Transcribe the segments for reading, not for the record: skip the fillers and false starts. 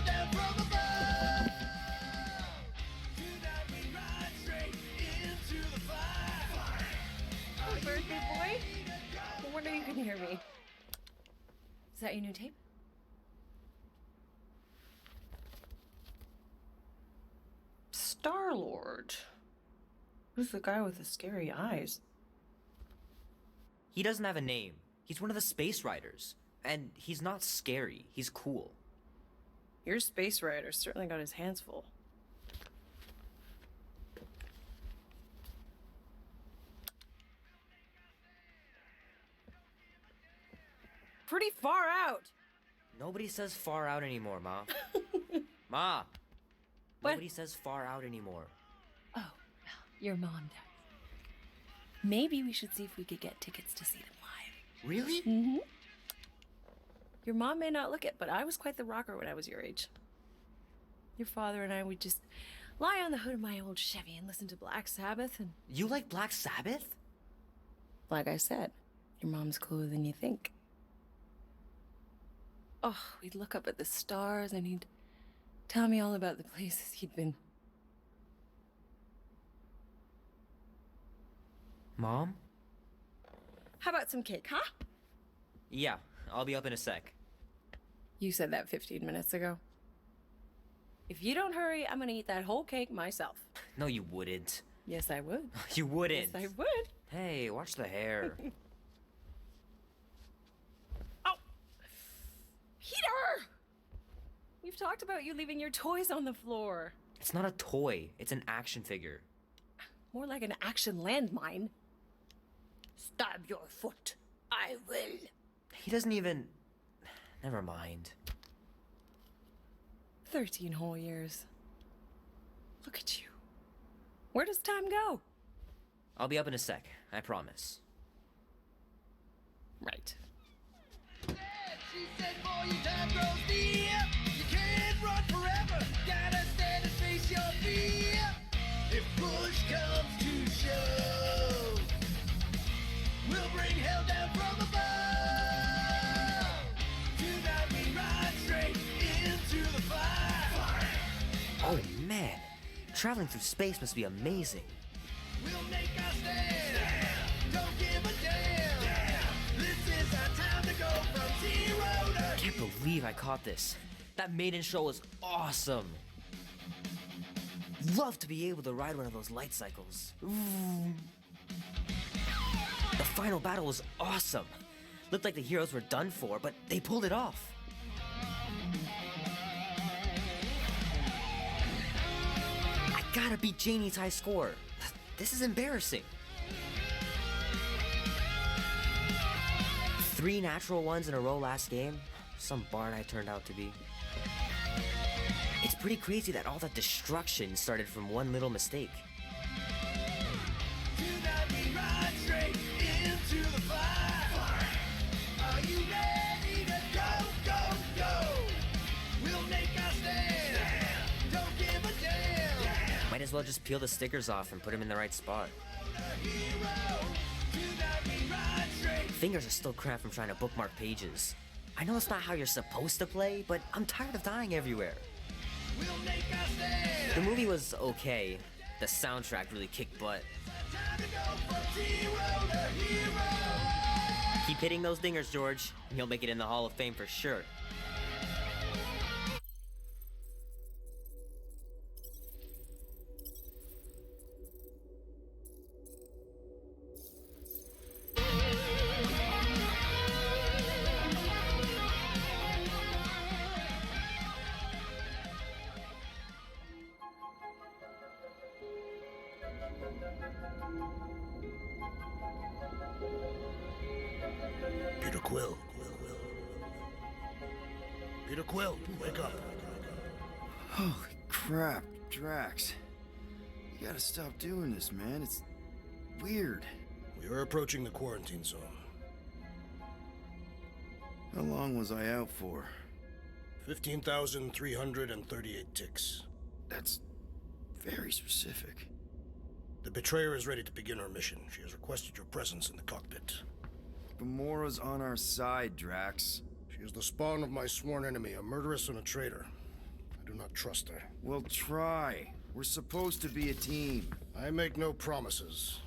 down from above. Tonight we ride straight into the fire. Oh, birthday boy. I wonder if you can hear me. Is that your new tape? Star-Lord. Who's the guy with the scary eyes? He doesn't have a name. He's one of the Space Riders. And he's not scary. He's cool. Your Space Rider certainly got his hands full. Pretty far out. Nobody says far out anymore, Ma. Ma! What? Nobody says far out anymore. Oh, well, your mom does. Maybe we should see if we could get tickets to see them live. Really? Mm-hmm. Your mom may not look it, but I was quite the rocker when I was your age. Your father and I would just lie on the hood of my old Chevy and listen to Black Sabbath and... You like Black Sabbath? Like I said, your mom's cooler than you think. Oh, we'd look up at the stars and he'd tell me all about the places he'd been. Mom? How about some cake, huh? Yeah, I'll be up in a sec. You said that 15 minutes ago. If you don't hurry, I'm gonna eat that whole cake myself. No, you wouldn't. Yes, I would. You wouldn't. Yes, I would. Hey, watch the hair. Oh! Peter! We've talked about you leaving your toys on the floor. It's not a toy. It's an action figure. More like an action landmine. Stab your foot. I will. He doesn't even... Never mind. 13 whole years. Look at you. Where does time go? I'll be up in a sec, I promise. Right. She said, boy, your time grows near. You can't run forever. Gotta stand and face your fear. If push comes to shove, we'll bring hell down from above. Tonight we ride straight into the fire. Oh man, traveling through space must be amazing. We'll make our stand. Don't give a damn. This is our time to go from zero to I can't believe I caught this. That maiden show was awesome. Love to be able to ride one of those light cycles. The final battle was awesome. Looked like the heroes were done for, but they pulled it off. I gotta beat Janie's high score. This is embarrassing. 3 natural ones in a row last game. Some bard I turned out to be. It's pretty crazy that all that destruction started from one little mistake. Tonight we ride straight into the fire. Are you ready to go, go, go? We'll make our stand. Don't give a damn. Might as well just peel the stickers off and put them in the right spot. Fingers are still cramped from trying to bookmark pages. I know it's not how you're supposed to play, but I'm tired of dying everywhere. We'll make our stand. The movie was okay. The soundtrack really kicked butt. Time to go from zero to hero. Keep hitting those dingers, George. You'll make it in the Hall of Fame for sure. Peter Quill. Peter Quill, wake up. Holy crap, Drax. You gotta stop doing this, man. It's weird. We are approaching the quarantine zone. How long was I out for? 15,338 ticks. That's very specific. The betrayer is ready to begin her mission. She has requested your presence in the cockpit. Gamora's on our side, Drax. She is the spawn of my sworn enemy, a murderess and a traitor. do not trust her. Well, try. We're supposed to be a team. I make no promises.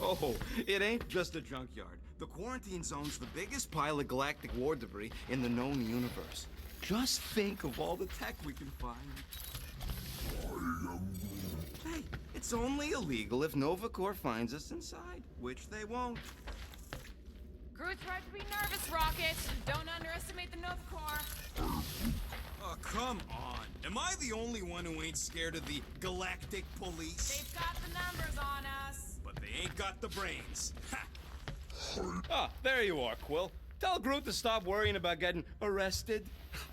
Oh, it ain't just a junkyard. The quarantine zone's the biggest pile of galactic war debris in the known universe. Just think of all the tech we can find. Hey, it's only illegal if Nova Corps finds us inside, which they won't. Groot's right to be nervous, Rocket. Don't underestimate the Nova Corps. Oh, come on. Am I the only one who ain't scared of the galactic police? They've got the numbers on us. But they ain't got the brains. Ha! Ah, there you are, Quill. Tell Groot to stop worrying about getting arrested.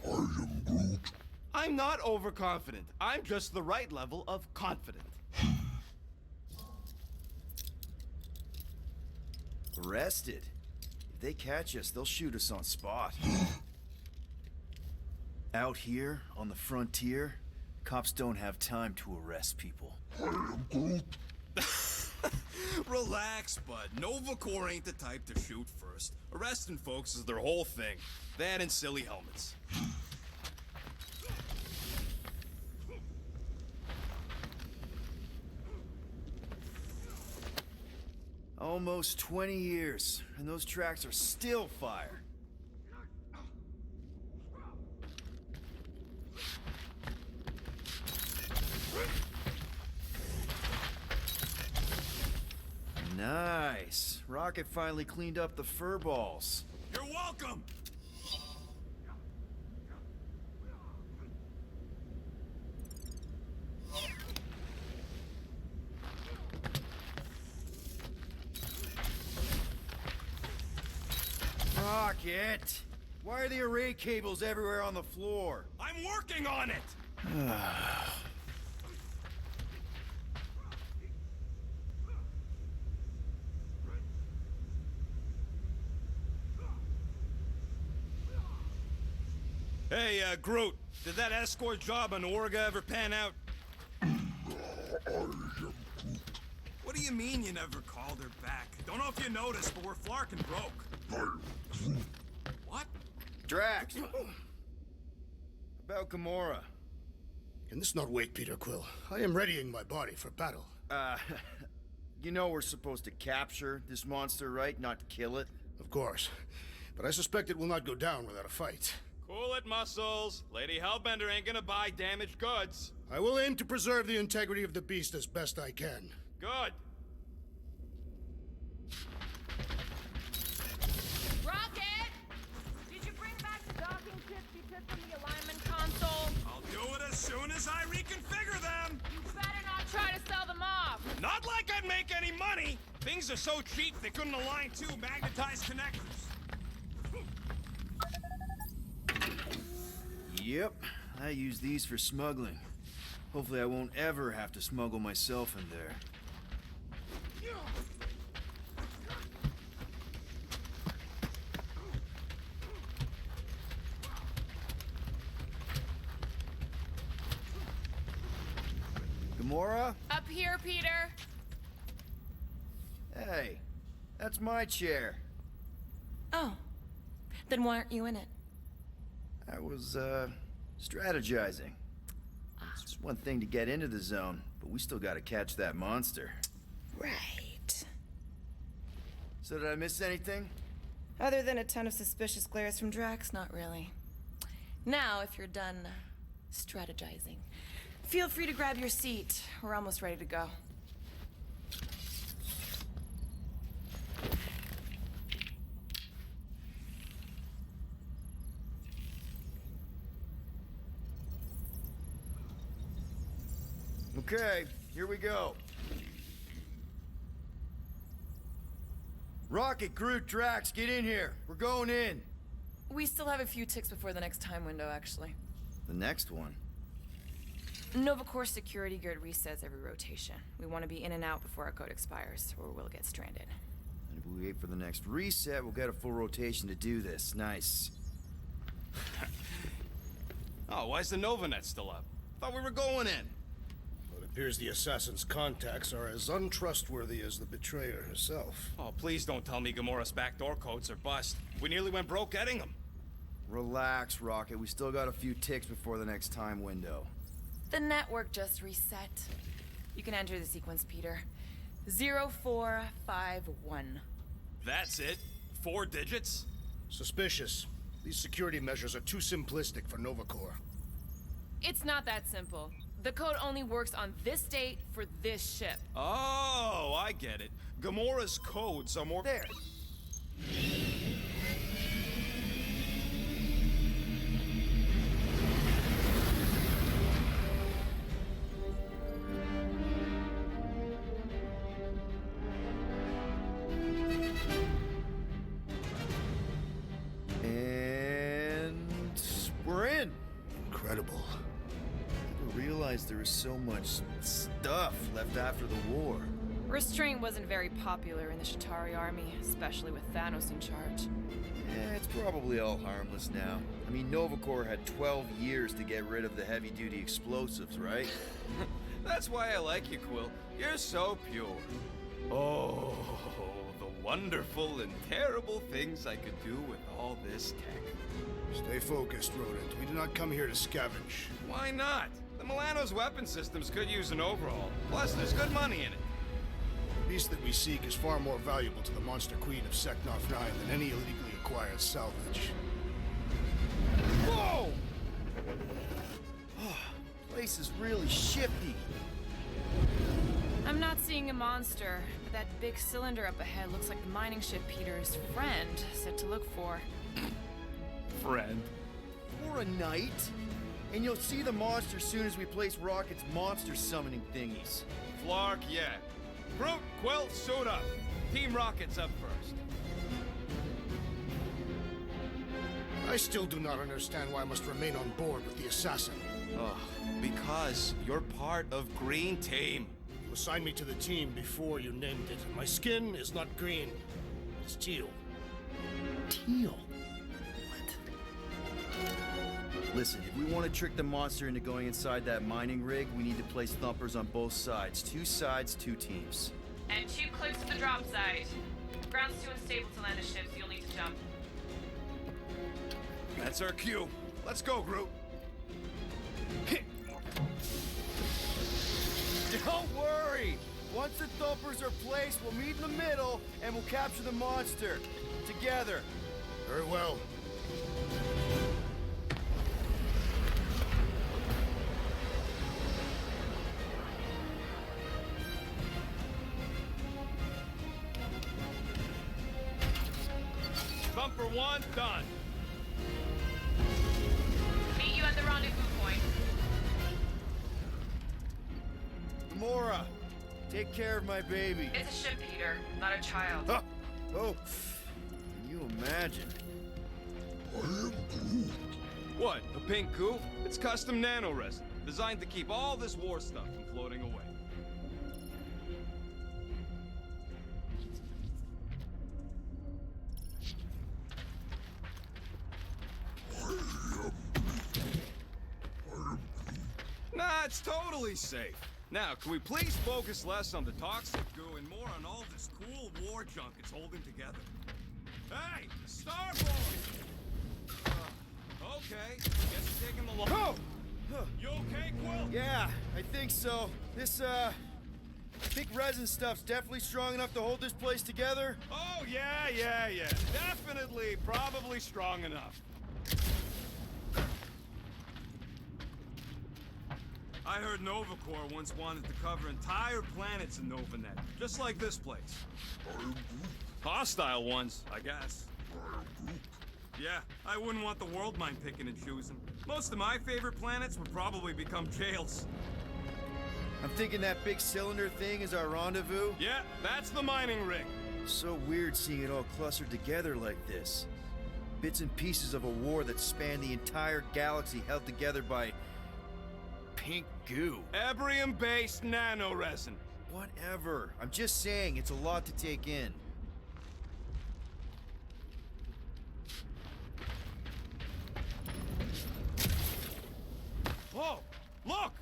I am Groot. I'm not overconfident. I'm just the right level of confident. Arrested? If they catch us, they'll shoot us on spot. Out here, on the frontier, cops don't have time to arrest people. I am Groot. Relax, bud. Nova Corps ain't the type to shoot first. Arresting folks is their whole thing. That and silly helmets. Almost 20 years, and those tracks are still fire. Nice. Rocket finally cleaned up the fur balls. You're welcome! Rocket! Why are the array cables everywhere on the floor? I'm working on it! Hey, Groot, did that escort job on Orga ever pan out? I am Groot. What do you mean you never called her back? Don't know if you noticed, but we're flarkin' broke. I am Groot. What? Drax! About Gamora. Can this not wait, Peter Quill? I am readying my body for battle. You know we're supposed to capture this monster, right? Not kill it? Of course. But I suspect it will not go down without a fight. Cool it, Muscles. Lady Hellbender ain't gonna buy damaged goods. I will aim to preserve the integrity of the beast as best I can. Good. Rocket! Did you bring back the docking chips you took from the alignment console? I'll do it as soon as I reconfigure them. You better not try to sell them off. Not like I'd make any money. Things are so cheap they couldn't align two magnetized connectors. Yep, I use these for smuggling. Hopefully I won't ever have to smuggle myself in there. Gamora? Up here, Peter. Hey, that's my chair. Oh, then why aren't you in it? I was, strategizing. It's one thing to get into the zone, but we still gotta catch that monster. Right. So did I miss anything? Other than a ton of suspicious glares from Drax, not really. Now, if you're done strategizing, feel free to grab your seat. We're almost ready to go. Okay, here we go. Rocket, Groot, Drax, get in here. We're going in. We still have a few ticks before the next time window, actually. The next one? Nova Corps security grid resets every rotation. We want to be in and out before our code expires, or we'll get stranded. And if we wait for the next reset, we'll get a full rotation to do this. Nice. Oh, why's the Novanet still up? Thought we were going in. Well, it appears the assassin's contacts are as untrustworthy as the betrayer herself. Oh, please don't tell me Gamora's backdoor codes are bust. We nearly went broke getting them. Relax, Rocket. We still got a few ticks before the next time window. The network just reset. You can enter the sequence, Peter. 0451. That's it? 4 digits? Suspicious. These security measures are too simplistic for Nova Corps. It's not that simple. The code only works on this date for this ship. Oh, I get it. Gamora's codes are more... There. And we're in. Incredible. Never realized there was so much stuff left after the war. Restraint wasn't very popular in the Shatari army, especially with Thanos in charge. Yeah, it's probably all harmless now. I mean, Nova Corps had 12 years to get rid of the heavy-duty explosives, right? That's why I like you, Quill. You're so pure. Oh, the wonderful and terrible things I could do with all this tech. Stay focused, Rodent. We did not come here to scavenge. Why not? The Milano's weapon systems could use an overhaul. Plus, there's good money in it. The beast that we seek is far more valuable to the Monster Queen of Seknarf 9 than any illegally acquired salvage. Whoa! Place is really shifty. I'm not seeing a monster, but that big cylinder up ahead looks like the mining ship Peter's friend said to look for. Friend. For a night. And you'll see the monster soon as we place Rocket's monster summoning thingies. Flark, yeah. Groot, Quill, suit up. Team Rocket's up first. I still do not understand why I must remain on board with the assassin. Ugh, because you're part of Green Team. You assigned me to the team before you named it. My skin is not green. It's teal. Teal? Listen, if we want to trick the monster into going inside that mining rig, we need to place thumpers on both sides. 2 sides, 2 teams. And 2 clicks to the drop site. Ground's too unstable to land a ship, so you'll need to jump. That's our cue. Let's go, Groot. Don't worry! Once the thumpers are placed, we'll meet in the middle, and we'll capture the monster. Together. Very well. Thumper 1, done. Meet you at the rendezvous point. Gamora, take care of my baby. It's a ship, Peter, not a child. Huh. Oh, can you imagine? I am Groot. What, a pink coupe? It's custom nano resin, designed to keep all this war stuff from floating away. Nah, it's totally safe. Now, can we please focus less on the toxic goo and more on all this cool war junk it's holding together? Hey, Starboy! Okay, guess you're taking the long... Oh! You okay, Quill? Yeah, I think so. This Think resin stuff's definitely strong enough to hold this place together? Oh, yeah. Definitely, probably strong enough. I heard NovaCore once wanted to cover entire planets in NovaNet, just like this place. Hostile ones, I guess. Yeah, I wouldn't want the world mind picking and choosing. Most of my favorite planets would probably become jails. I'm thinking that big cylinder thing is our rendezvous. Yeah, that's the mining rig. So weird seeing it all clustered together like this. Bits and pieces of a war that spanned the entire galaxy held together by pink goo. Ebrium-based nanoresin. Whatever. I'm just saying, it's a lot to take in. Whoa, look!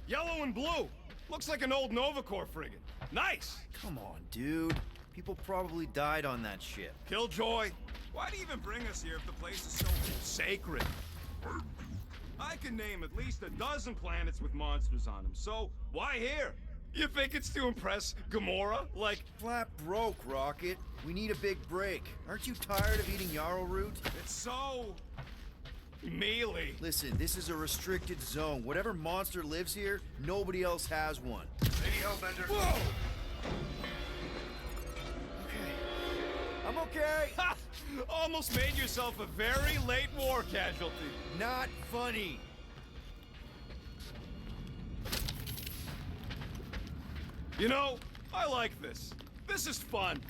Yellow and blue. Looks like an old NovaCore frigate. Nice! Come on, dude. People probably died on that ship. Killjoy, why do you even bring us here if the place is so sacred? I can name at least a dozen planets with monsters on them, so why here? You think it's to impress Gamora? Like... Flat broke, Rocket. We need a big break. Aren't you tired of eating yarrow root? It's so... mealy. Listen, this is a restricted zone. Whatever monster lives here, nobody else has one. Lady Hellbender. Whoa! Okay. I'm okay. Ha! Almost made yourself a very late war casualty. Not funny. You know, I like this. This is fun.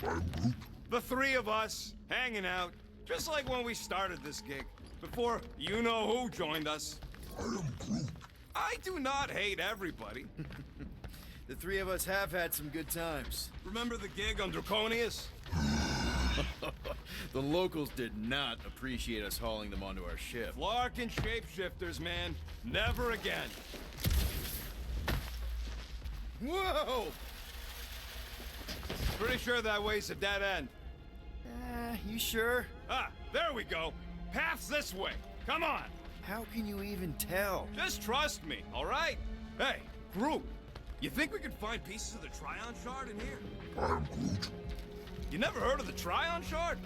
The three of us, hanging out, just like when we started this gig. Before you-know-who joined us. I do not hate everybody. The three of us have had some good times. Remember the gig on Draconius? The locals did not appreciate us hauling them onto our ship. Flark and shapeshifters, man. Never again. Whoa! Pretty sure that way's a dead end. You sure? Ah, there we go. Path's this way. Come on. How can you even tell? Just trust me, all right? Hey, Groot, you think we could find pieces of the Trion Shard in here? I'm Groot. You never heard of the Trion Shard?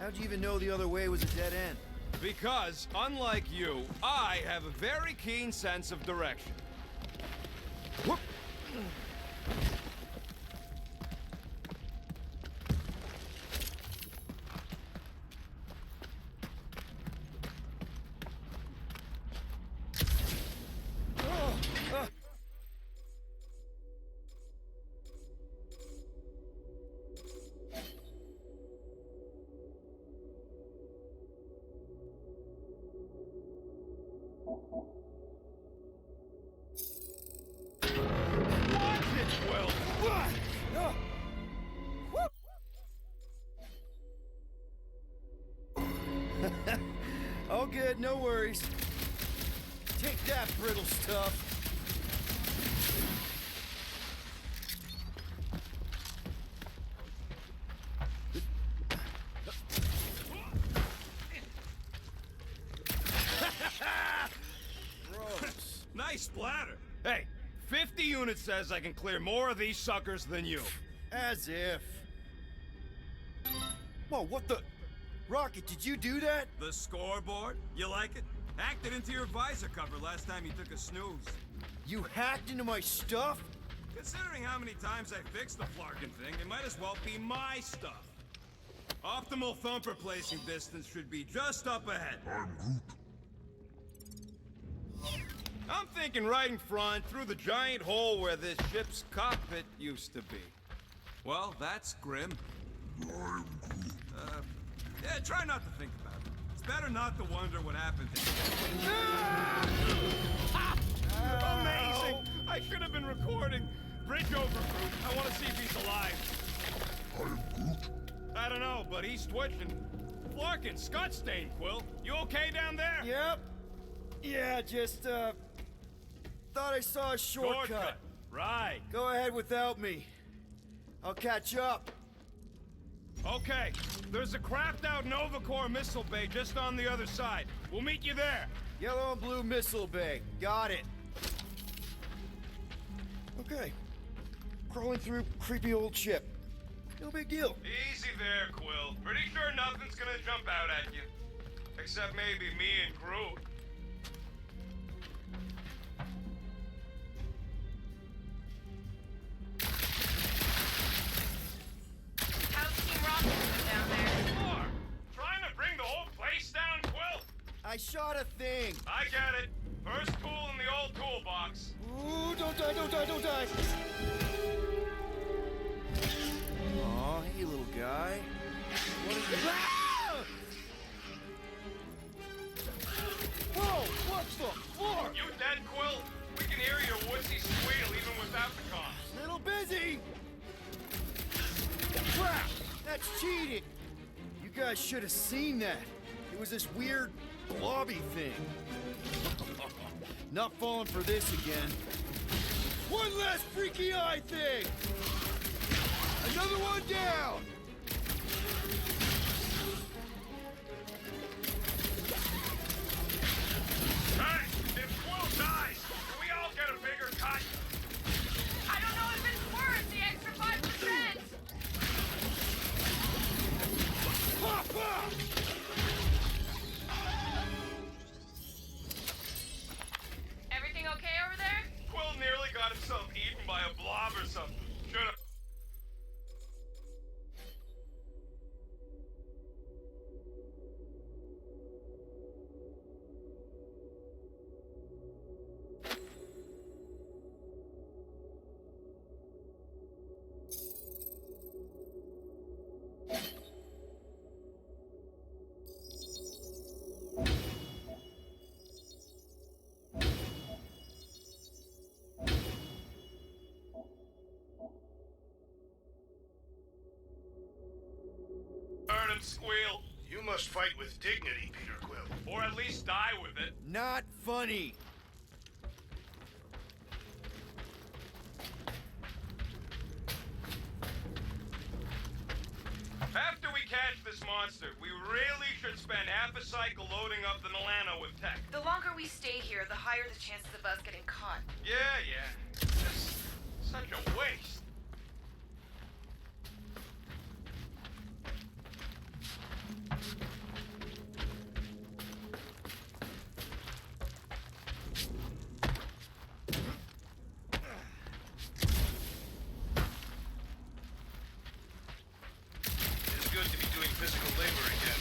How'd you even know the other way was a dead end? Because, unlike you, I have a very keen sense of direction. Whoop. All good, no worries. Take that, brittle stuff. Gross. Nice splatter. Hey, 50 units says I can clear more of these suckers than you. As if. Whoa, what the? Rocket, did you do that? The scoreboard? You like it? Hacked it into your visor cover last time you took a snooze. You hacked into my stuff? Considering how many times I fixed the Flarkin thing, it might as well be my stuff. Optimal thumper placing distance should be just up ahead. I'm Groot. I'm thinking right in front, through the giant hole where this ship's cockpit used to be. Well, that's grim. I'm Groot. Yeah, try not to think about it. It's better not to wonder what happened to Amazing! I should have been recording. Bridge over, Groot. I want to see if he's alive. I'm Groot. I don't know, but he's twitching. Flarkin, Scott stain, Quill. You okay down there? Yep. Yeah, just, thought I saw a shortcut. Right. Go ahead without me. I'll catch up. Okay, there's a crapped-out NovaCore missile bay just on the other side. We'll meet you there. Yellow and blue missile bay. Got it. Okay. crawling through creepy old ship. No big deal. Easy there, Quill. Pretty sure nothing's gonna jump out at you. Except maybe me and Groot. How's Team Rocket doing down there? More! Trying to bring the whole place down, Quill? I shot a thing. I get it. First tool in the old toolbox. Ooh, don't die, don't die, don't die. Aw, hey, little guy. What is it? Ah! Whoa, watch the floor! You dead, Quill? We can hear your woodsy squeal even without the comms. Little busy! Crap! That's cheating! You guys should have seen that. It was this weird blobby thing. Not falling for this again. One last freaky eye thing! Another one down! Hey, if Quill dies, can we all get a bigger cut? I don't know if it's worth the extra 5%! Papa! Everything okay over there? Quill nearly got himself eaten by a blob or something. Should've. Heard him squeal. You must fight with dignity, Peter Quill. Or at least die with it. Not funny. After we catch this monster, we really should spend half a cycle loading up the Milano with tech. The longer we stay here, the higher the chances of us getting caught. Yeah. Just such a waste. It's good to be doing physical labor again.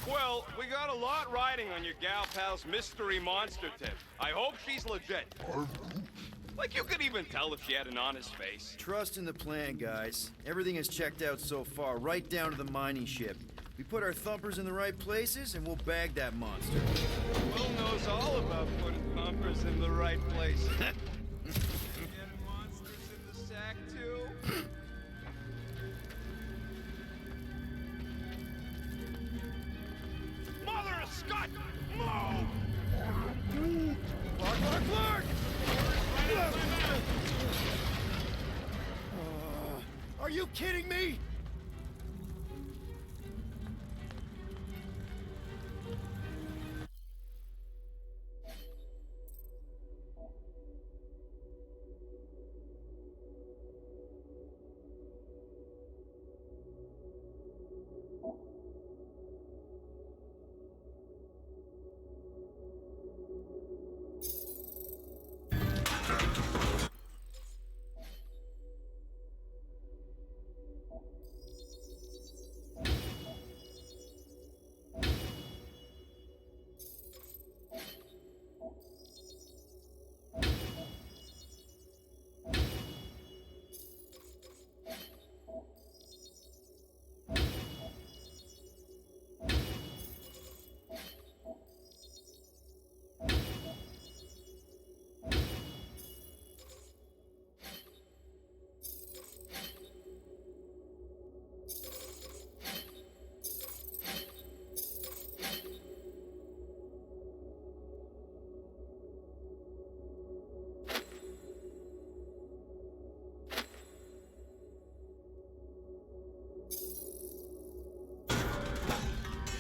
Quill, we got a lot riding on your gal pal's mystery monster tip. I hope she's legit. Like you could even tell if she had an honest face. Trust in the plan, guys. Everything is checked out so far, right down to the mining ship. We put our thumpers in the right places, and we'll bag that monster. Will knows all about putting thumpers in the right place. Getting monsters in the sack, too? Mother of Scott! Move! Clark! Are you kidding me?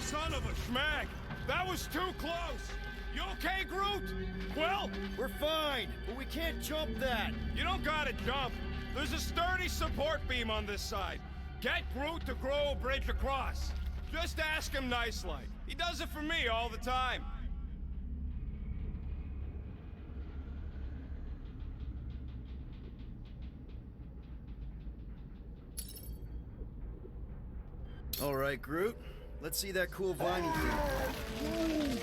Son of a schmag! That was too close! You okay, Groot? Well, We're fine, but we can't jump that. you don't gotta jump. There's a sturdy support beam on this side. Get Groot to grow a bridge across. Just ask him nice-like. He does it for me all the time. All right, Groot. Let's see that cool viney thing.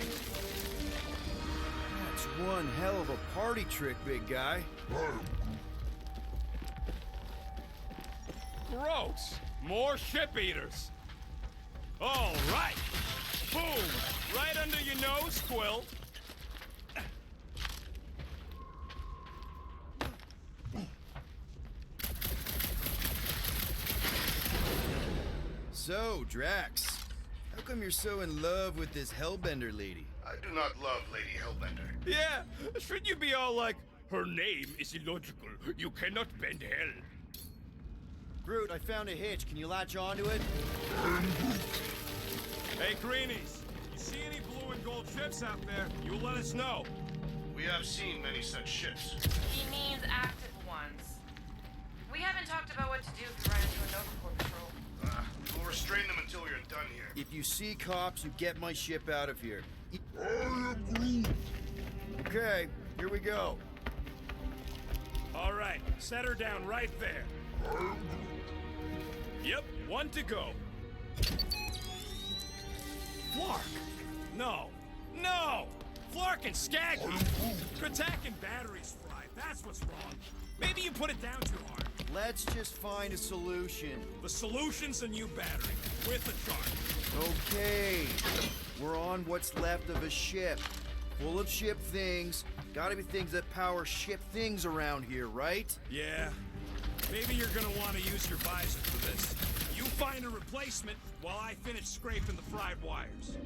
That's one hell of a party trick, big guy. Gross. More ship eaters. All right. Boom. Right under your nose, Quill. So, Drax, how come you're so in love with this Hellbender lady? I do not love Lady Hellbender. Yeah, shouldn't you be all like, her name is illogical. You cannot bend hell. Groot, I found a hitch. Can you latch onto it? Hey, Greenies, you see any blue and gold ships out there, you let us know. We have seen many such ships. He means active ones. We haven't talked about what to do if we run into a Nova Corps patrol. We'll restrain them until we are done here. If you see cops, you get my ship out of here. Okay, here we go. All right, set her down right there. Yep, one to go. Flark! No! No! Flark and Skaggy! Kratak and batteries fried, that's what's wrong. Maybe you put it down too hard. Let's just find a solution. The solution's a new battery, with a charge. Okay, we're on what's left of a ship. Full of ship things. Gotta be things that power ship things around here, right? Yeah. Maybe you're gonna want to use your visor for this. You find a replacement while I finish scraping the fried wires.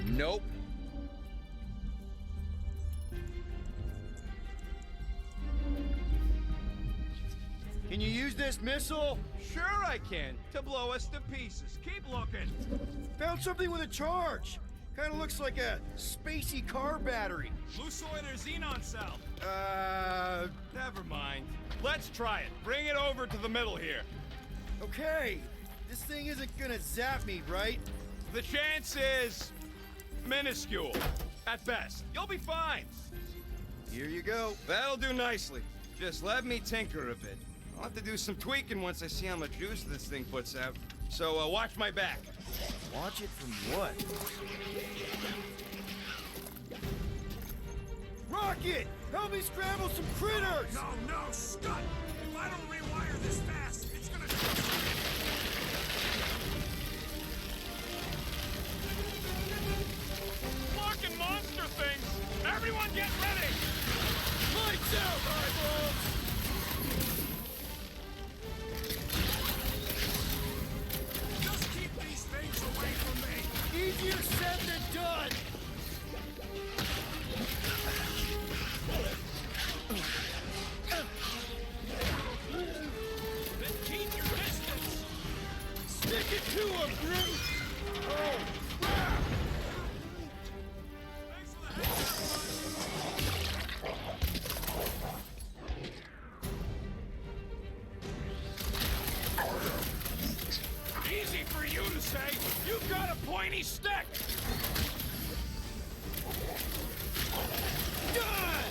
Nope. Can you use this missile? Sure I can, to blow us to pieces. Keep looking. Found something with a charge. Kind of looks like a spacey car battery. Lucioid or xenon cell? Never mind. Let's try it. Bring it over to the middle here. Okay. This thing isn't gonna zap me, right? The chance is minuscule. At best. You'll be fine. Here you go. That'll do nicely. Just let me tinker a bit. I'll have to do some tweaking once I see how much juice this thing puts out. So, watch my back. Watch it from what? Rocket! Help me scramble some critters! No, Scott! If I don't rewire this fast, it's gonna... Fucking monster things! Everyone get ready! Lights out, eyeballs! Just keep these things away from me! Easier said than done! Then keep your distance! Stick it to him, Groot! Oh, crap! Thanks for the help! Easy for you to say! You've got a pointy stick! Done!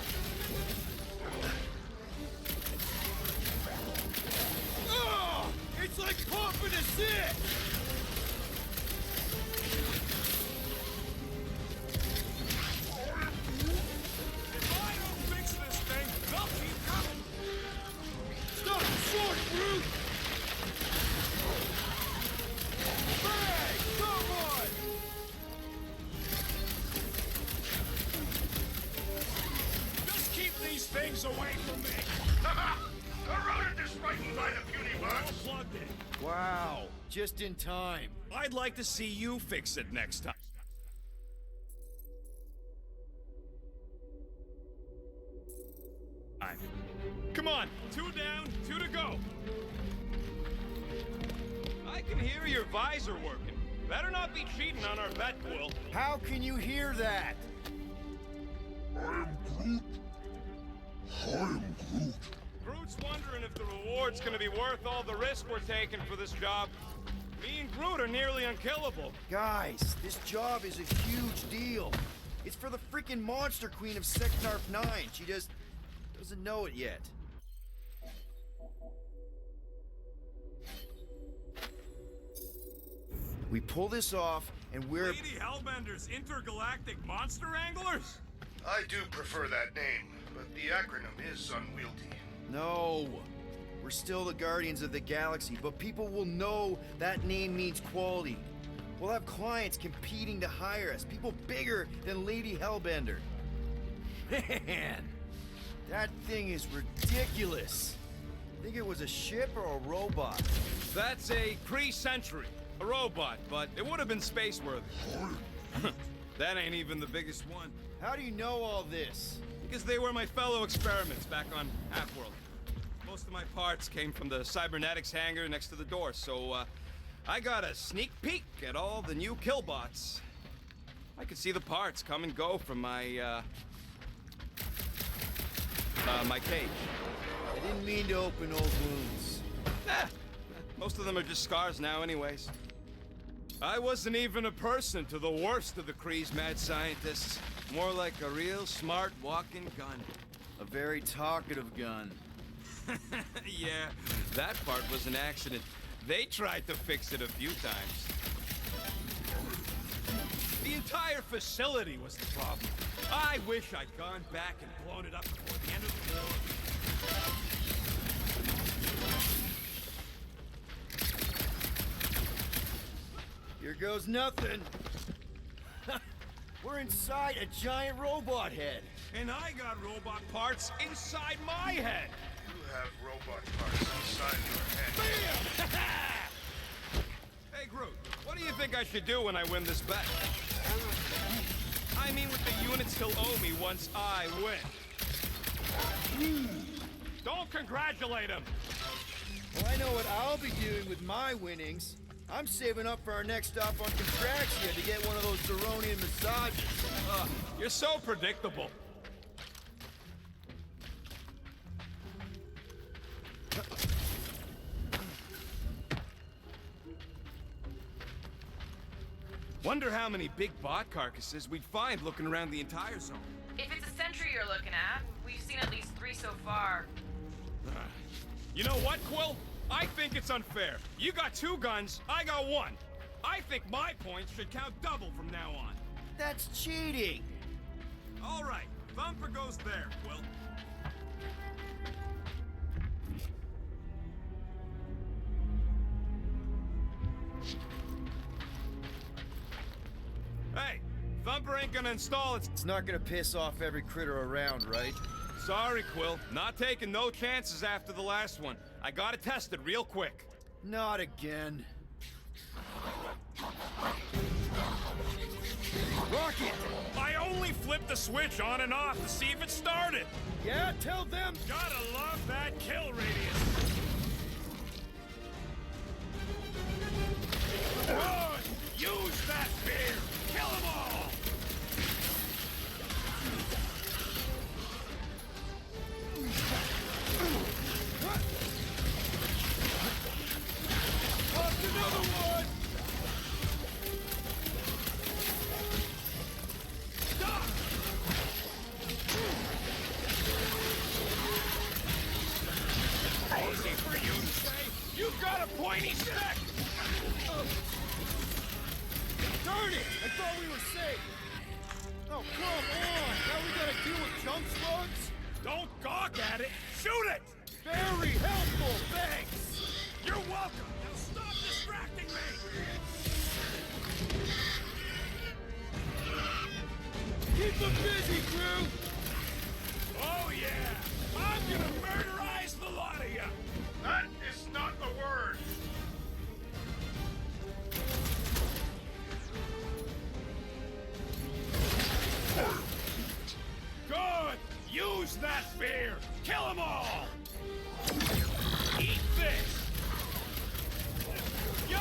Oh! It's like pumping a zit! If I don't fix this thing, they'll keep coming! Stop short, Groot! Hey, come on! Just keep these things away from me! Corroded is frightened by the puny All bugs. plugged in. Wow, just in time. I'd like to see you fix it next time. Come on, 2 down, 2 to go. I can hear your visor working. Better not be cheating on our bet, Quill. How can you hear that? I am Groot. I am Groot. Groot's wondering if the reward's gonna be worth all the risk we're taking for this job. Me and Groot are nearly unkillable. Guys, this job is a huge deal. It's for the freaking Monster Queen of Secnarf 9. She just doesn't know it yet. We pull this off, and we're... Lady Hellbender's intergalactic monster anglers? I do prefer that name, but the acronym is unwieldy. No. We're still the Guardians of the Galaxy, but people will know that name means quality. We'll have clients competing to hire us, people bigger than Lady Hellbender. Man, that thing is ridiculous. Think it was a ship or a robot? That's a Kree Sentry. A robot, but it would have been space-worthy. That ain't even the biggest one. How do you know all this? Because they were my fellow experiments back on Half-World. Most of my parts came from the cybernetics hangar next to the door, so I got a sneak peek at all the new killbots. I could see the parts come and go from my my cage. I didn't mean to open old wounds. Most of them are just scars now anyways. I wasn't even a person to the worst of the Kree's mad scientists. More like a real smart walking gun. A very talkative gun. Yeah, that part was an accident. They tried to fix it a few times. The entire facility was the problem. I wish I'd gone back and blown it up before the end of the war. Here goes nothing. We're inside a giant robot head. And I got robot parts inside my head. You have robot parts inside your head. Hey, Groot, what do you think I should do when I win this bet? I mean, with the units he'll owe me once I win. Don't congratulate him. Well, I know what I'll be doing with my winnings. I'm saving up for our next stop on Contraxia to get one of those Zeronian massages. You're so predictable. Wonder how many big bot carcasses we'd find looking around the entire zone. If it's a sentry you're looking at, we've seen at least 3 so far. You know what, Quill? I think it's unfair. You got 2 guns, I got 1. I think my points should count double from now on. That's cheating. All right, Thumper goes there, Quill. Hey, Thumper ain't gonna install it. It's not gonna piss off every critter around, right? Sorry, Quill. Not taking no chances after the last one. I got it tested real quick. Not again. Rocket! I only flipped the switch on and off to see if it started. Yeah, tell them. Gotta love that kill radius. Run! Use that spear! Kill them all! Up another one! Stop! Easy for you to say. You've got a pointy stick. Darn it! I thought we were safe! Oh, come on! Now we gotta deal with junk slugs? Don't gawk at it. Shoot it. Very helpful, thanks! You're welcome. Now stop distracting me. Keep them busy, crew! Oh yeah. I'm gonna murderize the lot of you. That is not the word. Good. Use that fear. Kill them all. Eat this. Yo.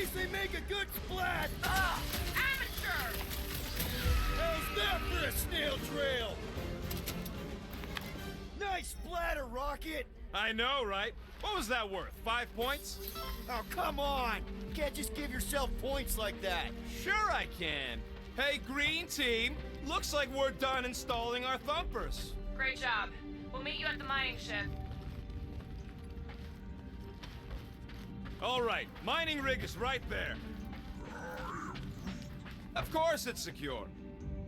least they make a good splat! Ugh! Amateur! How's that for a snail trail? Nice splatter, Rocket! I know, right? What was that worth? 5 points? Oh, come on! You can't just give yourself points like that. Sure I can. Hey, green team. Looks like we're done installing our thumpers. Great job. We'll meet you at the mining ship. All right, mining rig is right there. Of course it's secure.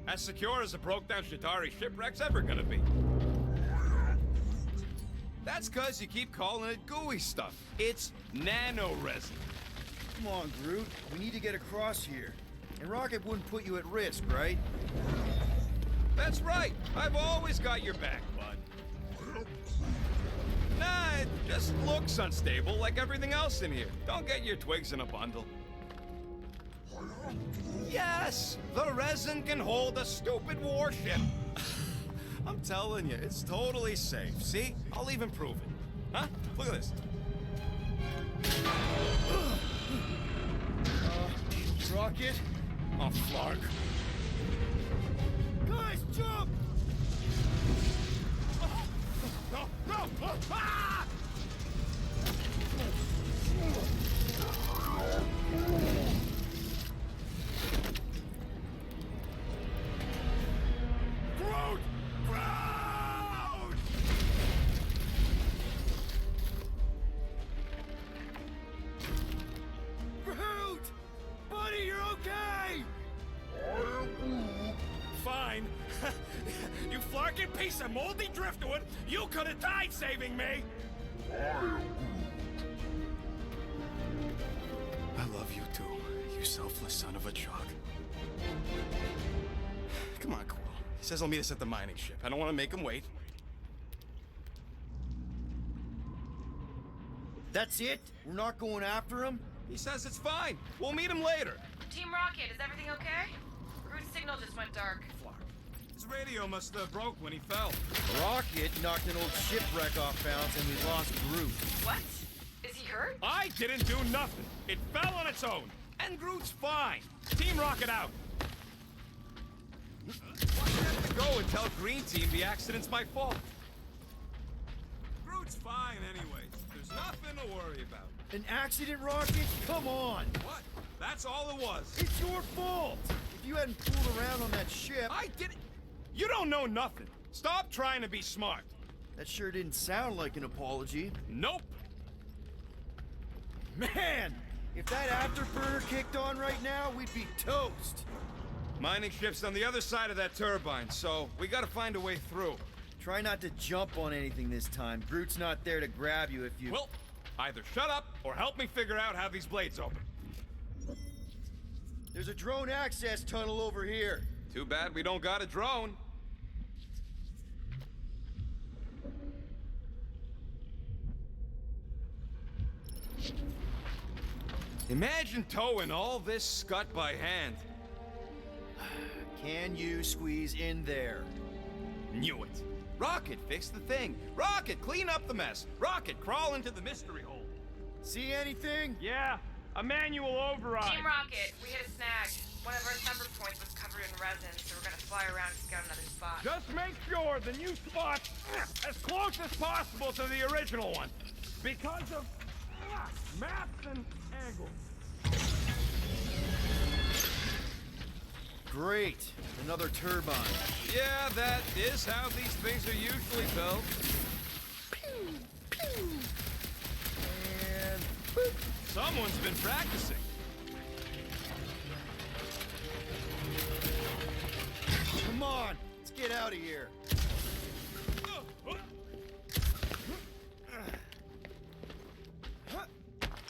As secure as a broke-down Shatari shipwreck's ever gonna be. That's cause you keep calling it gooey stuff. It's nano-resin. Come on, Groot. We need to get across here. And Rocket wouldn't put you at risk, right? That's right. I've always got your back, bud. Nah, it just looks unstable like everything else in here. Don't get your twigs in a bundle. Yes, the resin can hold a stupid warship. I'm telling you, it's totally safe. See? I'll even prove it. Huh? Look at this. Rocket? Oh, flark. Guys, jump! No, no! Ah! Groot! Groot! Groot! Buddy, you're okay! Fine. You flarking piece of moldy driftwood! You could have died saving me! I love you too, you selfless son of a jock. Come on, Quill. He says he'll meet us at the mining ship. I don't want to make him wait. That's it? We're not going after him? He says it's fine. We'll meet him later. Team Rocket, is everything okay? Groot's signal just went dark. Flark. His radio must have broke when he fell. Rocket knocked an old shipwreck off balance and we lost Groot. What? Is he hurt? I didn't do nothing. It fell on its own. And Groot's fine. Team Rocket out. Why do you have to go and tell Green Team the accident's my fault? Groot's fine anyways. There's nothing to worry about. An accident, Rocket? Come on! What? That's all it was. It's your fault! If you hadn't fooled around on that ship... I didn't... You don't know nothing. Stop trying to be smart. That sure didn't sound like an apology. Nope. Man! If that afterburner kicked on right now, we'd be toast! Mining ship's on the other side of that turbine, so we gotta find a way through. Try not to jump on anything this time. Groot's not there to grab you if you... Well, either shut up or help me figure out how these blades open. There's a drone access tunnel over here. Too bad we don't got a drone. Imagine towing all this scut by hand. Can you squeeze in there? Knew it. Rocket, fix the thing. Rocket, clean up the mess. Rocket, crawl into the mystery hole. See anything? Yeah, a manual override. Team Rocket, we hit a snag. One of our thumper points was covered in resin, so we're gonna fly around and scout another spot. Just make sure the new spot's as close as possible to the original one. Because of maps and angles. Great. Another turbine. Yeah, that is how these things are usually built. Pew! Pew! And... boop! Someone's been practicing. Come on! Let's get out of here.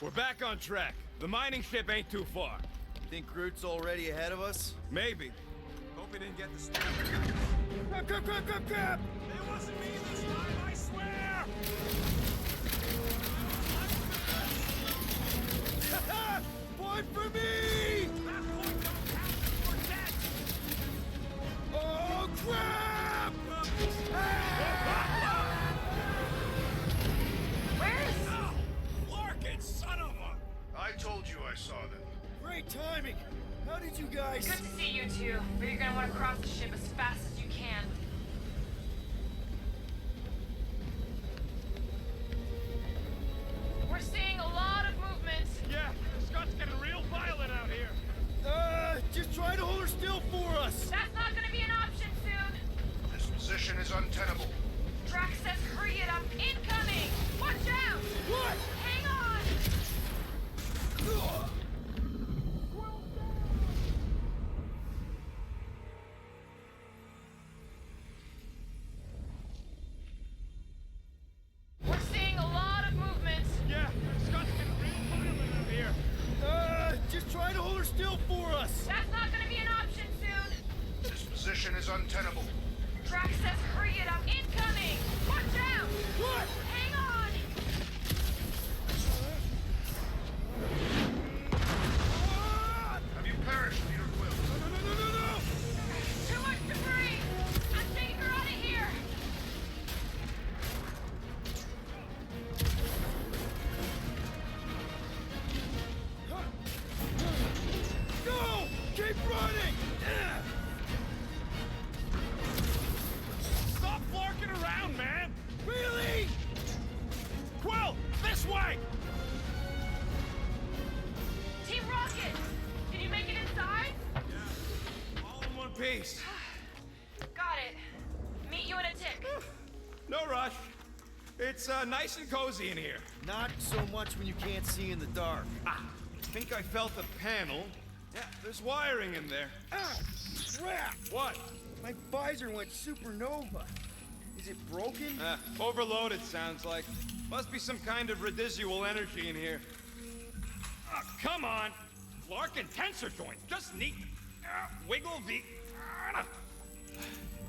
We're back on track. The mining ship ain't too far. Think Groot's already ahead of us? Maybe. Hope he didn't get the stick. Grab! It wasn't me this time, I swear! Point for me! That point don't count. We're dead. Oh, crap! Where's... Larkin, son of a... I told you I saw them. want to cross the ship as fast as you can. We're seeing a lot of movement. Yeah, Scott's getting real violent out here. Just try to hold her still for us. That's not going to be an option soon. This position is untenable. Drax says hurry it up. Incoming! Watch out! What? Hang on! We're seeing a lot of movement. Yeah, Scott's getting real violent out here. Just try to hold her still for us. That's not going to be an option soon. This position is untenable. Drax says hurry it up. Incoming! Watch out! What? Hang on! Have you perished, Peter Quill? No. Too much debris! I'm taking her out of here! Go! Keep running! Stop flarking around, man! Really? Quill, this way! Team Rocket! Did you make it inside? All in one piece. Got it. Meet you in a tick. No rush. It's nice and cozy in here. Not so much when you can't see in the dark. I think I felt a panel. Yeah, there's wiring in there. Ah! Crap! What? My visor went supernova. Is it broken? Overloaded, sounds like. Must be some kind of residual energy in here. Come on! Larkin tensor joints, just neat. Wiggle the...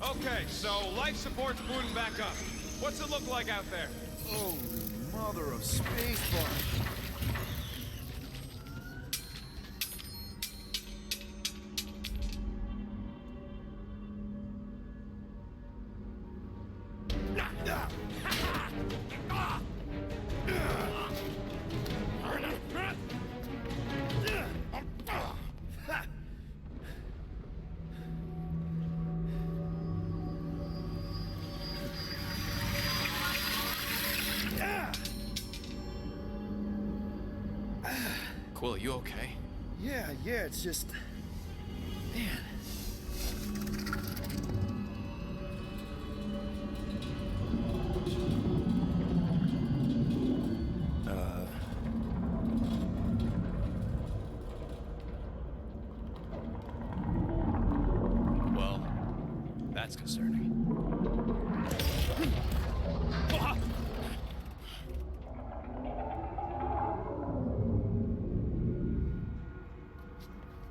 Okay, so life support's booting back up. What's it look like out there? Holy mother of spacebar. Quill, you okay? Yeah, it's just... Man. Well, that's concerning.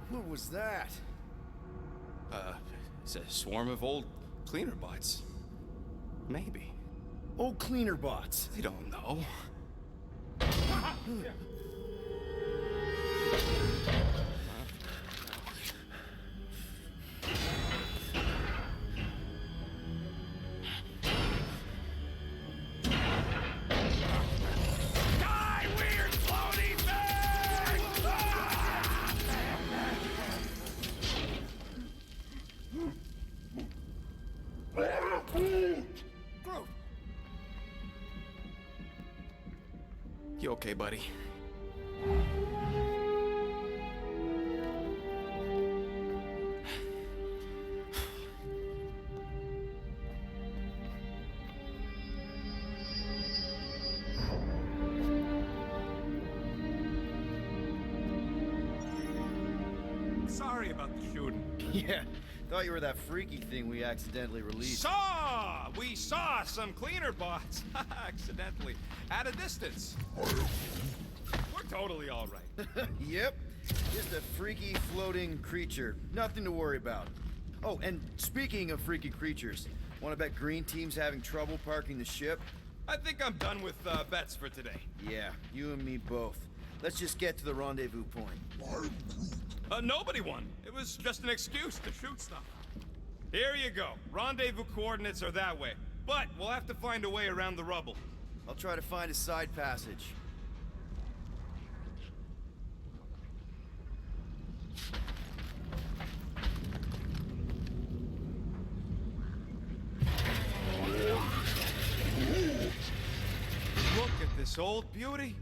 What was that? It's a swarm of old cleaner bots. Maybe. Old cleaner bots. They don't know. Die, weird floaty thing! Groot! You okay, buddy? Sorry about the shooting. Yeah, thought you were that freaky thing we accidentally released. We saw some cleaner bots, accidentally, at a distance. We're totally all right. Yep, just a freaky floating creature. Nothing to worry about. Oh, and speaking of freaky creatures, wanna bet Green Team's having trouble parking the ship? I think I'm done with bets for today. Yeah, you and me both. Let's just get to the rendezvous point. Nobody won. It was just an excuse to shoot stuff. Here you go. Rendezvous coordinates are that way. But we'll have to find a way around the rubble. I'll try to find a side passage. this old beauty?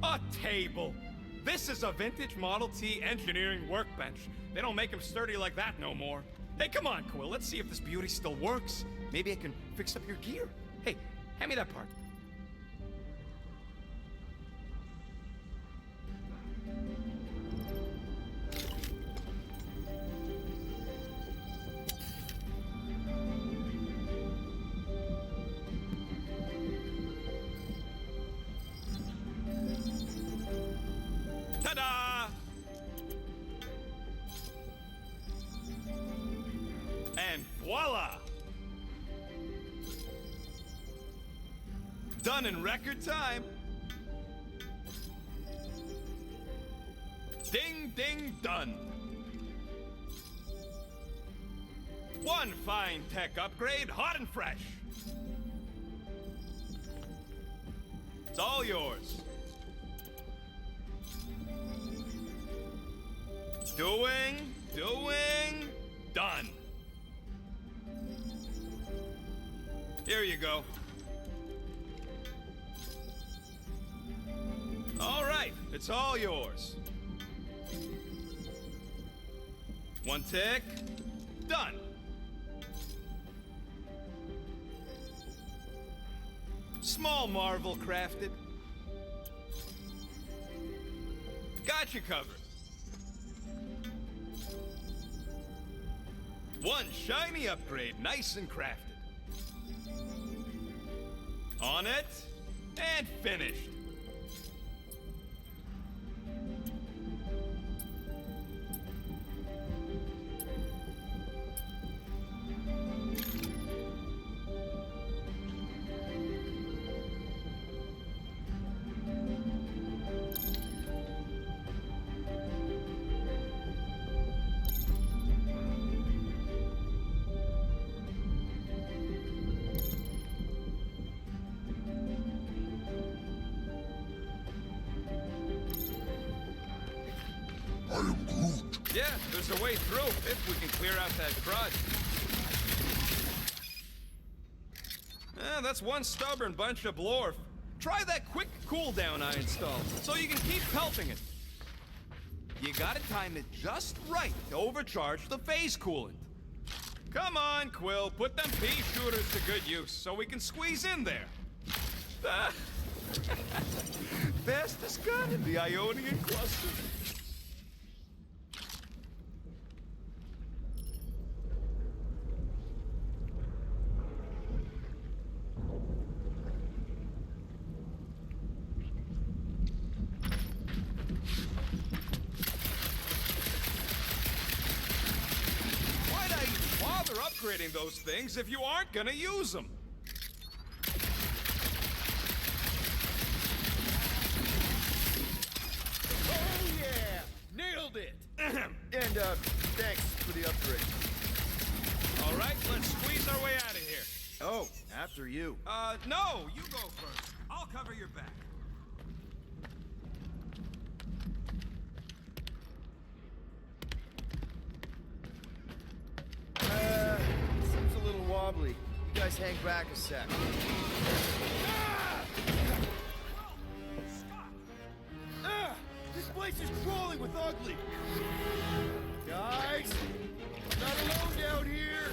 A table. This is a vintage Model T engineering workbench. They don't make them sturdy like that no more. Hey, come on, Quill. Let's see if this beauty still works. Maybe I can fix up your gear. Hey, hand me that part. Ta-da! And voila! Done in record time. Ding, ding, done. One fine tech upgrade, hot and fresh. It's all yours. Doing, done. Here you go. All right, it's all yours. One tick, done. Small marvel crafted. Got you covered. One shiny upgrade, nice and crafted. On it, and finished. Yeah, there's a way through if we can clear out that crud. That's one stubborn bunch of blorf. Try that quick cooldown I installed, so you can keep pelting it. You gotta time it just right to overcharge the phase coolant. Come on, Quill, put them pea shooters to good use so we can squeeze in there. Fastest gun in the Ionian cluster. Upgrading those things if you aren't gonna use them. Oh yeah! Nailed it! And thanks for the upgrade. All right, let's squeeze our way out of here. Oh, after you. No, you go first. I'll cover your back. Seems a little wobbly. You guys hang back a sec. This place is crawling with ugly. Guys, I'm not alone down here.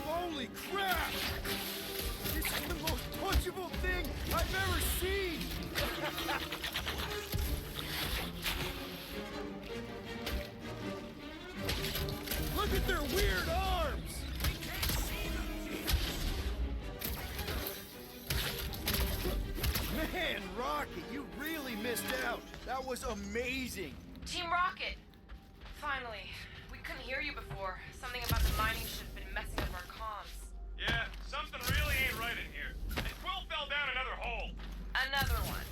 Holy crap! This is the most punchable thing I've ever seen. Look at their weird arms! Man, Rocket, you really missed out. That was amazing. Team Rocket! Finally. We couldn't hear you before. Something about the mining ship had been messing up our comms. Yeah, something really ain't right in here. And Quill fell down another hole. Another one.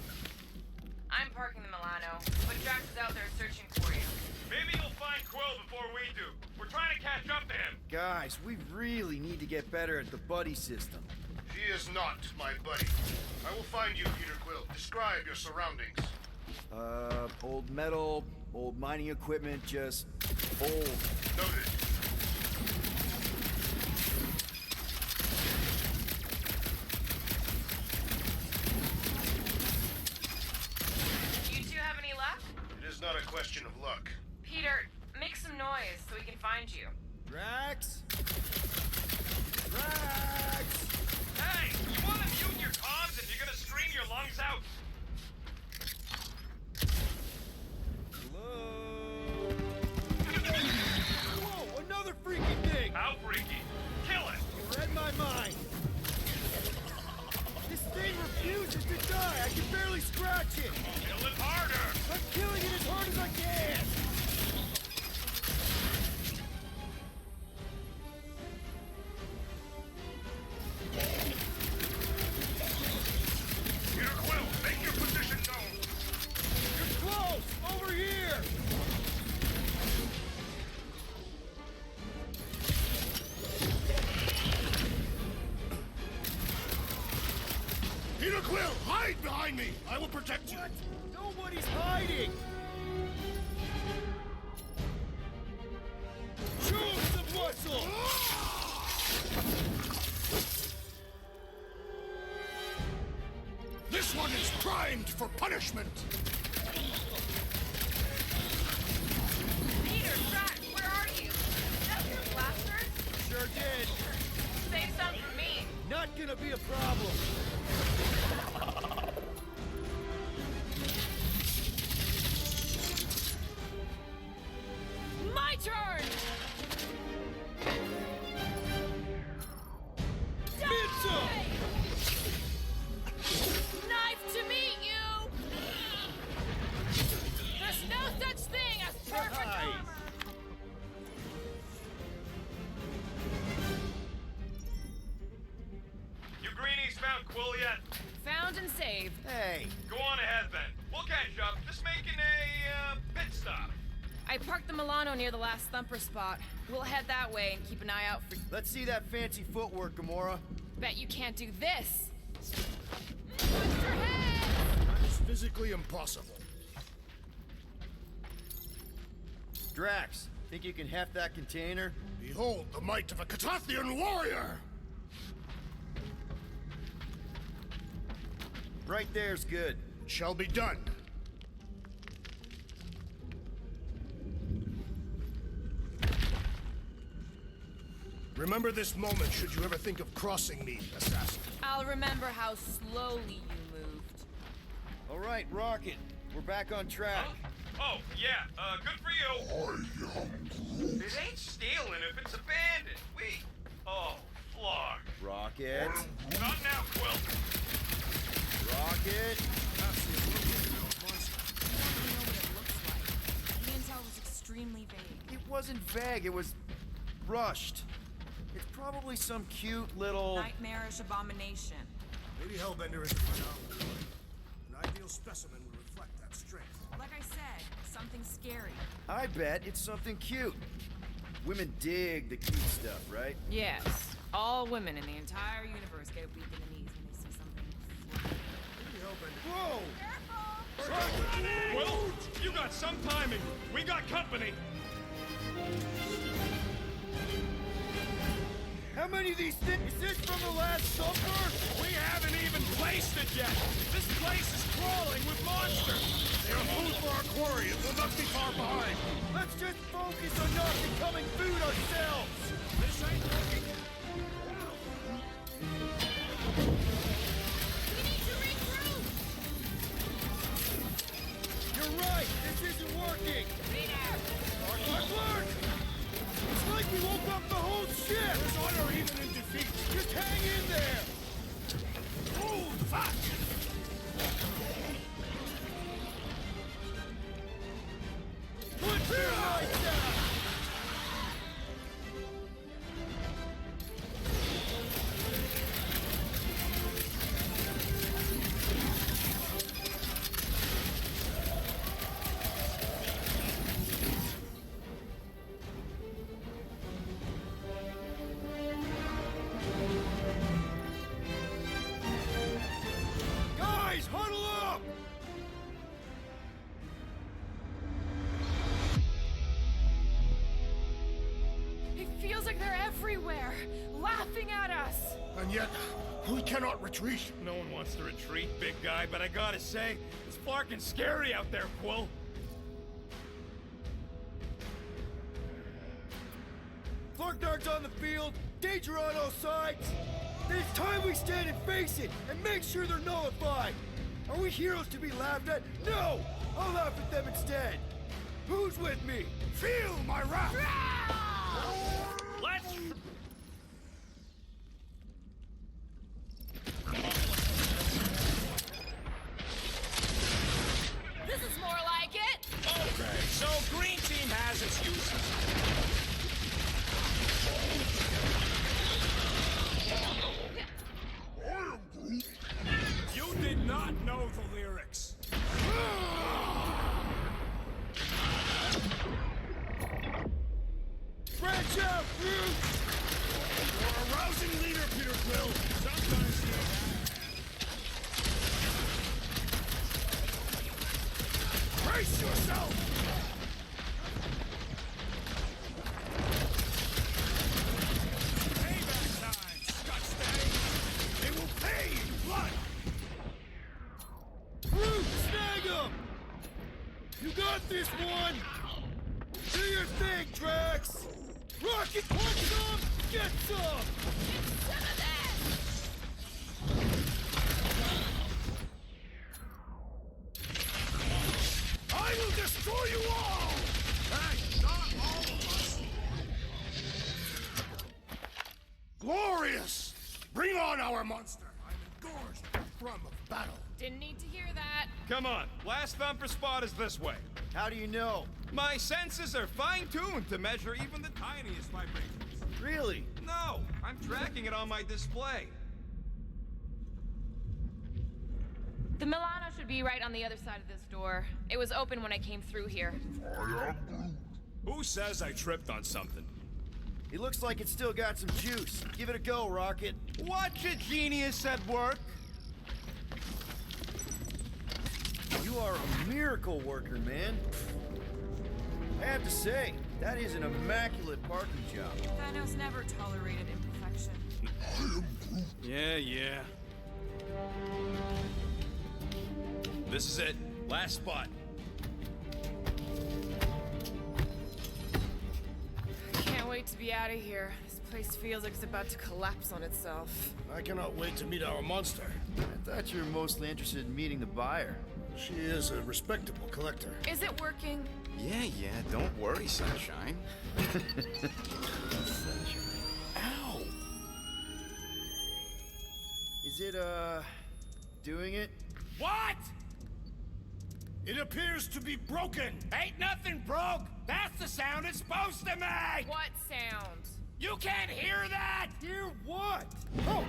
I'm parking the Milano, but Drax is out there searching for you. Maybe you'll find Quill before we do. We're trying to catch up to him. Guys, we really need to get better at the buddy system. He is not my buddy. I will find you, Peter Quill. Describe your surroundings. Old metal, old mining equipment, just old. Noted. find you. Drax? Drax! Hey, you want to mute your comms if you're gonna scream your lungs out? Hello? Whoa, another freaky thing! How freaky? Kill it! You read my mind. This thing refuses to die. I can barely scratch it. Kill it harder! I'm killing it as hard as I can. Peter Quill, make your position known. You're close. Over here. Peter Quill, hide behind me. I will protect you. What? Nobody's hiding. Show 'em some muscle. This one is primed for punishment. Peter, Drax, where are you? That your blasters? Sure did. Save some for me. Not gonna be a problem. My turn! Mitchell! Knife to meet you! There's no such thing as perfect Nice. armor! You greenies found Quill yet? Found and saved. Hey, Go on ahead then. We'll catch up. Just making a pit stop. I parked the Milano near the last thumper spot. We'll head that way and keep an eye out for... let's see that fancy footwork, Gamora. Bet you can't do this! Monster head! It's physically impossible. Drax, think you can heft that container? Behold the might of a Catathian warrior! Right there's good. It shall be done. Remember this moment should you ever think of crossing me, assassin. I'll remember how slowly you moved. All right, Rocket. We're back on track. Oh, yeah, good for you. It ain't stealing if it's abandoned. Oh, Flark. Rocket. Not now, Quill. Rocket. The intel was extremely vague. It wasn't vague, it was rushed. It's probably some cute little... Nightmarish abomination. Lady Hellbender is a phenomenal. An ideal specimen would reflect that strength. Like I said, something scary. I bet it's something cute. Women dig the cute stuff, right? Yes. All women in the entire universe get weak in the knees when they see something. Lady Hellbender. Whoa! Quill, you got some timing. We got company. How many of these things? Is this from the last supper? We haven't even placed it yet. This place is crawling with monsters. They are food for our quarry. It will not be far behind. Let's just focus on not becoming food ourselves. This ain't working. We need to regroup! You're right. This isn't working. Peter! Mark! It's like we woke up the whole ship. There's honor even in defeat. Just hang in there. Hold fast. Put your lights out. Guys, huddle up! It feels like they're everywhere, laughing at us! And yet, we cannot retreat. No one wants to retreat, big guy, but I gotta say, it's fucking scary out there, Quill. Partnards on the field, danger on all sides. Then it's time we stand and face it, and make sure they're nullified. Are we heroes to be laughed at? No! I'll laugh at them instead. Who's with me? Feel my wrath! Let's... This is more like it. Okay, so green team has its uses. You did not know the lyrics. Branch out, Groot! You're a rousing leader, Peter Quill. Sometimes you... Brace yourself! Payback time, Scotch They will pay in blood! Groot, snag him! You got this one! Do your thing, Drax! Rocket punch some! Get some! Some of this. I will destroy you all! Hey, not all of us. Glorious! Bring on our monster! I'm engorged from a battle. Didn't need to hear that. Come on, last thumper spot is this way. How do you know? My senses are fine-tuned to measure even the tiniest vibrations. Really? No, I'm tracking it on my display. The Milano should be right on the other side of this door. It was open when I came through here. Who says I tripped on something? It looks like it's still got some juice. Give it a go, Rocket. Watch a genius at work. You are a miracle worker, man. I have to say, that is an immaculate parking job. Thanos never tolerated imperfection. Yeah. This is it. Last spot. Can't wait to be out of here. This place feels like it's about to collapse on itself. I cannot wait to meet our monster. I thought you were mostly interested in meeting the buyer. She is a respectable collector. Is it working? Yeah, don't worry, Sunshine. Ow! Is it, doing it? What? It appears to be broken! Ain't nothing broke. That's the sound it's supposed to make. What sound? You can't hear that? Hear what? Oh!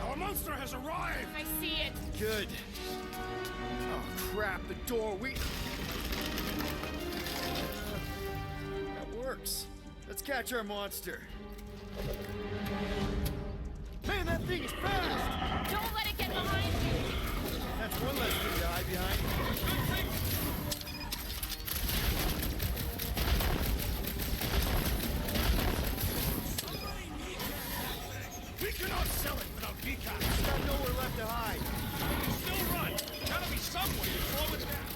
Our monster has arrived! I see it. Good. Oh, crap, the door, That works. Let's catch our monster. Man, that thing is fast! Don't let it get behind you. That's one less thing to hide behind. We cannot sell it without decaps! It's got nowhere left to hide. Still run. Gotta be some way to slow it down.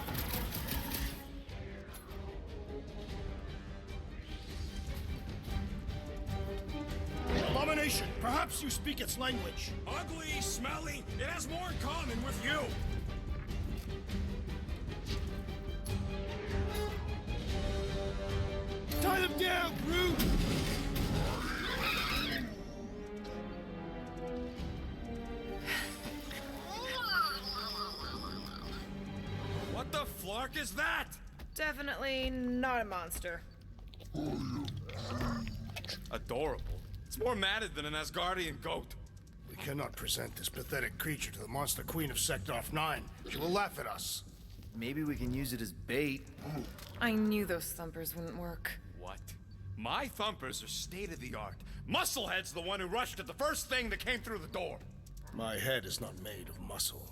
Abomination, perhaps you speak its language. Ugly, smelly. It has more in common with you. Tie them down, Groot! What the flark is that? Definitely not a monster. Adorable. It's more matted than an Asgardian goat. We cannot present this pathetic creature to the monster queen of Sector 9. She will laugh at us. Maybe we can use it as bait. I knew those thumpers wouldn't work. What? My thumpers are state-of-the-art. Musclehead's the one who rushed at the first thing that came through the door. My head is not made of muscle.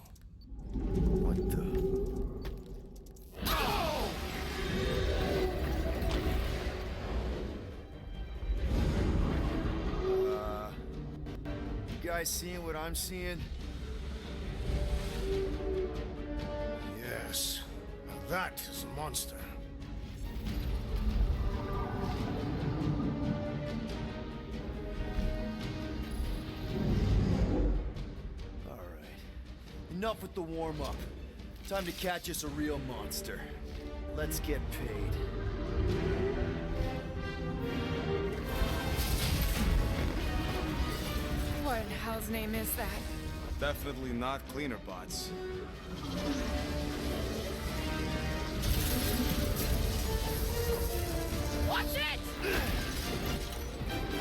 What the? Oh! guys seeing what I'm seeing? Yes. Now that is a monster. Alright. Enough with the warm-up. Time to catch us a real monster. Let's get paid. What in hell's name is that? Definitely not cleaner bots. Watch it!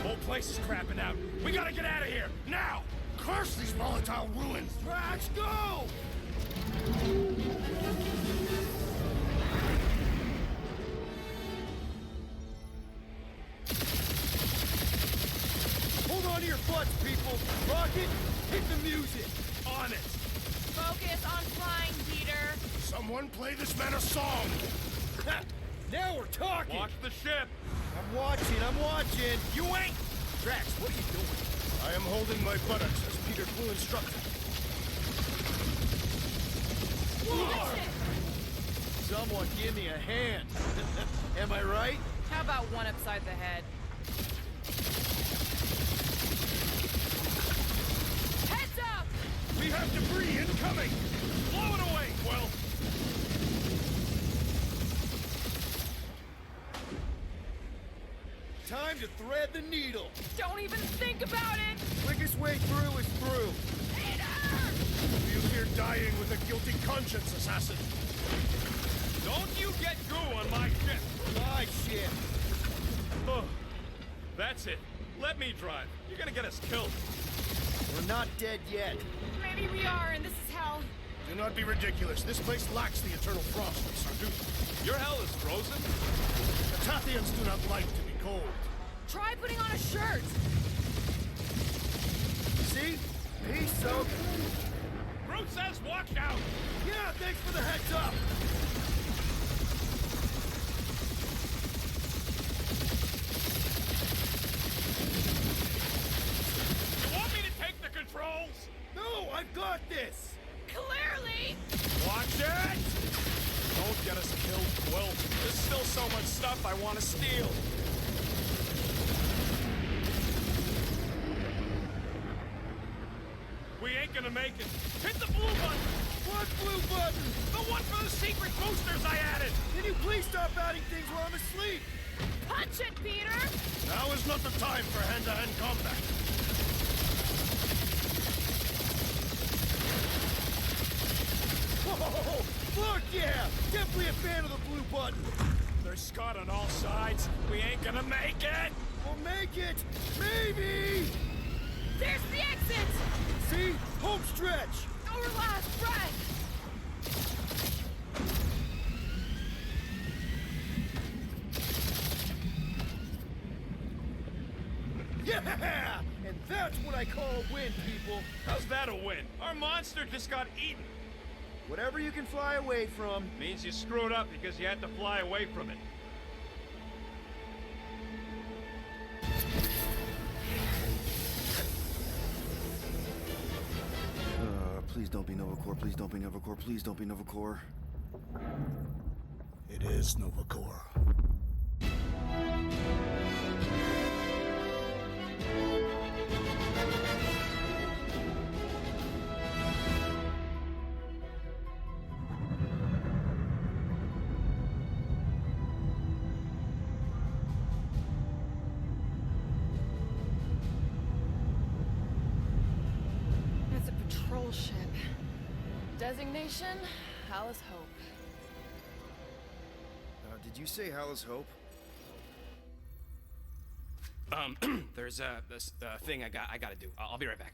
Whole place is crapping out. We gotta get out of here, now! Curse these volatile ruins! Let's go! Hold on to your butts, people! Rocket, hit the music! On it! Focus on flying, Peter. Someone play this man a song! Now we're talking! Watch the ship! I'm watching! You ain't! Drax, what are you doing? I am holding my buttocks as Peter Quill instructed. Someone give me a hand. Am I right? How about one upside the head? Heads up! We have debris incoming! Blow it away, Quill! Time to thread the needle. Don't even think about it! Quickest way through is through. Peter! You here dying with a guilty conscience, assassin. Don't you get goo on my ship! My shit. Oh, that's it. Let me drive. You're gonna get us killed. We're not dead yet. Maybe we are, and this is hell. Do not be ridiculous. This place lacks the eternal frost of Sarduth. Your hell is frozen? The Tathians do not like to be cold. Try putting on a shirt. See? Peace, so. Groot says watch out! Yeah, thanks for the heads up. You want me to take the controls? No, I've got this. Clearly! Watch it! Don't get us killed, Quill. There's still so much stuff I want to steal. We ain't gonna make it. Hit the blue button! What blue button? The one for the secret boosters I added! Can you please stop adding things while I'm asleep? Punch it, Peter! Now is not the time for hand-to-hand combat. Whoa! Fuck yeah! Definitely a fan of the blue button. There's Scott on all sides. We ain't gonna make it! We'll make it! Maybe! There's the exit! See? Home stretch! Our last breath! Yeah! And that's what I call a win, people. How's that a win? Our monster just got eaten. Whatever you can fly away from. Means you screwed up because you had to fly away from it. Please don't be Nova Corps. Please don't be Nova Corps. Please don't be Nova Corps. It is Nova Corps. It's a patrol ship. Designation, Alice Hope. Did you say Hallis Hope? There's this thing I gotta do. I'll be right back.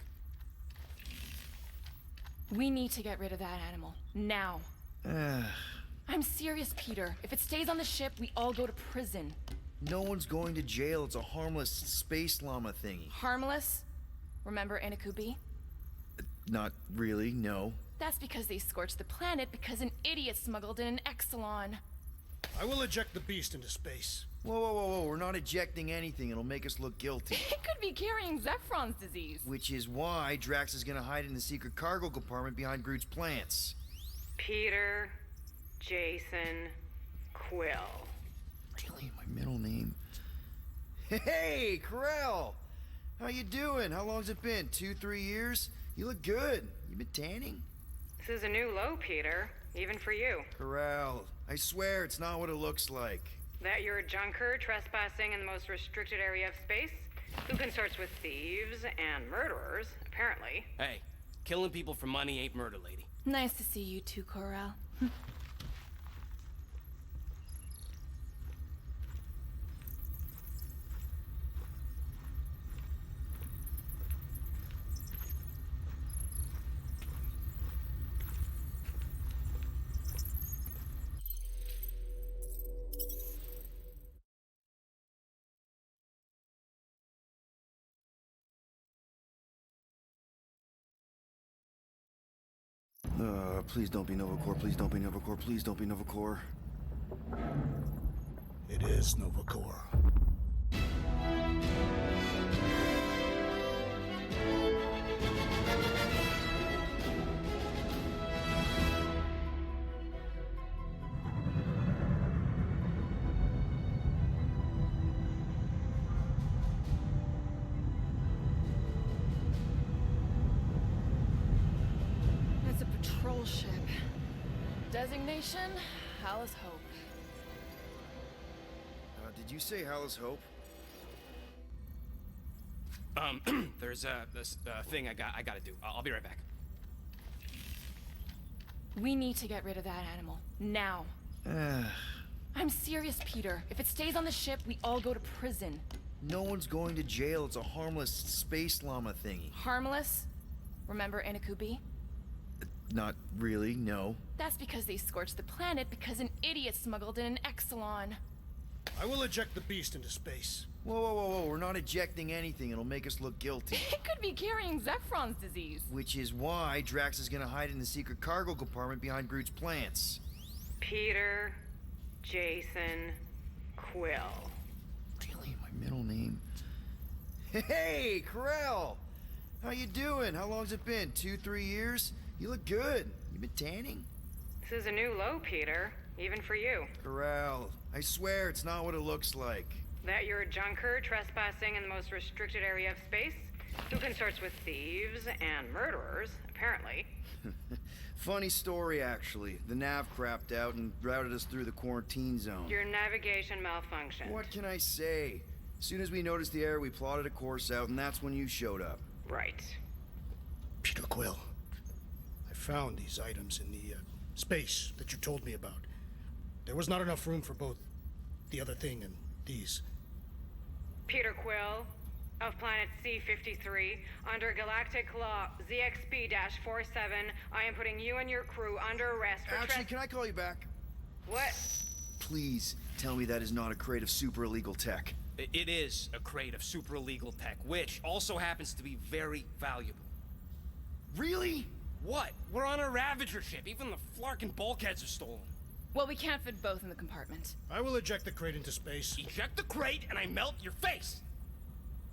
We need to get rid of that animal. Now. I'm serious, Peter. If it stays on the ship, we all go to prison. No one's going to jail. It's a harmless space llama thingy. Harmless? Remember Inokubi? Not really, no. That's because they scorched the planet because an idiot smuggled in an Exelon. I will eject the beast into space. Whoa, whoa, whoa, whoa, we're not ejecting anything. It'll make us look guilty. It could be carrying 𝐓𝐿's disease. Which is why Drax is gonna hide in the secret cargo compartment behind Groot's plants. Peter, Jason, Quill. Really? My middle name? Hey, Corel! How you doing? How long's it been? 2-3 years? You look good. You been tanning? This is a new low, Peter. Even for you. Corel, I swear it's not what it looks like. That you're a junker trespassing in the most restricted area of space, who consorts with thieves and murderers, apparently. Hey, killing people for money ain't murder, lady. Nice to see you too, Corel. Please don't be Novacore, please don't be Novacore, please don't be Novacore. It is Novacore. It's a patrol ship. Designation, Hallis Hope. Did you say Hallis Hope? There's this thing I gotta do. I'll be right back. We need to get rid of that animal. Now. I'm serious, Peter. If it stays on the ship, we all go to prison. No one's going to jail. It's a harmless space llama thingy. Harmless? Remember 𝐻𝐂? Not really, no. That's because they scorched the planet because an idiot smuggled in an Exelon. I will eject the beast into space. Whoa, whoa, whoa, whoa, we're not ejecting anything. It'll make us look guilty. It could be carrying 𝐓𝐿's disease. Which is why Drax is gonna hide in the secret cargo compartment behind Groot's plants. Peter, Jason, Quill. Really? My middle name? Hey, Corel! How you doing? How long's it been? 2-3 years? You look good. You been tanning? This is a new low, Peter. Even for you. Corel, I swear it's not what it looks like. That you're a junker trespassing in the most restricted area of space, who consorts with thieves and murderers, apparently. Funny story, actually. The nav crapped out and routed us through the quarantine zone. Your navigation malfunctioned. What can I say? As soon as we noticed the error, we plotted a course out, and that's when you showed up. Right. Peter Quill, I found these items in the space that you told me about. There was not enough room for both the other thing and these. Peter Quill, of planet C-53, under galactic law ZXP-47, I am putting you and your crew under arrest for Actually, can I call you back? What? Please tell me that is not a crate of super illegal tech. It is a crate of super illegal tech, which also happens to be very valuable. Really? What? We're on a Ravager ship. Even the flarkin' bulkheads are stolen. Well, we can't fit both in the compartment. I will eject the crate into space. Eject the crate and I melt your face!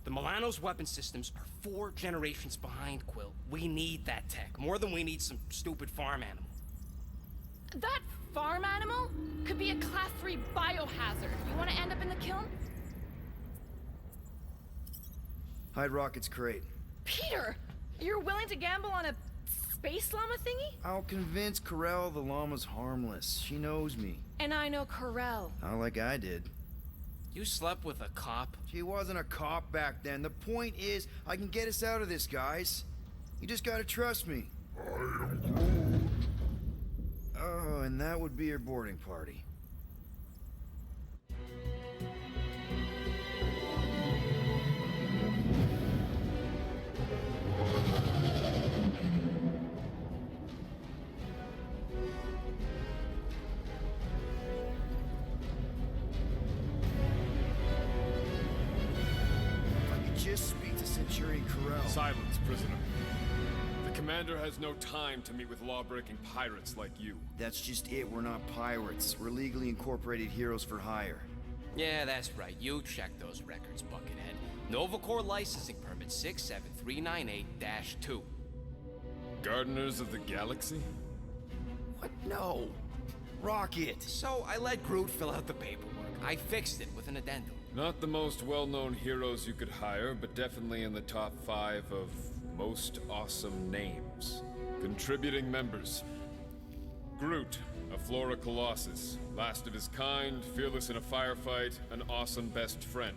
The Milano's weapon systems are 4 generations behind, Quill. We need that tech, more than we need some stupid farm animal. That farm animal could be a Class 3 biohazard. You want to end up in the kiln? Hide Rocket's crate. Peter! You're willing to gamble on a space llama thingy? I'll convince Corel the llama's harmless. She knows me. And I know Corel. Not like I did. You slept with a cop? She wasn't a cop back then. The point is, I can get us out of this, guys. You just gotta trust me. Oh, and that would be your boarding party. If I could just speak to Centurion Corel. Silence, prisoner. The commander has no time to meet with law-breaking pirates like you. That's just it. We're not pirates. We're legally incorporated heroes for hire. Yeah, that's right. You check those records, Buckethead. Nova Corps licensing permit 67398-2. Gardeners of the Galaxy? What? No. Rocket. So I let Groot fill out the paperwork. I fixed it with an addendum. Not the most well-known heroes you could hire, but definitely in the top 5 of most awesome names. Contributing members. Groot, a Flora Colossus. Last of his kind, fearless in a firefight, an awesome best friend.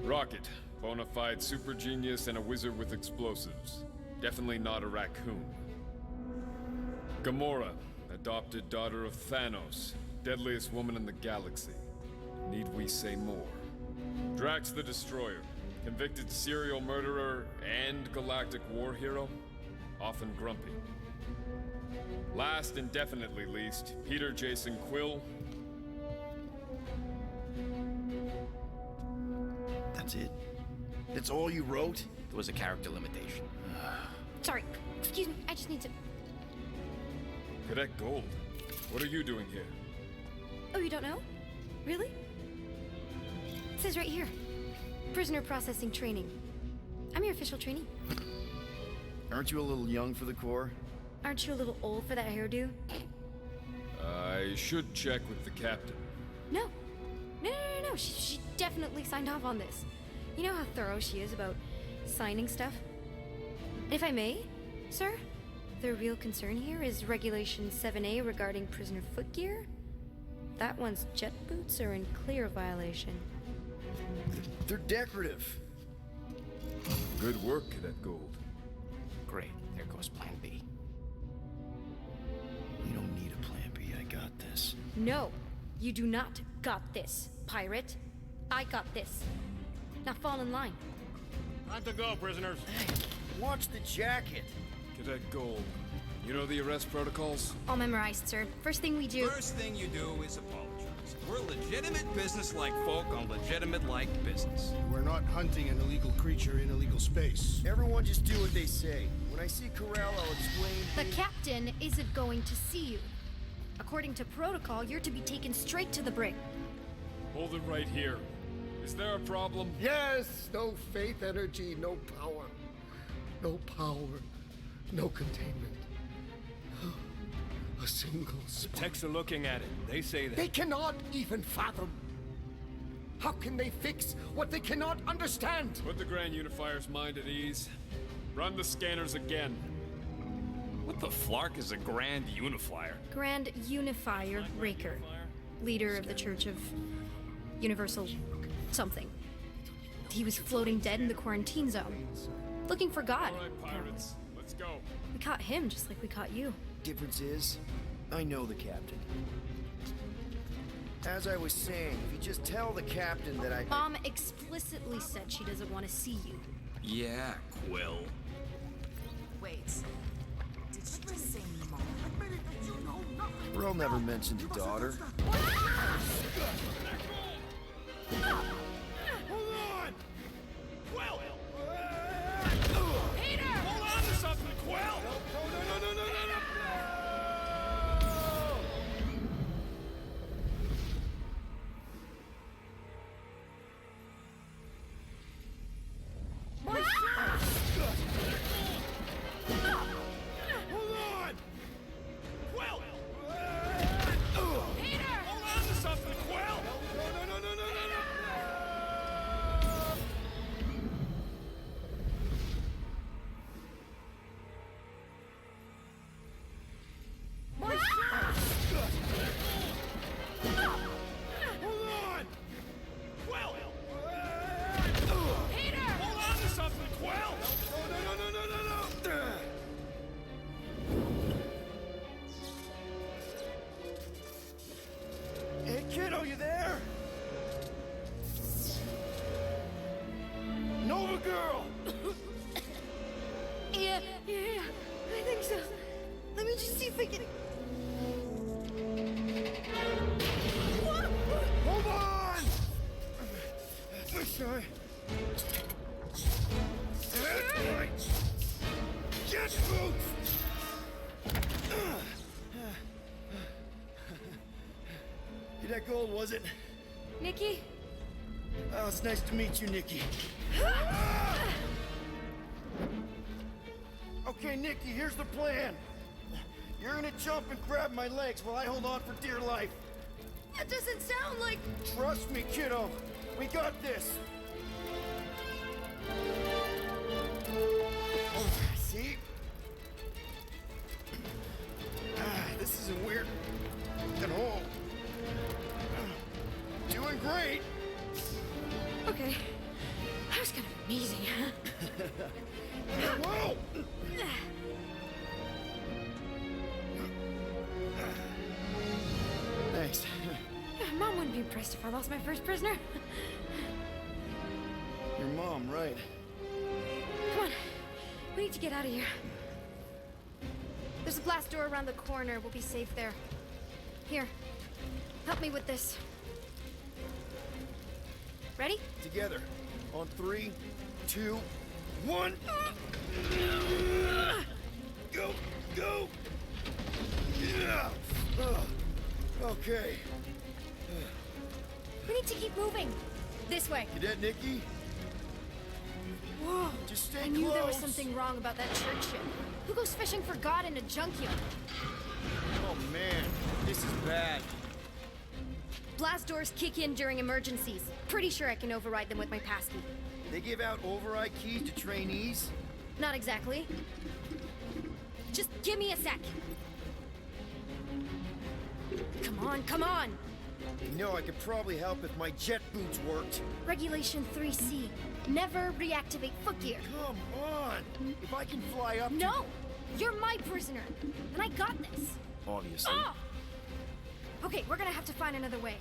Rocket, bona fide super genius and a wizard with explosives. Definitely not a raccoon. Gamora, adopted daughter of Thanos, deadliest woman in the galaxy. Need we say more? Drax the Destroyer, convicted serial murderer and galactic war hero, often grumpy. Last and definitely least, Peter Jason Quill. That's it? That's all you wrote? It was a character limitation. Sorry, excuse me, I just need to... Cadet Gold, what are you doing here? Oh, you don't know? Really? It says right here. Prisoner processing training. I'm your official trainee. Aren't you a little young for the Corps? Aren't you a little old for that hairdo? I should check with the captain. No. No. She definitely signed off on this. You know how thorough she is about signing stuff? And if I may, sir, the real concern here is Regulation 7A regarding prisoner footgear. That one's jet boots are in clear violation. They're decorative. Good work, Cadet Gold. Great, there goes Plan B. You don't need a Plan B, I got this. No, you do not got this, pirate. I got this. Now fall in line. Time to go, prisoners. Hey, watch the jacket. Cadet Gold, you know the arrest protocols? All memorized, sir. First thing we do... First thing you do is apologize. We're legitimate business-like folk on legitimate-like business. We're not hunting an illegal creature in illegal space. Everyone just do what they say. When I see Corral, I'll explain... The captain isn't going to see you. According to protocol, you're to be taken straight to the brig. Hold it right here. Is there a problem? Yes! No faith energy, no power. No power, no containment. A single spark. Techs are looking at it. They say that. They cannot even fathom. How can they fix what they cannot understand? Put the Grand Unifier's mind at ease. Run the scanners again. What the flark is a Grand Unifier? Grand Unifier Raker, leader of the Church of Universal something. He was floating dead in the quarantine zone, looking for God. All right, pirates, let's go. We caught him just like we caught you. Difference is, I know the captain. As I was saying, if you just tell the captain that I... Mom explicitly said she doesn't want to see you. Yeah, Quill. Wait. Did she just say mom? Brill never mentioned a daughter. Hold on! Quill! Peter! Hold on to something, Quill! No! Hey, kiddo, you there? Nova girl! Yeah, I think so. Let me just see if I can... Hold on! Sorry. That's right. You that gold, was it? Nikki? Oh, it's nice to meet you, Nikki. Okay, Nikki, here's the plan. You're gonna jump and grab my legs while I hold on for dear life. That doesn't sound like... Trust me, kiddo. We got this. Oh, see? This isn't weird at all. Doing great. Okay. That was kind of amazing, huh? Whoa! Thanks. Mom wouldn't be impressed if I lost my first prisoner. Your mom, right? Come on. We need to get out of here. There's a blast door around the corner. We'll be safe there. Here. Help me with this. Ready? Together. On 3, 2, 1. Go, go. Yeah. Okay. We need to keep moving. This way. Cadet Nikki? Whoa. Just stay I knew there was close. something wrong about that church ship. Who goes fishing for God in a junkyard? Oh man, this is bad. Blast doors kick in during emergencies. Pretty sure I can override them with my passkey. They give out override keys to trainees? Not exactly. Just give me a sec. Come on, come on! You know, I could probably help if my jet boots worked. Regulation 3C. Never reactivate footgear. Come on! If I can fly up No! You're my prisoner, and I got this. Obviously. Oh! Okay, we're gonna have to find another way.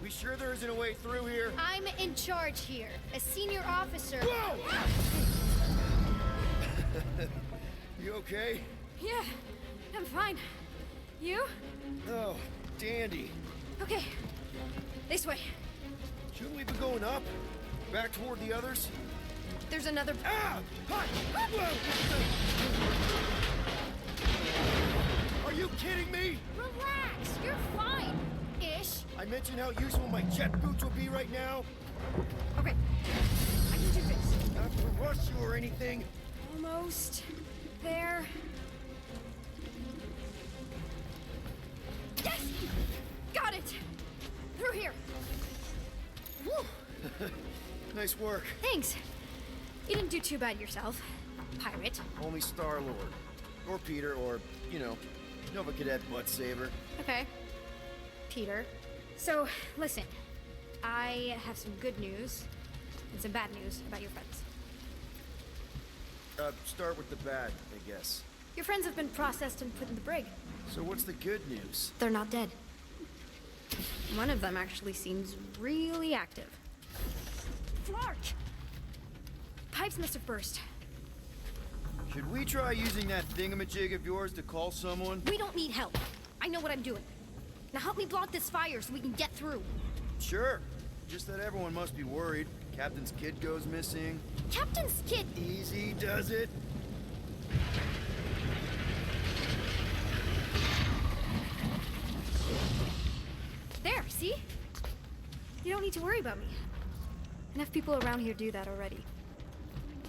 We sure there isn't a way through here? I'm in charge here, a senior officer. Whoa! You okay? Yeah, I'm fine. You? Oh, dandy. Okay, this way. Shouldn't we be going up? Back toward the others? There's another... Ah! Hi! Whoa! Are you kidding me? Relax, you're fine. Ish. I mentioned how useful my jet boots would be right now. Okay, I can do this. Not to rush you or anything. Almost there. Yes! Got it! Through here. Woo. Nice work. Thanks. You didn't do too bad yourself, pirate. Only Star-Lord. Or Peter, or, you know, Nova Cadet Butt Saber. Okay. Peter. So, listen. I have some good news and some bad news about your friends. Start with the bad, I guess. Your friends have been processed and put in the brig. So what's the good news? They're not dead. One of them actually seems really active. Flark! Pipes must have burst. Should we try using that thingamajig of yours to call someone? We don't need help. I know what I'm doing. Now help me block this fire so we can get through. Sure. Just that everyone must be worried. Captain's kid goes missing. Captain's kid! Easy does it. There, see? You don't need to worry about me. Enough people around here do that already.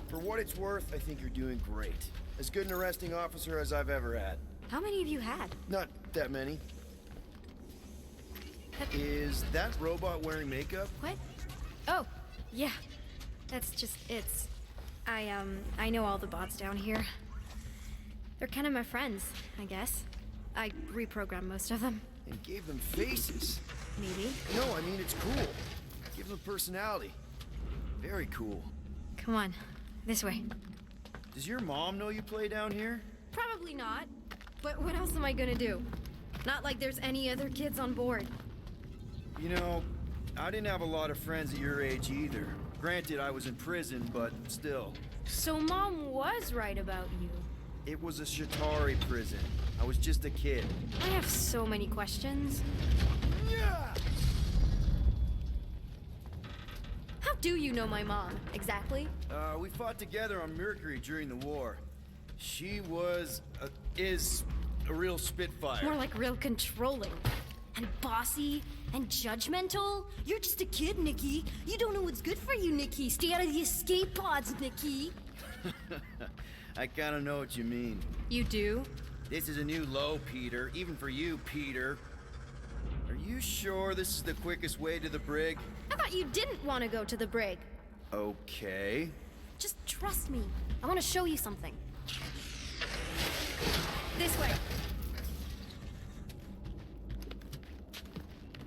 For what it's worth, I think you're doing great. As good an arresting officer as I've ever had. How many have you had? Not that many. Is that robot wearing makeup? What? Oh, yeah. That's just, it's... I know all the bots down here. They're kind of my friends, I guess. I reprogrammed most of them. And gave them faces. Maybe. No, I mean, it's cool. Give them personality. Very cool. Come on, this way. Does your mom know you play down here? Probably not. But what else am I gonna do? Not like there's any other kids on board. You know, I didn't have a lot of friends at your age either. Granted, I was in prison, but still. So Mom was right about you. It was a Shatari prison. I was just a kid. I have so many questions. Yeah! How do you know my mom, exactly? We fought together on Mercury during the war. She was, is a real spitfire. More like real controlling. and bossy and judgmental. You're just a kid, Nikki. You don't know what's good for you, Nikki. Stay out of the escape pods, Nikki. I kinda know what you mean. You do? This is a new low, Peter. Even for you, Peter. Are you sure this is the quickest way to the brig? I thought you didn't want to go to the brig. Okay. Just trust me. I want to show you something. This way.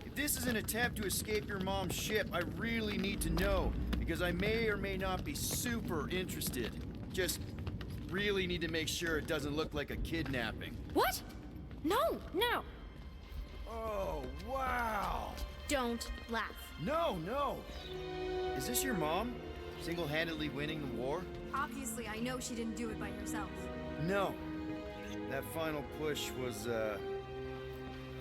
If this is an attempt to escape your mom's ship, I really need to know, because I may or may not be super interested. Just really need to make sure it doesn't look like a kidnapping. What? No, no. Oh, wow. Don't laugh. No, no. Is this your mom? Single-handedly winning the war? Obviously, I know she didn't do it by herself. No. That final push was, it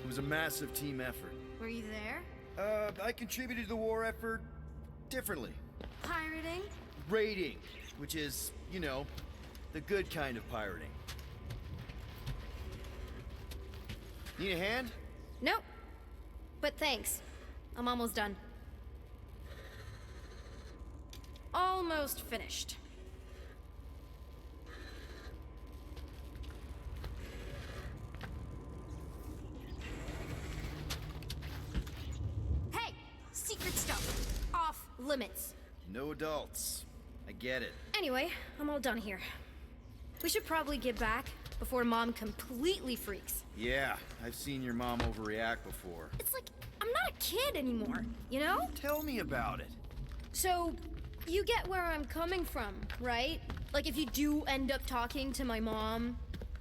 was a massive team effort. Were you there? I contributed to the war effort differently. Pirating? Raiding, which is, you know, the good kind of pirating. Need a hand? Nope. But thanks. I'm almost done. Almost finished. Hey! Secret stuff. Off limits. No adults. I get it. Anyway, I'm all done here. We should probably get back before Mom completely freaks. Yeah, I've seen your mom overreact before. It's like, I'm not a kid anymore, you know? Tell me about it. So, you get where I'm coming from, right? Like if you do end up talking to my mom,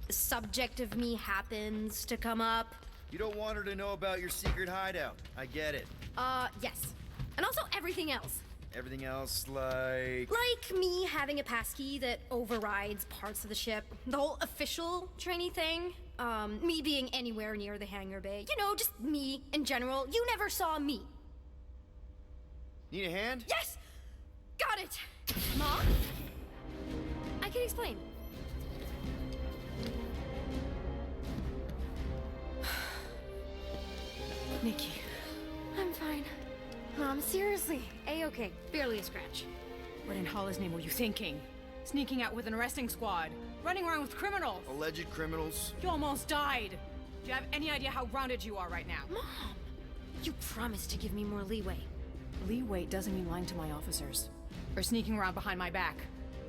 the subject of me happens to come up. You don't want her to know about your secret hideout. I get it. Yes. And also everything else. Everything else, like... Like me having a passkey that overrides parts of the ship. The whole official trainee thing. Me being anywhere near the hangar bay. You know, just me in general. You never saw me. Need a hand? Yes! Got it! Mom? I can explain. Nikki. I'm fine. Mom, seriously. A-okay. Barely a scratch. What in Hall's name were you thinking? Sneaking out with an arresting squad? Running around with criminals? Alleged criminals? You almost died. Do you have any idea how grounded you are right now? Mom! You promised to give me more leeway. Leeway doesn't mean lying to my officers. Or sneaking around behind my back.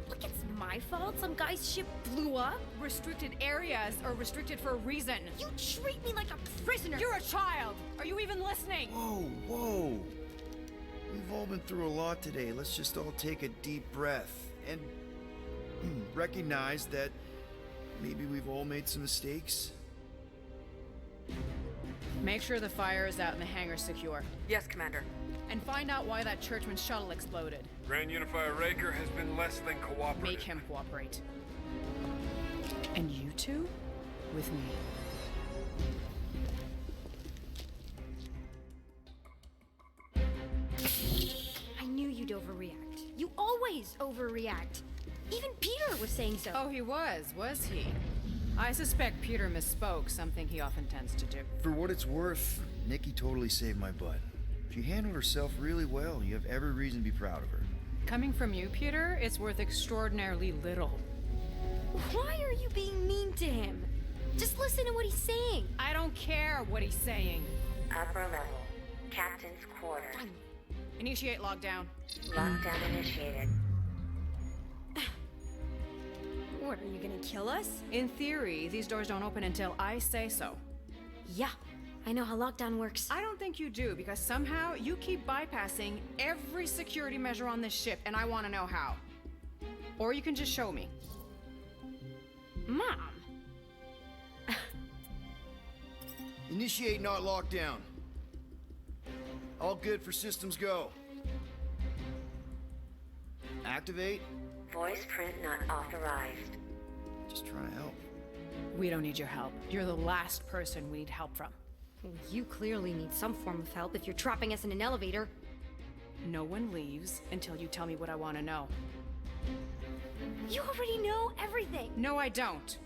Look, it's my fault some guy's ship blew up. Restricted areas are restricted for a reason. You treat me like a prisoner. You're a child. Are you even listening? Whoa, whoa. We've all been through a lot today. Let's just all take a deep breath and recognize that maybe we've all made some mistakes. Make sure the fire is out and the hangar's secure. Yes, Commander. And find out why that churchman's shuttle exploded. Grand Unifier Raker has been less than cooperative. Make him cooperate. And you two? With me. I knew you'd overreact. You always overreact. Even Peter was saying so. Oh, he was he? I suspect Peter misspoke, something he often tends to do. For what it's worth, Nikki totally saved my butt. She handled herself really well. You have every reason to be proud of her. Coming from you, Peter, it's worth extraordinarily little. Why are you being mean to him? Just listen to what he's saying. I don't care what he's saying. Upper level. Captain's quarters. Initiate lockdown. Lockdown initiated. What, are you gonna kill us? In theory, these doors don't open until I say so. Yeah, I know how lockdown works. I don't think you do, because somehow you keep bypassing every security measure on this ship, and I want to know how. Or you can just show me. Mom! Initiate not lockdown. All good for systems go. Activate. Voice print not authorized. Just trying to help. We don't need your help. You're the last person we need help from. Well, you clearly need some form of help if you're trapping us in an elevator. No one leaves until you tell me what I want to know. You already know everything. No, I don't.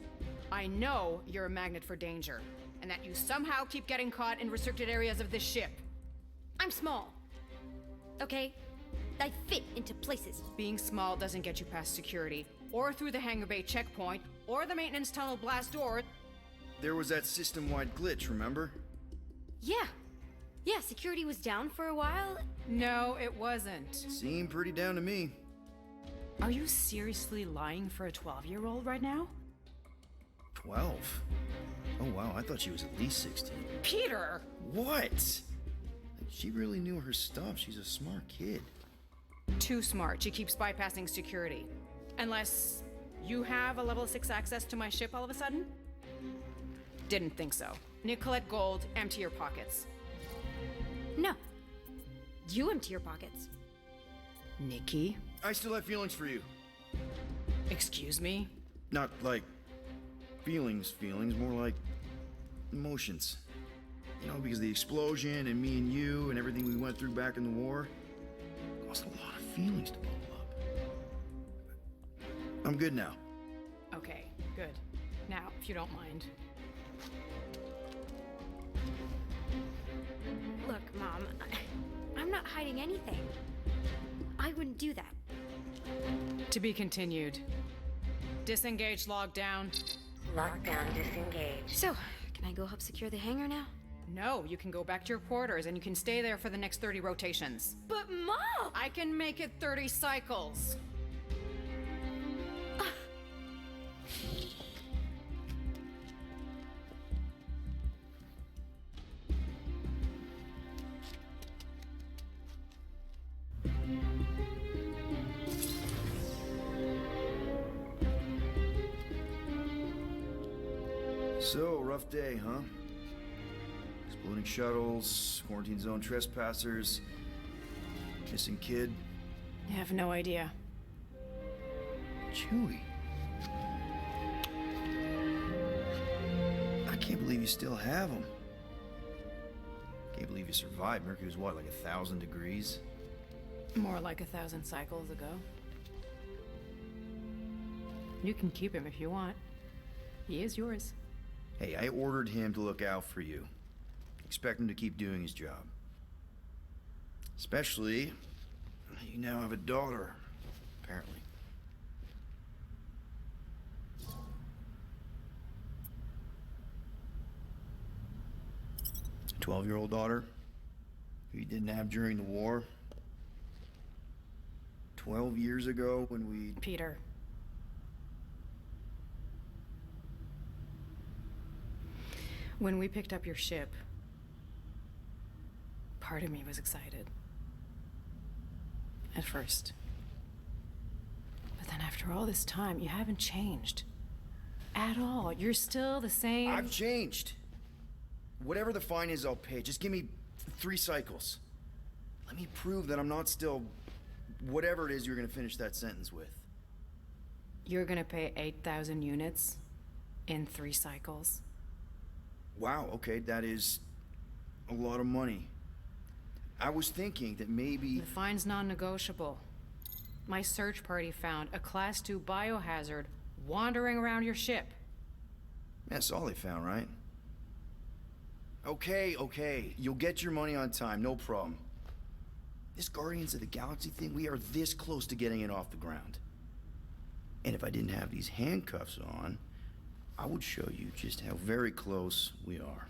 I know you're a magnet for danger. and that you somehow keep getting caught in restricted areas of this ship. I'm small. Okay? I fit into places. Being small doesn't get you past security, or through the hangar bay checkpoint, or the maintenance tunnel blast door. There was that system-wide glitch, remember? Yeah. Yeah, security was down for a while. No, it wasn't. Seemed pretty down to me. Are you seriously lying for a 12-year-old right now? 12? Oh wow, I thought she was at least 16. Peter! What? She really knew her stuff. She's a smart kid. Too smart. She keeps bypassing security. Unless you have a level 6 access to my ship all of a sudden? Didn't think so. Nicolette Gold, empty your pockets. No. You empty your pockets. Nikki? I still have feelings for you. Excuse me? Not like feelings, more like emotions. You know, because the explosion and me and you and everything we went through back in the war caused a lot of feelings to bubble up. I'm good now. Okay, good. Now, if you don't mind. Look, Mom, I'm not hiding anything. I wouldn't do that. To be continued. Disengage lockdown. Lockdown disengaged. So, can I go help secure the hangar now? No, you can go back to your quarters and you can stay there for the next 30 rotations. But Mom! I can make it 30 cycles. So, rough day, huh? Exploding shuttles, quarantine zone trespassers, missing kid. I have no idea. Chewie. I can't believe you still have him. Can't believe you survived. Mercury was what, like 1,000 degrees? More like 1,000 cycles ago. You can keep him if you want. He is yours. Hey, I ordered him to look out for you. Expect him to keep doing his job. Especially, you now have a daughter, apparently. A 12-year-old daughter who you didn't have during the war. 12 years ago when we... Peter. When we picked up your ship, part of me was excited. At first. But then after all this time, you haven't changed. At all. You're still the same. I've changed. Whatever the fine is, I'll pay. Just give me 3 cycles. Let me prove that I'm not still... whatever it is you're gonna finish that sentence with. You're gonna pay 8,000 units in 3 cycles. Wow, okay, that is a lot of money. I was thinking that maybe... The fine's non-negotiable. My search party found a Class 2 biohazard wandering around your ship. That's all they found, right? Okay, you'll get your money on time, no problem. This Guardians of the Galaxy thing, we are this close to getting it off the ground. And if I didn't have these handcuffs on, I would show you just how very close we are.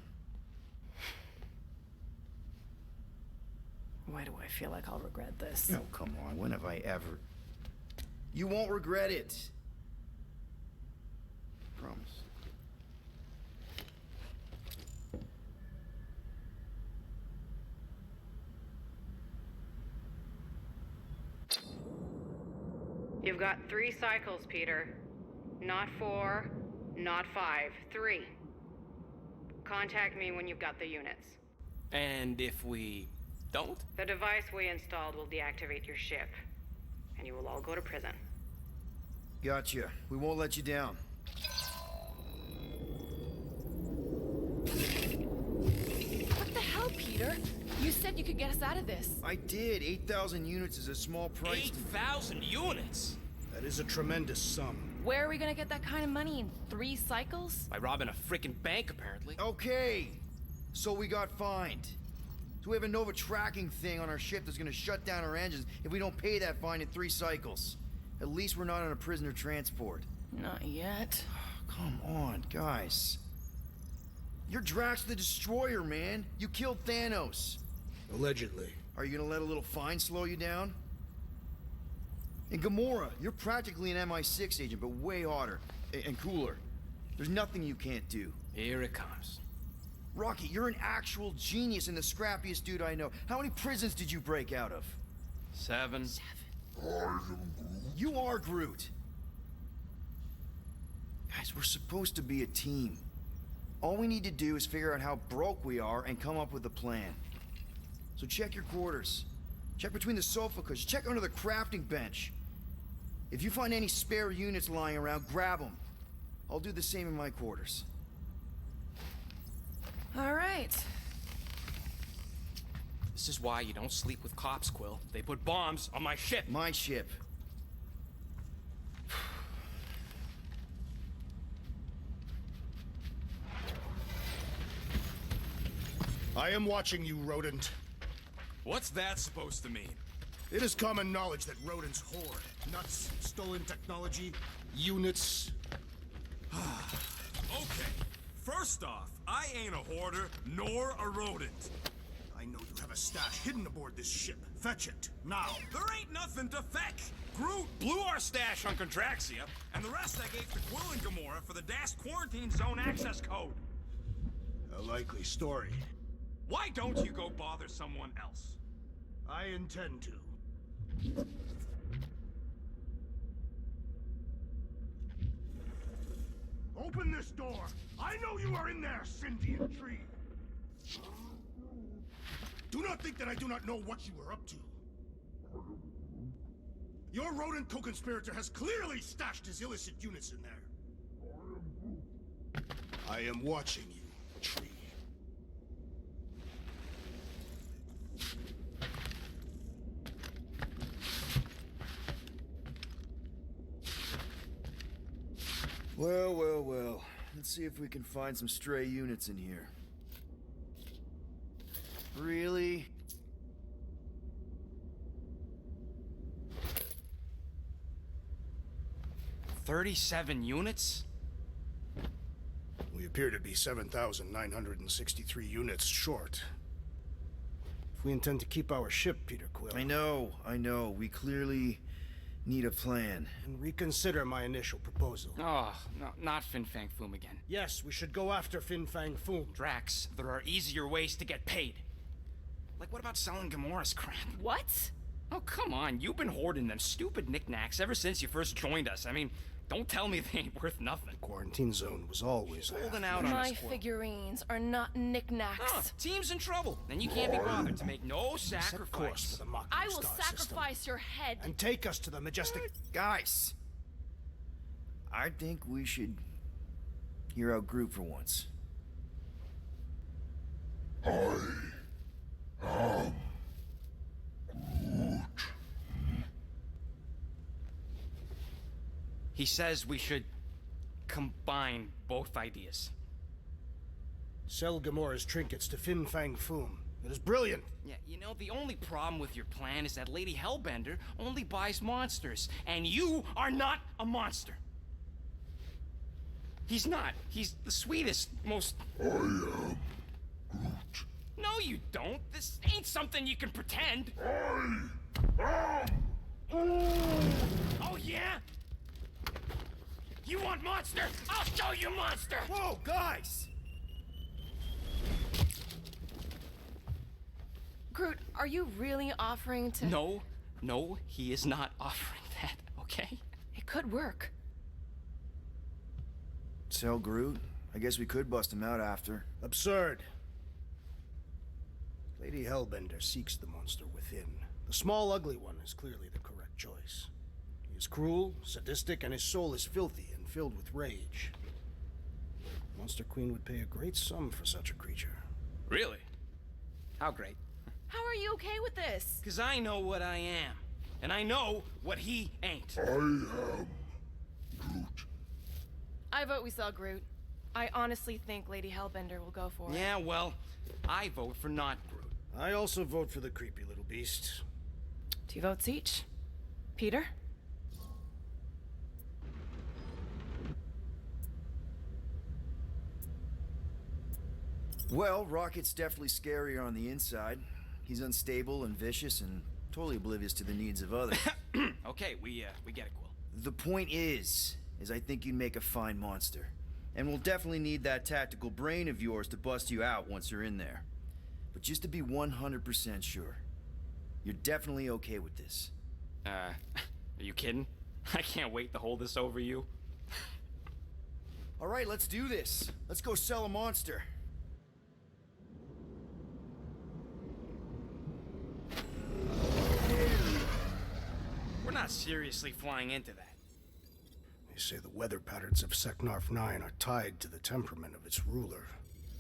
Why do I feel like I'll regret this? Oh, come on, when have I ever... You won't regret it. Promise. You've got 3 cycles, Peter. Not 4, not 5, 3. Contact me when you've got the units. And if we don't? The device we installed will deactivate your ship, and you will all go to prison. Gotcha. We won't let you down. What the hell, Peter? You said you could get us out of this. I did. 8,000 units is a small price. 8,000 units? That is a tremendous sum. Where are we gonna get that kind of money in 3 cycles? By robbing a freaking bank, apparently. Okay, so we got fined. So we have a Nova tracking thing on our ship that's gonna shut down our engines if we don't pay that fine in 3 cycles. At least we're not on a prisoner transport. Not yet. Come on, guys. You're Drax the Destroyer, man. You killed Thanos. Allegedly. Are you gonna let a little fine slow you down? And Gamora, you're practically an MI6 agent, but way hotter and cooler. There's nothing you can't do. Here it comes. Rocky, you're an actual genius and the scrappiest dude I know. How many prisons did you break out of? 7. You are Groot. Guys, we're supposed to be a team. All we need to do is figure out how broke we are and come up with a plan. So check your quarters. Check between the sofa cushions. Check under the crafting bench. If you find any spare units lying around, grab them. I'll do the same in my quarters. All right. This is why you don't sleep with cops, Quill. They put bombs on my ship. My ship. I am watching you, rodent. What's that supposed to mean? It is common knowledge that rodents hoard nuts, stolen technology, units. Okay, first off, I ain't a hoarder nor a rodent. I know you have a stash hidden aboard this ship. Fetch it, now. There ain't nothing to fetch. Groot blew our stash on Contraxia, and the rest I gave to Quill and Gamora for the DAS quarantine zone access code. A likely story. Why don't you go bother someone else? I intend to. Open this door! I know you are in there, sentient tree! Do not think that I do not know what you are up to. Your rodent co-conspirator has clearly stashed his illicit units in there. I am watching you, tree. Well, well, well. Let's see if we can find some stray units in here. Really? $37 units? We appear to be 7,963 units short. If we intend to keep our ship, Peter Quill... I know. We clearly need a plan. And reconsider my initial proposal. Oh, no, not Fin Fang Foom again. Yes, we should go after Fin Fang Foom. Drax, there are easier ways to get paid. Like, what about selling Gamora's crap? What? Oh, come on. You've been hoarding them stupid knickknacks ever since you first joined us. I mean, don't tell me they ain't worth nothing. Quarantine zone was always holding out on My us. figurines are not knickknacks. Team's in trouble, and you can't be bothered to make no sacrifice. For the I will sacrifice your head. And take us to the majestic... Guys! I think we should hear out Groot for once. He says we should combine both ideas. Sell Gamora's trinkets to Fin Fang Foom. It is brilliant. Yeah, you know, the only problem with your plan is that Lady Hellbender only buys monsters, and you are not a monster. He's not. He's the sweetest, most... I am Groot. No, you don't. This ain't something you can pretend. I am... Oh, yeah? You want monster? I'll show you monster! Whoa, guys! Groot, are you really offering to... No, he is not offering that, okay? It could work. Sell Groot? I guess we could bust him out after. Absurd. Lady Hellbender seeks the monster within. The small, ugly one is clearly the correct choice. He is cruel, sadistic, and his soul is filthy and filled with rage. Monster Queen would pay a great sum for such a creature. Really? How great? How are you okay with this? Because I know what I am. And I know what he ain't. I am Groot. I vote we sell Groot. I honestly think Lady Hellbender will go for it. Yeah, well, I vote for not Groot. I also vote for the creepy little beast. 2 votes each. Peter? Well, Rocket's definitely scarier on the inside. He's unstable and vicious and totally oblivious to the needs of others. Okay, we get it, Quill. The point is I think you'd make a fine monster. And we'll definitely need that tactical brain of yours to bust you out once you're in there. But just to be 100% sure, you're definitely okay with this. Are you kidding? I can't wait to hold this over you. All right, let's do this. Let's go sell a monster. We're not seriously flying into that. They say the weather patterns of Seknarf 9 are tied to the temperament of its ruler.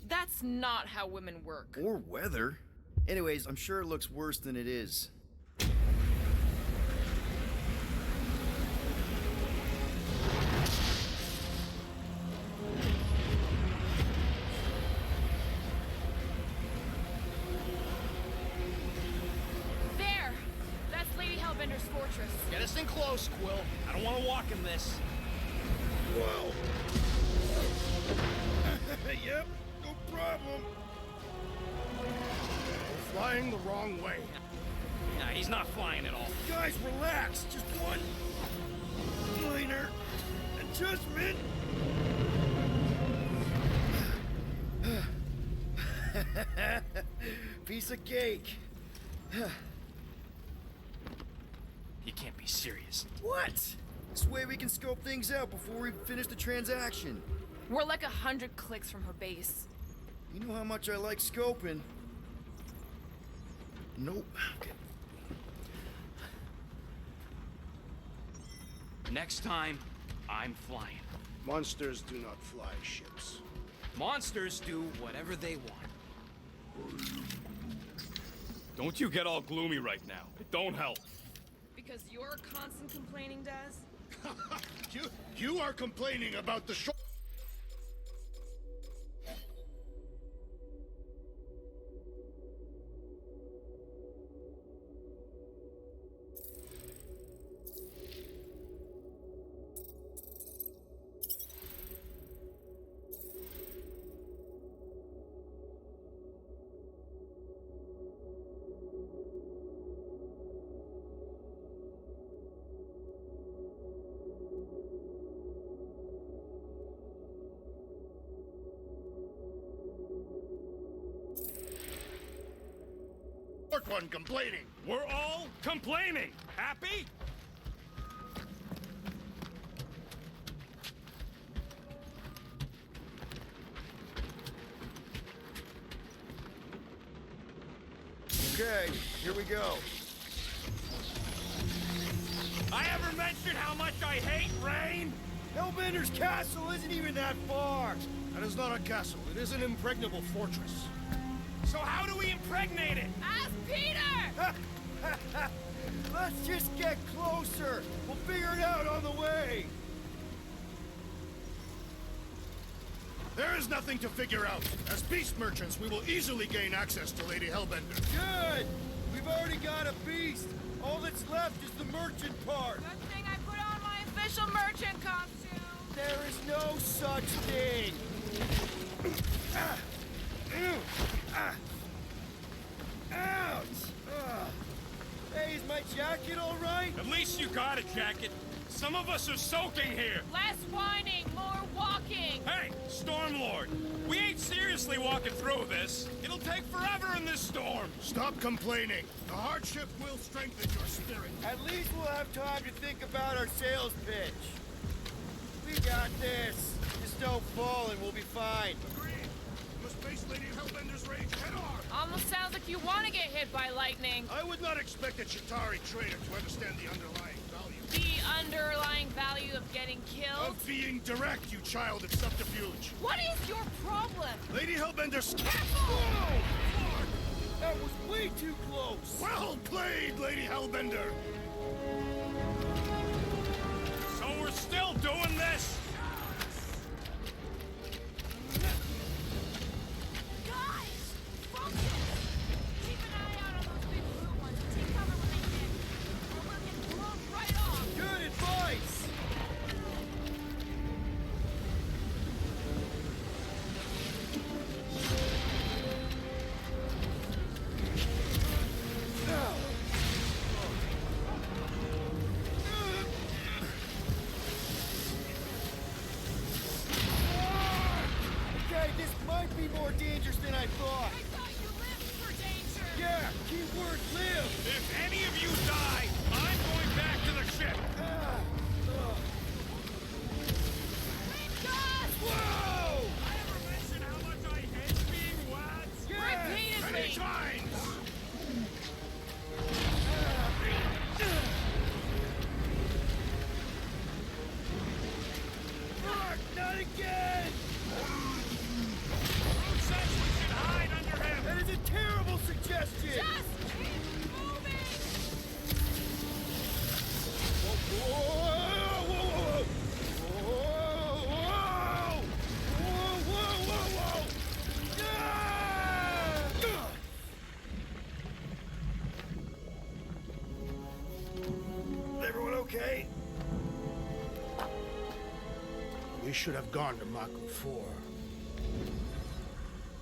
That's not how women work. Or weather. Anyways, I'm sure it looks worse than it is. There! That's Lady Hellbender's fortress. Get us in close, Quill. I don't want to walk in this. Whoa! Yep, no problem. We're flying the wrong way. Nah, he's not flying at all. Guys, relax. Just one minor adjustment. Piece of cake. You can't be serious. What? This way we can scope things out before we finish the transaction. We're like 100 clicks from her base. You know how much I like scoping. Nope. Okay. Next time, I'm flying. Monsters do not fly ships. Monsters do whatever they want. Don't you get all gloomy right now. It don't help. Because your constant complaining does? You are complaining about the short. One complaining. We're all complaining. Happy? Okay, here we go. I ever mentioned how much I hate rain? Hellbender's castle isn't even that far. That is not a castle. It is an impregnable fortress. So how do we impregnate it? Ask Peter! Let's just get closer. We'll figure it out on the way. There is nothing to figure out. As beast merchants, we will easily gain access to Lady Hellbender. Good! We've already got a beast. All that's left is the merchant part. Good thing I put on my official merchant costume. There is no such thing. Ouch! Hey, is my jacket all right? At least you got a jacket. Some of us are soaking here. Less whining, more walking. Hey, Stormlord, we ain't seriously walking through this. It'll take forever in this storm. Stop complaining. The hardship will strengthen your spirit. At least we'll have time to think about our sales pitch. We got this. Just don't fall and we'll be fine. Agreed. You must face Lady Hellbender's rage head on. Almost sounds like you want to get hit by lightning. I would not expect a Chitauri trader to understand the underlying value. The underlying value of getting killed? Of being direct, you child of subterfuge. What is your problem? Lady Hellbender's... Whoa! Lord, that was way too close. Well played, Lady Hellbender. So we're still doing this? than I thought. I thought you lived for danger! Yeah, keyword live. If any of you die, I'm going back to the ship. Whoa! I ever mention how much I hate being wet? Repeatedly! Many times! Fuck, not again! Who says we should hide under him? That is a terrible suggestion! Just keep moving! Whoa, whoa, whoa, whoa, whoa, whoa, whoa! Everyone okay? We should have gone to Mako 4.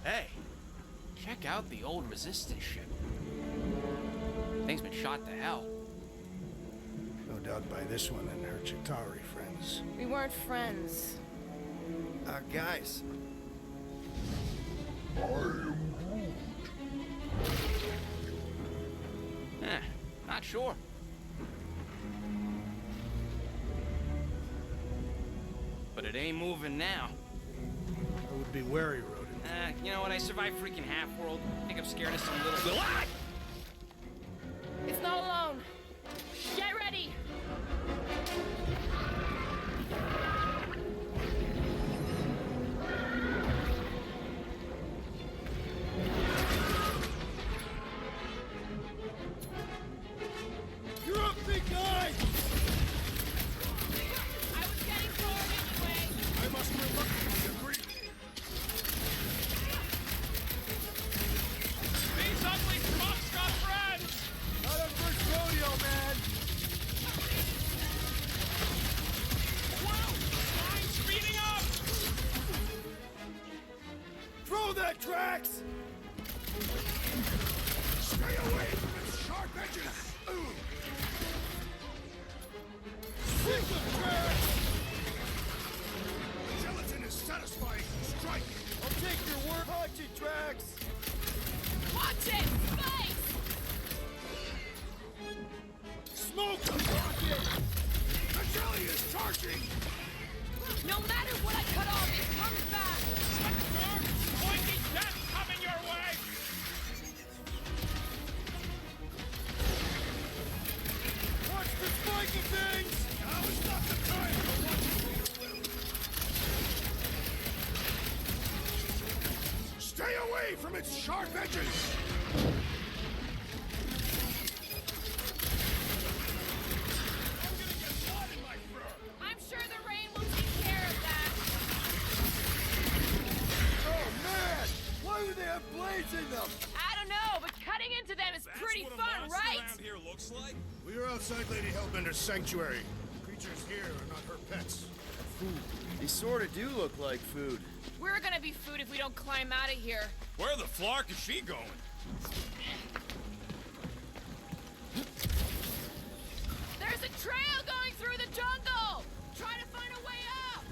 Hey, check out the old Resistance ship. Thing's been shot to hell. No doubt by this one and her Chitauri friends. We weren't friends. Guys. I am Groot. Not sure. But it ain't moving now. I would be wary, Rodent. You know what? I survived freaking Half-World. I think I'm scared of some little... What? It's not alone. Get ready! You're up, big guy! I was getting forward anyway. I must reluctantly agree. These ugly trucks got friends! Not our first rodeo, man! Whoa! I'm speeding up! Throw that, Drax! Stay away from its sharp edges! Sink them, Drax! Gelatin is satisfying. Strike! I'll take your word. Watch it, Drax! Watch it! Space! Smoke the rocket! The jelly is charging! No matter what I cut off, it comes back! Dark, pointy death coming your way! Watch the spiky things! Now is not the time for what Stay away from its sharp edges! I'm sure the rain will take care of that. Oh, man! Why do they have blades in them? I don't know, but cutting into them is pretty fun, right? Around here looks like? We are outside Lady Hellbender's sanctuary. Creatures here are not her pets. They sort of do look like food. We're gonna be food if we don't climb out of here. Where the flark is she going? There's a trail going through the jungle! Try to find a way up!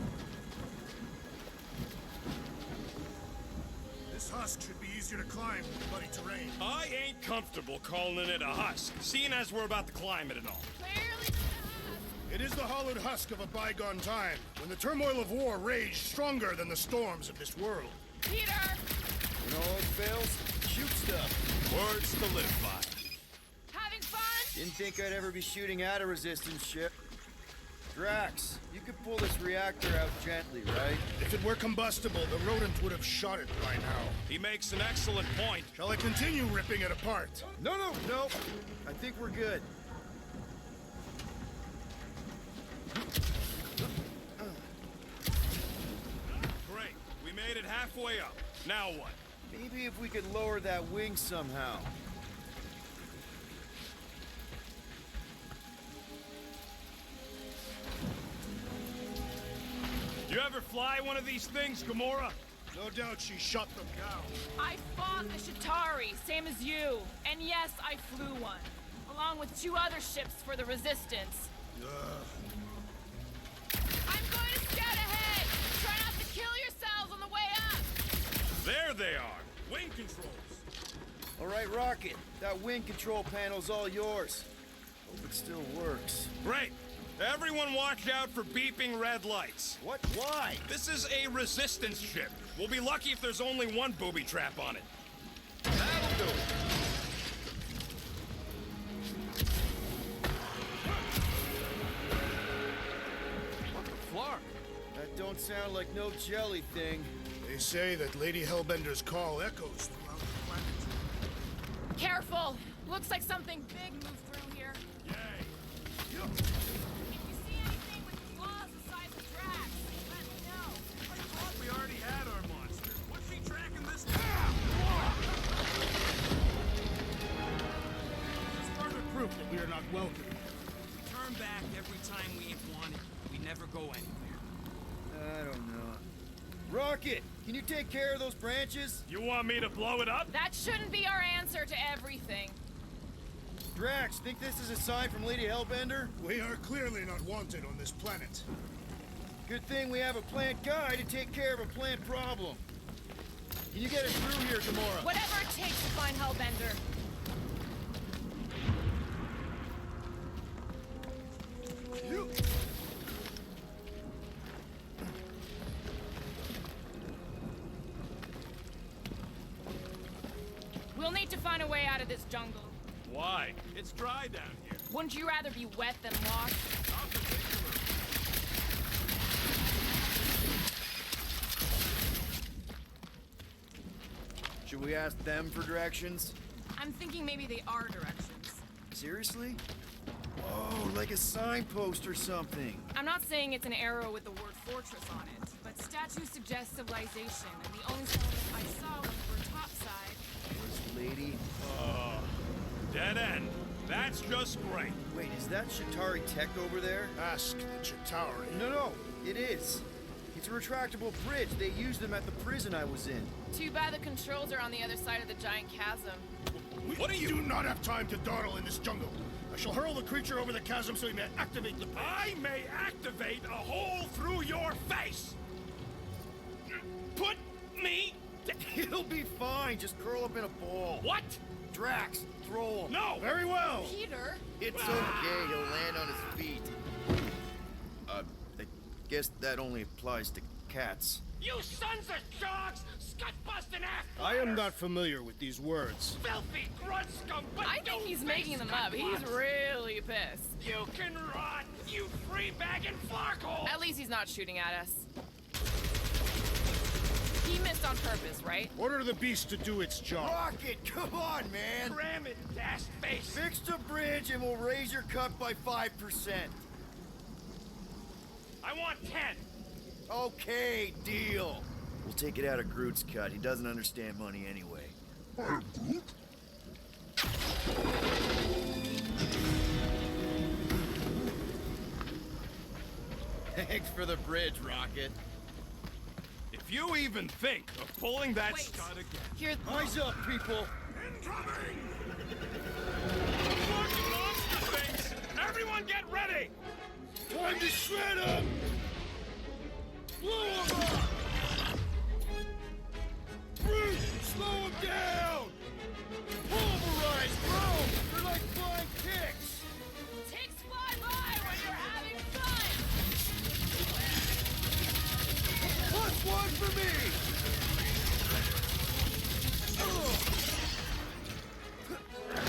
This husk should be easier to climb than muddy terrain. I ain't comfortable calling it a husk, seeing as we're about to climb it and all. Clearly It is the hollowed husk of a bygone time, when the turmoil of war raged stronger than the storms of this world. Peter! When all else fails, shoot stuff. Words to live by. Having fun? Didn't think I'd ever be shooting at a resistance ship. Drax, you could pull this reactor out gently, right? If it were combustible, the rodent would have shot it by now. He makes an excellent point. Shall I continue ripping it apart? No. I think we're good. Great. We made it halfway up. Now what? Maybe if we could lower that wing somehow. You ever fly one of these things, Gamora? No doubt she shot them down. I fought the Chitauri, same as you. And yes, I flew one. Along with 2 other ships for the Resistance. I'm going to scout ahead! Try not to kill yourselves on the way up! There they are. Wing controls. All right, Rocket. That wing control panel's all yours. Hope it still works. Great. Everyone watch out for beeping red lights. What? Why? This is a resistance ship. We'll be lucky if there's only one booby trap on it. That'll do it. What the flark? That don't sound like no jelly thing. They say that Lady Hellbender's call echoes throughout the planet. Careful! Looks like something big moved through here. Yay. If you see anything with claws the size of Drax, let me know. I thought we already had our monster. What's she tracking this It's further proof that we are not welcome. Turn back every time we ain't wanted. We never go anywhere. I don't know. Rocket, can you take care of those branches? You want me to blow it up? That shouldn't be our answer to everything. Drax, think this is a sign from Lady Hellbender? We are clearly not wanted on this planet. Good thing we have a plant guy to take care of a plant problem. Can you get us through here tomorrow? Whatever it takes to find Hellbender. We'll need to find a way out of this jungle. Why? It's dry down here. Wouldn't you rather be wet than lost? Not particularly. Should we ask them for directions? I'm thinking maybe they are directions. Seriously? Oh, like a signpost or something. I'm not saying it's an arrow with the word fortress on it, but statues suggest civilization, and the only settlement I saw when we were topside. Was Lady... Dead end. That's just great. Wait, is that Chitauri tech over there? Ask the Chitauri. No, it is. It's a retractable bridge. They used them at the prison I was in. Too bad the controls are on the other side of the giant chasm. What do you... do not have time to dawdle in this jungle. I shall hurl the creature over the chasm so he may activate the bridge. I may activate a hole through your face. Put me... He'll be fine. Just curl up in a ball. What? Drax, throw him. No! Very well. Peter? It's okay. He'll land on his feet. I guess that only applies to cats. You sons of dogs! Scut-busting ass! I am not familiar with these words. Filthy grunt scum! I think he's making them up. He's really pissed. You can rot, you free-bagging flarkhole! At least he's not shooting at us. He missed on purpose, right? Order the beast to do its job. Rocket, come on, man. Cram it, dash face! Fix the bridge and we'll raise your cut by 5%. I want 10! Okay, deal. We'll take it out of Groot's cut. He doesn't understand money anyway. Thanks for the bridge, Rocket. If you even think of pulling that Wait. stud again... Here. Eyes up, people. Incoming! Fucking monster things! Everyone get ready! Time to shred him! Blow him up! Brute, slow him down! Pulverize, bro! They're like flying kicks! Ticks fly by when you're having fun! Plus one for me!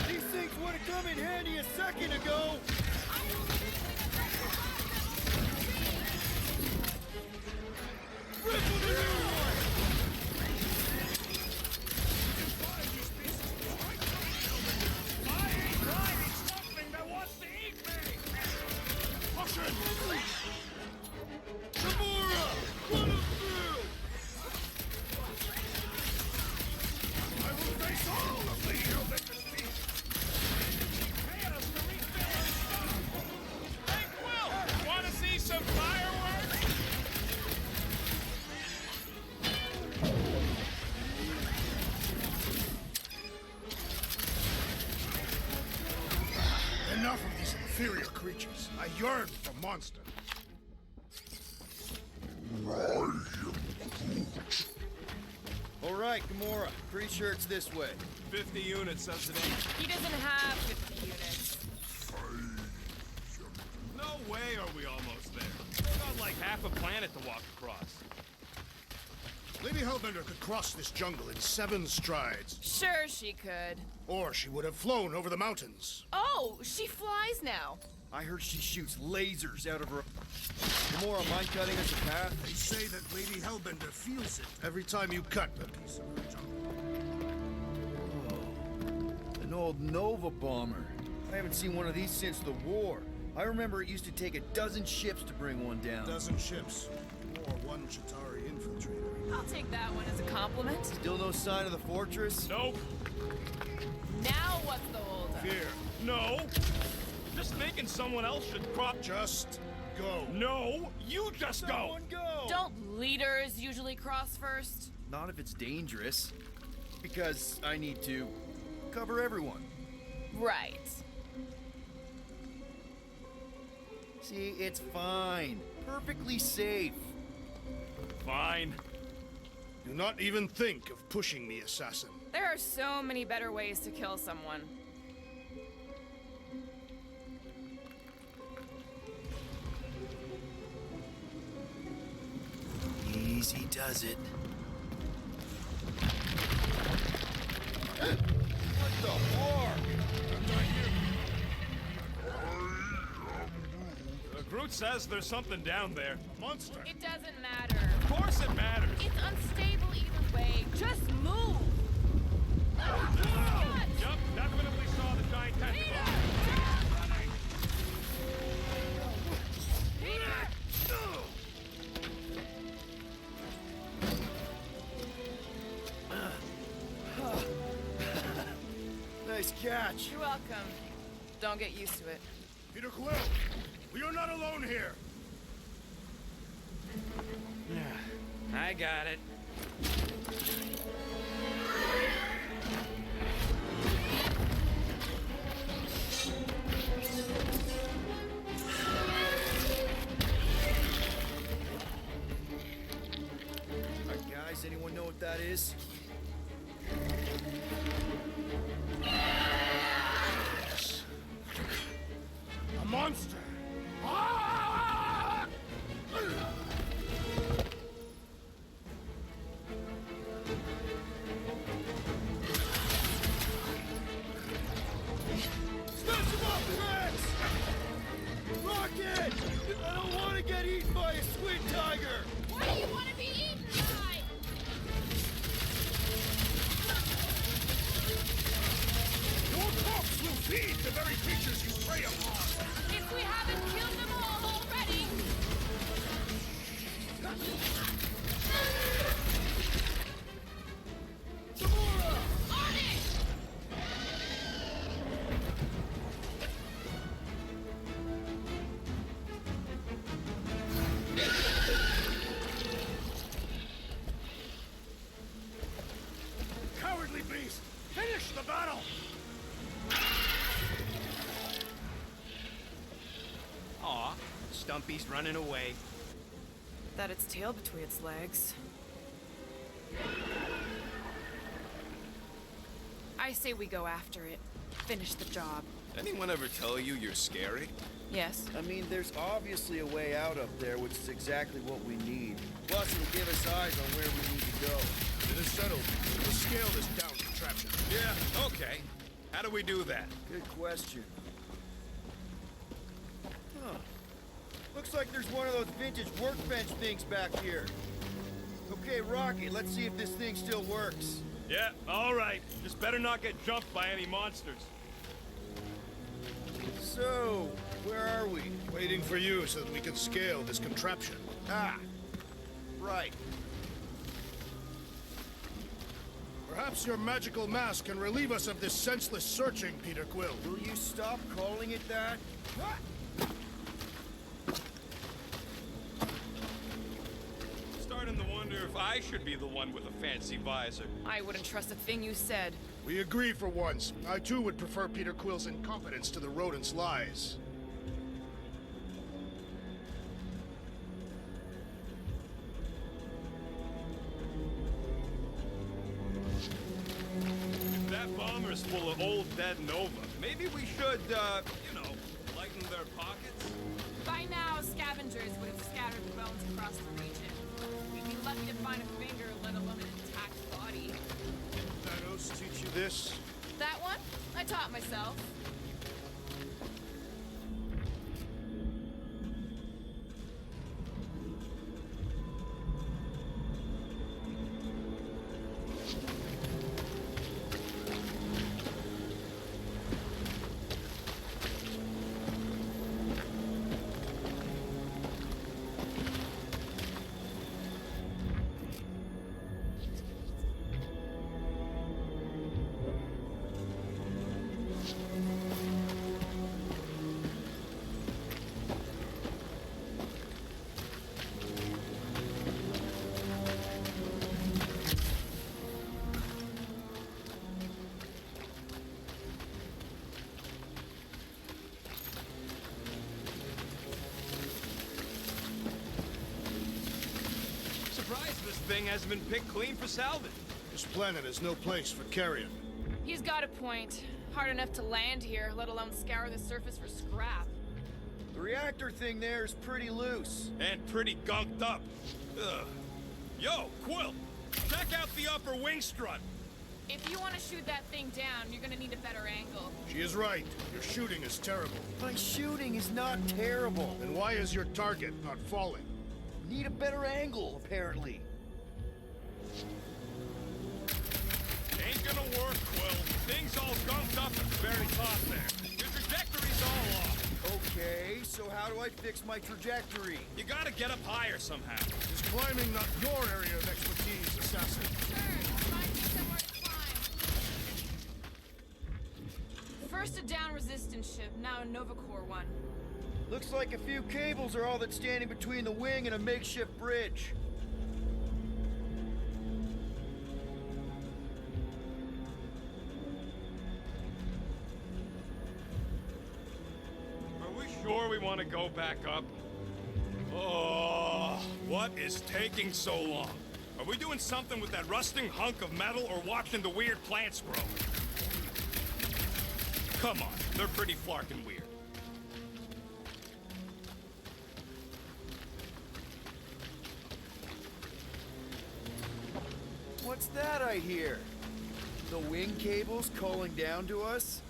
These things would have come in handy a second ago! Ripple the new one! I ain't riding something that wants to eat me! Caution! Gamora! Run him through! I will face all of the Hellbender's beasts! Pay us to refill our stuff! Hey, Quill! Wanna see some fireworks? Enough of these inferior creatures. I yearn for monster. I am Groot. All right, Gamora. Pretty sure it's this way. 50 units says it ain't. He doesn't have 50 units. No way are we almost there. We got like half a planet to walk across. Lady Hellbender could cross this jungle in 7 strides. Sure she could. Or she would have flown over the mountains. Oh, she flies now. I heard she shoots lasers out of her... Gamora, mind cutting us a path? They say that Lady Hellbender feels it every time you cut a piece of her jungle. Oh, an old Nova bomber. I haven't seen one of these since the war. I remember it used to take 12 ships to bring one down. 12 ships. Or 1 Chitauri infiltrator. I'll take that one as a compliment. Still no sign of the fortress? Nope. Now what's the holdup? Fear. No. Just thinking someone else should crop. Just go. No, you just go. Go. Don't leaders usually cross first? Not if it's dangerous. Because I need to cover everyone. Right. See, it's fine. Perfectly safe. Fine. Do not even think of pushing me, assassin. There are so many better ways to kill someone. Easy does it. What the fuck? Groot says there's something down there. Monster. It doesn't matter. Of course it matters. It's unstable either way. Just move! Yup, definitely saw the giant tentacle. Nice catch. You're welcome. Don't get used to it. Peter Quill, we are not alone here. I got it. Alright, guys, anyone know what that is? A monster. Smash him up, Strix! Rocket! I don't want to get eaten by a squid tiger! What do you want to be eaten by? Your corpse will feed the very creatures you prey upon. If we haven't killed them all already! Gamora! On it! Cowardly beast! Finish the battle! Aw, Stumpy's running away. That its tail between its legs. I say we go after it. Finish the job. Anyone ever tell you you're scary? Yes. I mean, there's obviously a way out up there, which is exactly what we need. Plus, it'll give us eyes on where we need to go. It is settled. We'll scale this down contraption. Yeah, okay. How do we do that? Good question. Huh. Looks like there's one of those vintage workbench things back here. Okay, Rocky, let's see if this thing still works. Yeah, all right. Just better not get jumped by any monsters. So, where are we? Waiting for you so that we can scale this contraption. Ah, right. Perhaps your magical mask can relieve us of this senseless searching, Peter Quill. Will you stop calling it that? Starting to wonder if I should be the one with a fancy visor. I wouldn't trust a thing you said. We agree for once. I too would prefer Peter Quill's incompetence to the rodent's lies. bomber's full of old dead Nova. Maybe we should, you know, lighten their pockets? By now, scavengers would have scattered the bones across the region. We'd be lucky to find a finger, let alone an intact body. Didn't Thanos teach you this? That one? I taught myself. Surprised this thing hasn't been picked clean for salvage. This planet is no place for carrion. He's got a point. Hard enough to land here, let alone scour the surface for scrap. The reactor thing there is pretty loose. And pretty gunked up. Ugh. Yo, Quill, check out the upper wing strut. If you want to shoot that thing down, you're gonna need a better angle. She is right. Your shooting is terrible. My shooting is not terrible. Then why is your target not falling? Need a better angle, apparently. Ain't gonna work, Quill. Thing's all gunked up at the very top there. Your trajectory's all off. Okay, so how do I fix my trajectory? You gotta get up higher somehow. Is climbing not your area of expertise, assassin? Sure, find me somewhere to climb. First a down resistance ship, now a Nova Corps one. Looks like a few cables are all that's standing between the wing and a makeshift bridge. Are we sure we want to go back up? Oh, what is taking so long? Are we doing something with that rusting hunk of metal or watching the weird plants grow? Come on, they're pretty flarkin' weird. What's that I hear? The wing cables calling down to us?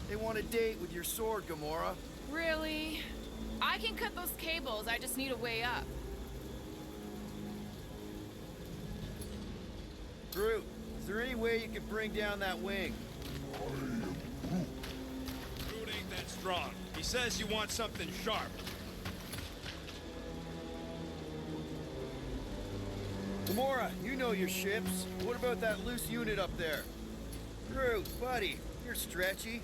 They want a date with your sword, Gamora. Really? I can cut those cables, I just need a way up. Groot, is there any way you could bring down that wing? Groot ain't that strong. He says you want something sharp. Gamora, you know your ships. What about that loose unit up there? Groot, buddy, you're stretchy.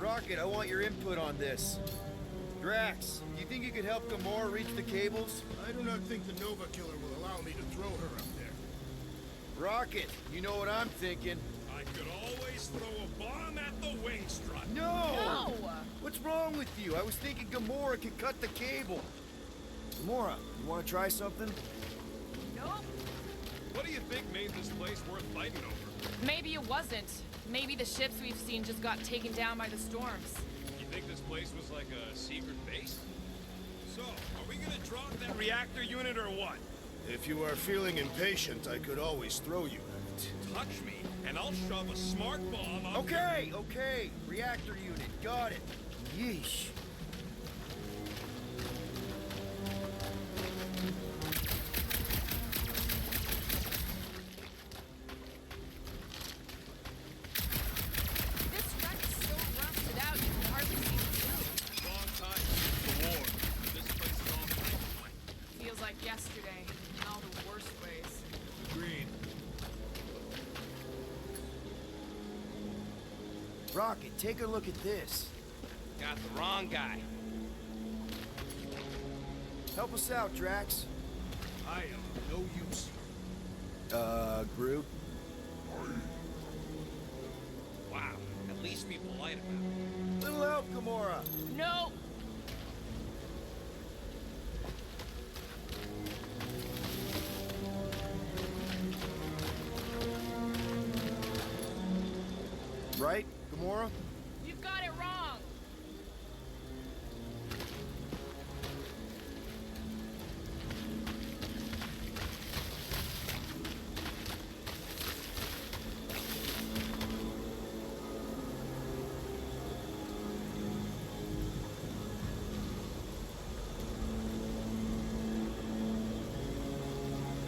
Rocket, I want your input on this. Drax, do you think you could help Gamora reach the cables? I do not think the Nova Killer will allow me to throw her up there. Rocket, you know what I'm thinking. I could always throw a bomb at the wing strut. No! What's wrong with you? I was thinking Gamora could cut the cable. Gamora, you want to try something? Nope. What do you think made this place worth fighting over? Maybe it wasn't. Maybe the ships we've seen just got taken down by the storms. You think this place was like a secret base? So, are we gonna drop that reactor unit or what? If you are feeling impatient, I could always throw you at it. Touch me, and I'll shove a smart bomb up Okay, okay. Reactor unit, got it. Yeesh. This wreck is so rusted out you can hardly see the through. Wrong time for the war. This place is all dynamite. Feels like yesterday, in all the worst ways. Agreed. Rocket, take a look at this. Got the wrong guy. Help us out, Drax. I am of no use. Groot? Wow, at least be polite about it. Little help, Gamora. No! You've got it wrong.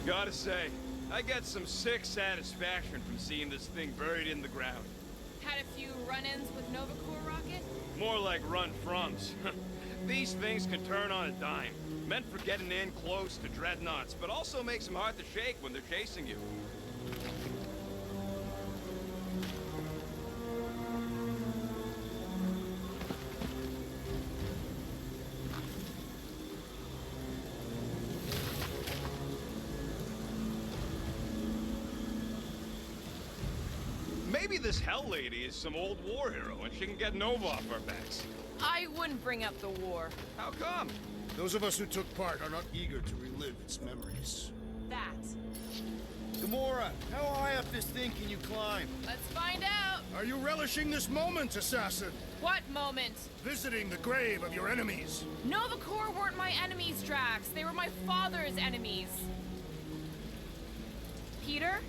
Gotta say, I get some sick satisfaction from seeing this thing buried in the ground. Had a few run-ins with Nova Corps rocket? More like run-froms. These things can turn on a dime. Meant for getting in close to dreadnoughts, but also makes them hard to shake when they're chasing you. Maybe this Hell Lady is some old war hero and she can get Nova off our backs. I wouldn't bring up the war. How come? Those of us who took part are not eager to relive its memories. That. Gamora, how high up this thing can you climb? Let's find out. Are you relishing this moment, assassin? What moment? Visiting the grave of your enemies. Nova Corps weren't my enemies, Drax. They were my father's enemies. Peter?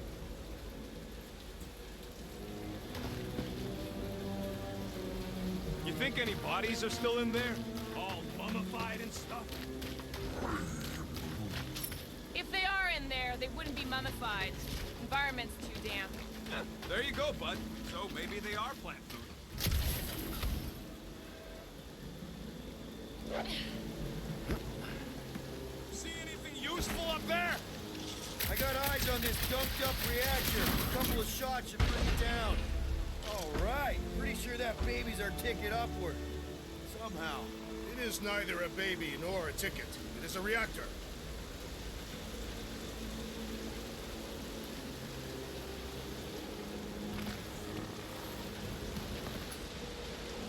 You think any bodies are still in there? All mummified and stuff? If they are in there, they wouldn't be mummified. Environment's too damp. There you go, bud. So maybe they are plant food. See anything useful up there? I got eyes on this dumped up reactor. A couple of shots should bring it down. All right. Pretty sure that baby's our ticket upward. Somehow. It is neither a baby nor a ticket. It is a reactor.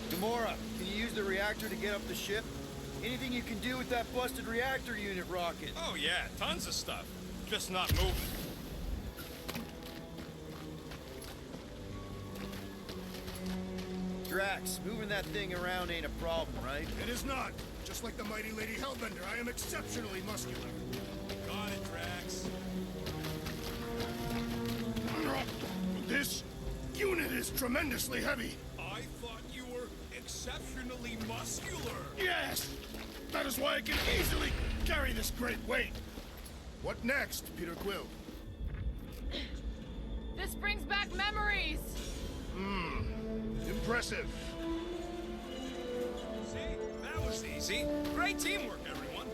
Gamora, can you use the reactor to get up the ship? Anything you can do with that busted reactor unit rocket? Oh yeah, tons of stuff. Just not moving. Drax, moving that thing around ain't a problem, right? It is not. Just like the mighty Lady Hellbender, I am exceptionally muscular. Got it, Drax. This unit is tremendously heavy. I thought you were exceptionally muscular. Yes! That is why I can easily carry this great weight. What next, Peter Quill? This brings back memories. Impressive. See? That was easy. Great teamwork, everyone.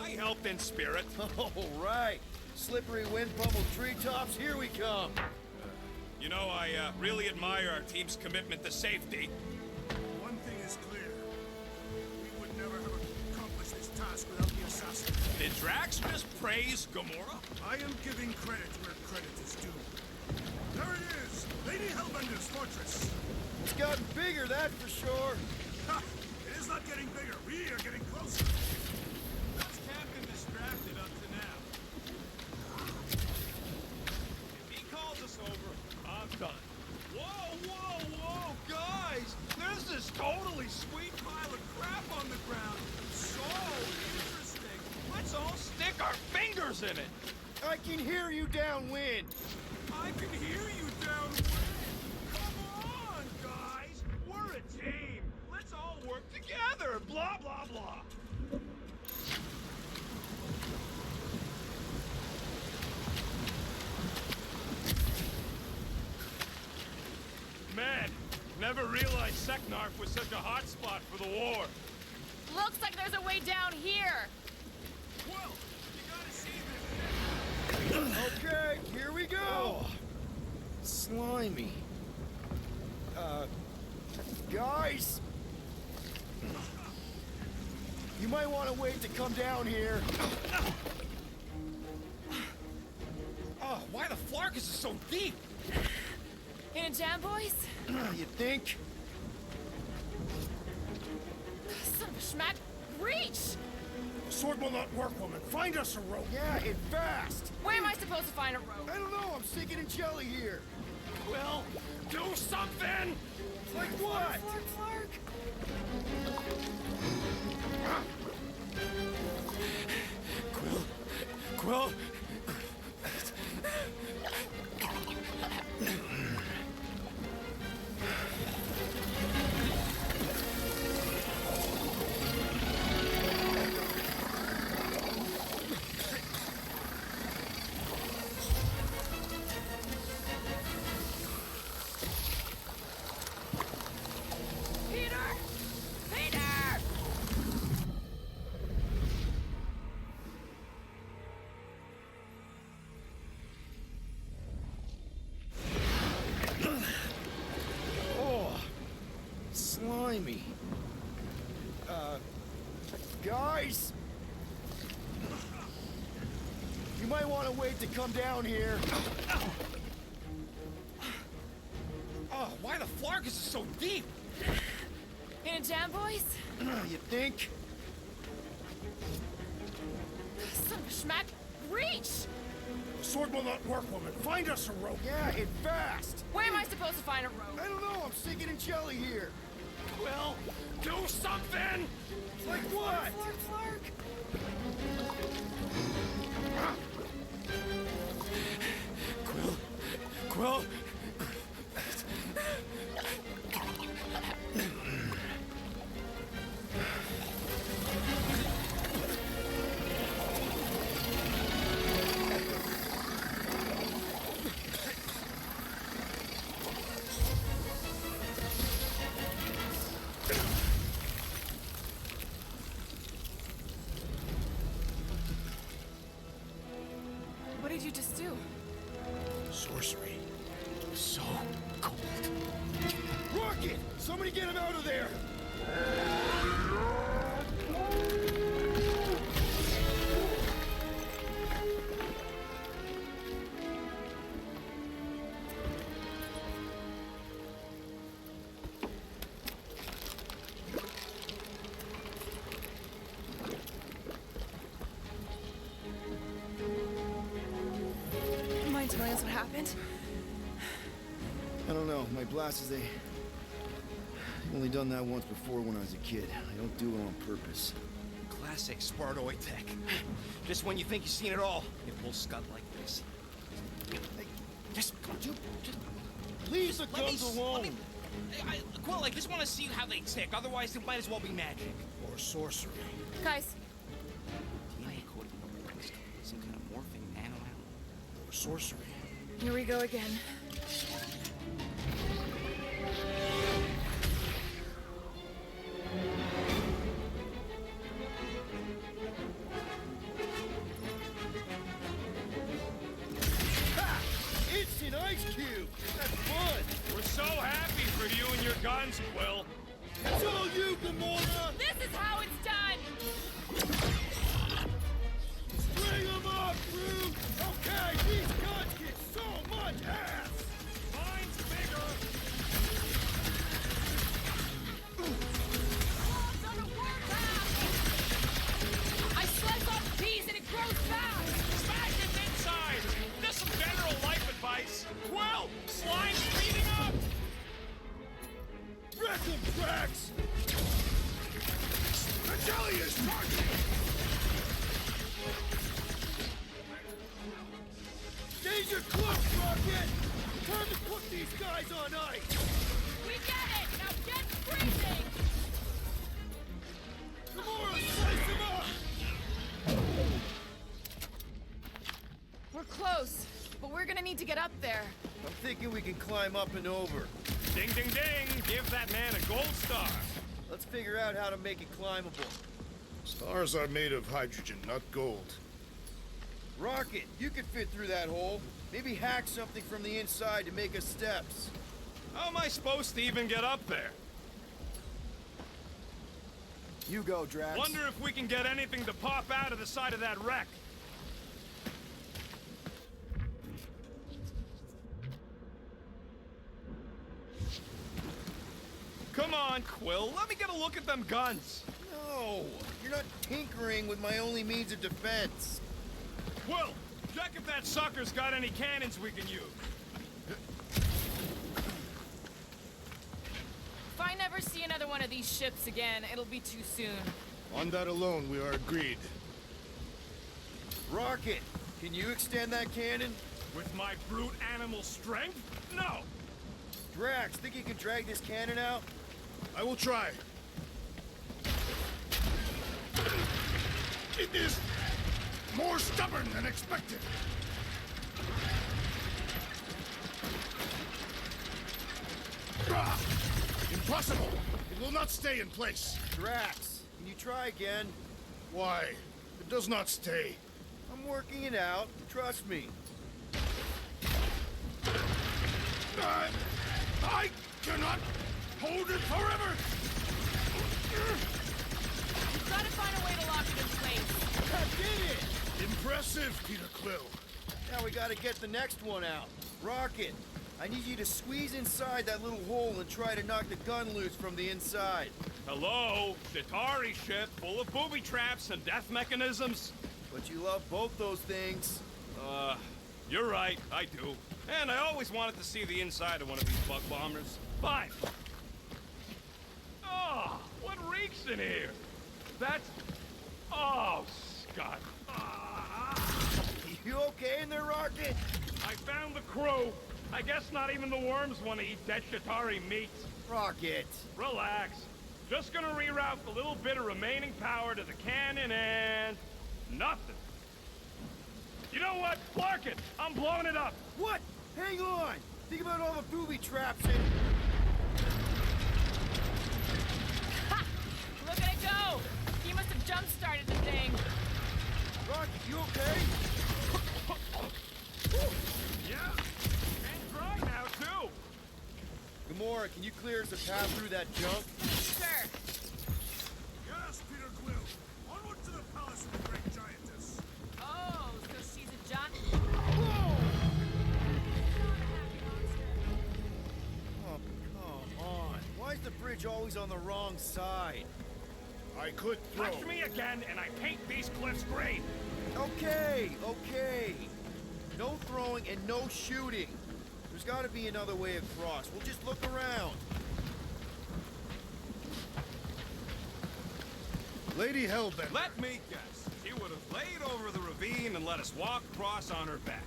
I helped in spirit. All right. Slippery wind pummeled treetops, here we come. You know, I really admire our team's commitment to safety. One thing is clear. We would never have accomplished this task without the assassin. Did Drax just praise Gamora? I am giving credit where credit is due. There it is! Lady Hellbender's fortress! It's gotten bigger, that for sure. Ha! It is not getting bigger. We are getting closer. Just can't been distracted up to now. If he calls us over, I'm done. Whoa, whoa, whoa, guys! There's this totally sweet pile of crap on the ground. So interesting. Let's all stick our fingers in it. I can hear you downwind. I can hear you downwind. Come on, guys. We're a team. Let's all work together. Blah, blah, blah. Man, never realized Seknarf was such a hot spot for the war. Looks like there's a way down here. Whoa, you gotta see this. Okay, here we go. Oh, slimy. Guys? You might want to wait to come down here. Oh, why the Flarkus is so deep? In a jam, boys? You think? Son of a schmack. Reach! The sword will not work, woman. Find us a rope. Yeah, and fast. Where am I supposed to find a rope? I don't know. I'm sinking in jelly here. Well, do something! Like what? Flark. Quill? Peter! Peter! Oh, slimy. Guys? You might want to wait to come down here. Oh, why the flark is so deep? In a jam, boys? You think? Son of a schmack! Reach! The sword will not work, woman. Find us a rope. Yeah, hit fast. Where am I supposed to find a rope? I don't know. I'm sinking in jelly here. Quill, do something! Like what? Flark. Quill? What did you just do? Sorcery. So cold. Rocket! Somebody get him out of there! Mind telling us what happened? I don't know. My blasters, I've only done that once before when I was a kid. I don't do it on purpose. Classic Spartoid tech. Just when you think you've seen it all, it will scud like this. Hey, just Leave the let me guns alone! Quill, I just want to see how they tick. Otherwise, it might as well be magic. Or sorcery. Guys, DNA coding, some kind of morphing nano animal. Or sorcery. here we go again. Ha! Instant ice cube! That's fun! We're so happy for you and your guns, Quill. It's all you, Gamora! This is how it's done! Bring them up, Groot! Okay, these guns get so much ass! Mine's bigger. Gloves on a warpath! I slice off the piece and it grows fast! Smash it inside. Just some general life advice. Quill, slime's speeding up. Wreck 'em, Drax! The jelly is targeted! Danger close, Rocket! Time to put these guys on ice! We get it! Now get freezing! Gamora, slice them up! We're close, but we're gonna need to get up there. I'm thinking we can climb up and over. Ding, ding, ding. Give that man a gold star. Let's figure out how to make it climbable. Stars are made of hydrogen, not gold. Rocket, you could fit through that hole. Maybe hack something from the inside to make us steps. How am I supposed to even get up there? You go, Drax. Wonder if we can get anything to pop out of the side of that wreck. Come on, Quill. Let me get a look at them guns. No, you're not tinkering with my only means of defense. Quill, check if that sucker's got any cannons we can use. I never see another one of these ships again, it'll be too soon. On that alone, we are agreed. Rocket, can you extend that cannon? With my brute animal strength? No! Drax, think you can drag this cannon out? I will try. It is more stubborn than expected. Ah, impossible! It will not stay in place. Drax, can you try again? Why? It does not stay. I'm working it out. Trust me. I cannot hold it forever! You've got to find a way to lock it in place. I did it! Impressive, Peter Quill. Now we gotta get the next one out. Rocket, I need you to squeeze inside that little hole and try to knock the gun loose from the inside. Hello? Chitauri ship full of booby traps and death mechanisms? But you love both those things. You're right, I do. And I always wanted to see the inside of one of these bug bombers. Fine. Oh, what reeks in here? That's... Oh, Scott. You okay in there, Rocket? I found the crew. I guess not even the worms want to eat dead Chitauri meat. Rocket. Relax. Just gonna reroute the little bit of remaining power to the cannon and... nothing. You know what? Clark it! I'm blowing it up! What? Hang on! Think about all the booby traps and... Ha! Look at it go! He must have jump-started the thing. Rocket, you okay? Yeah. And dry now, too. Gamora, can you clear us a path through that junk? Sure. Yes, Peter Quill. Onward to the palace of the great giantess. Oh, so she's a giant. Whoa! Oh, come on. Why is the bridge always on the wrong side? I could throw. Touch me again, and I paint these cliffs green. Okay, okay. No throwing and no shooting. There's got to be another way across. We'll just look around. Lady Hellbender. Let me guess. She would have laid over the ravine and let us walk across on her back.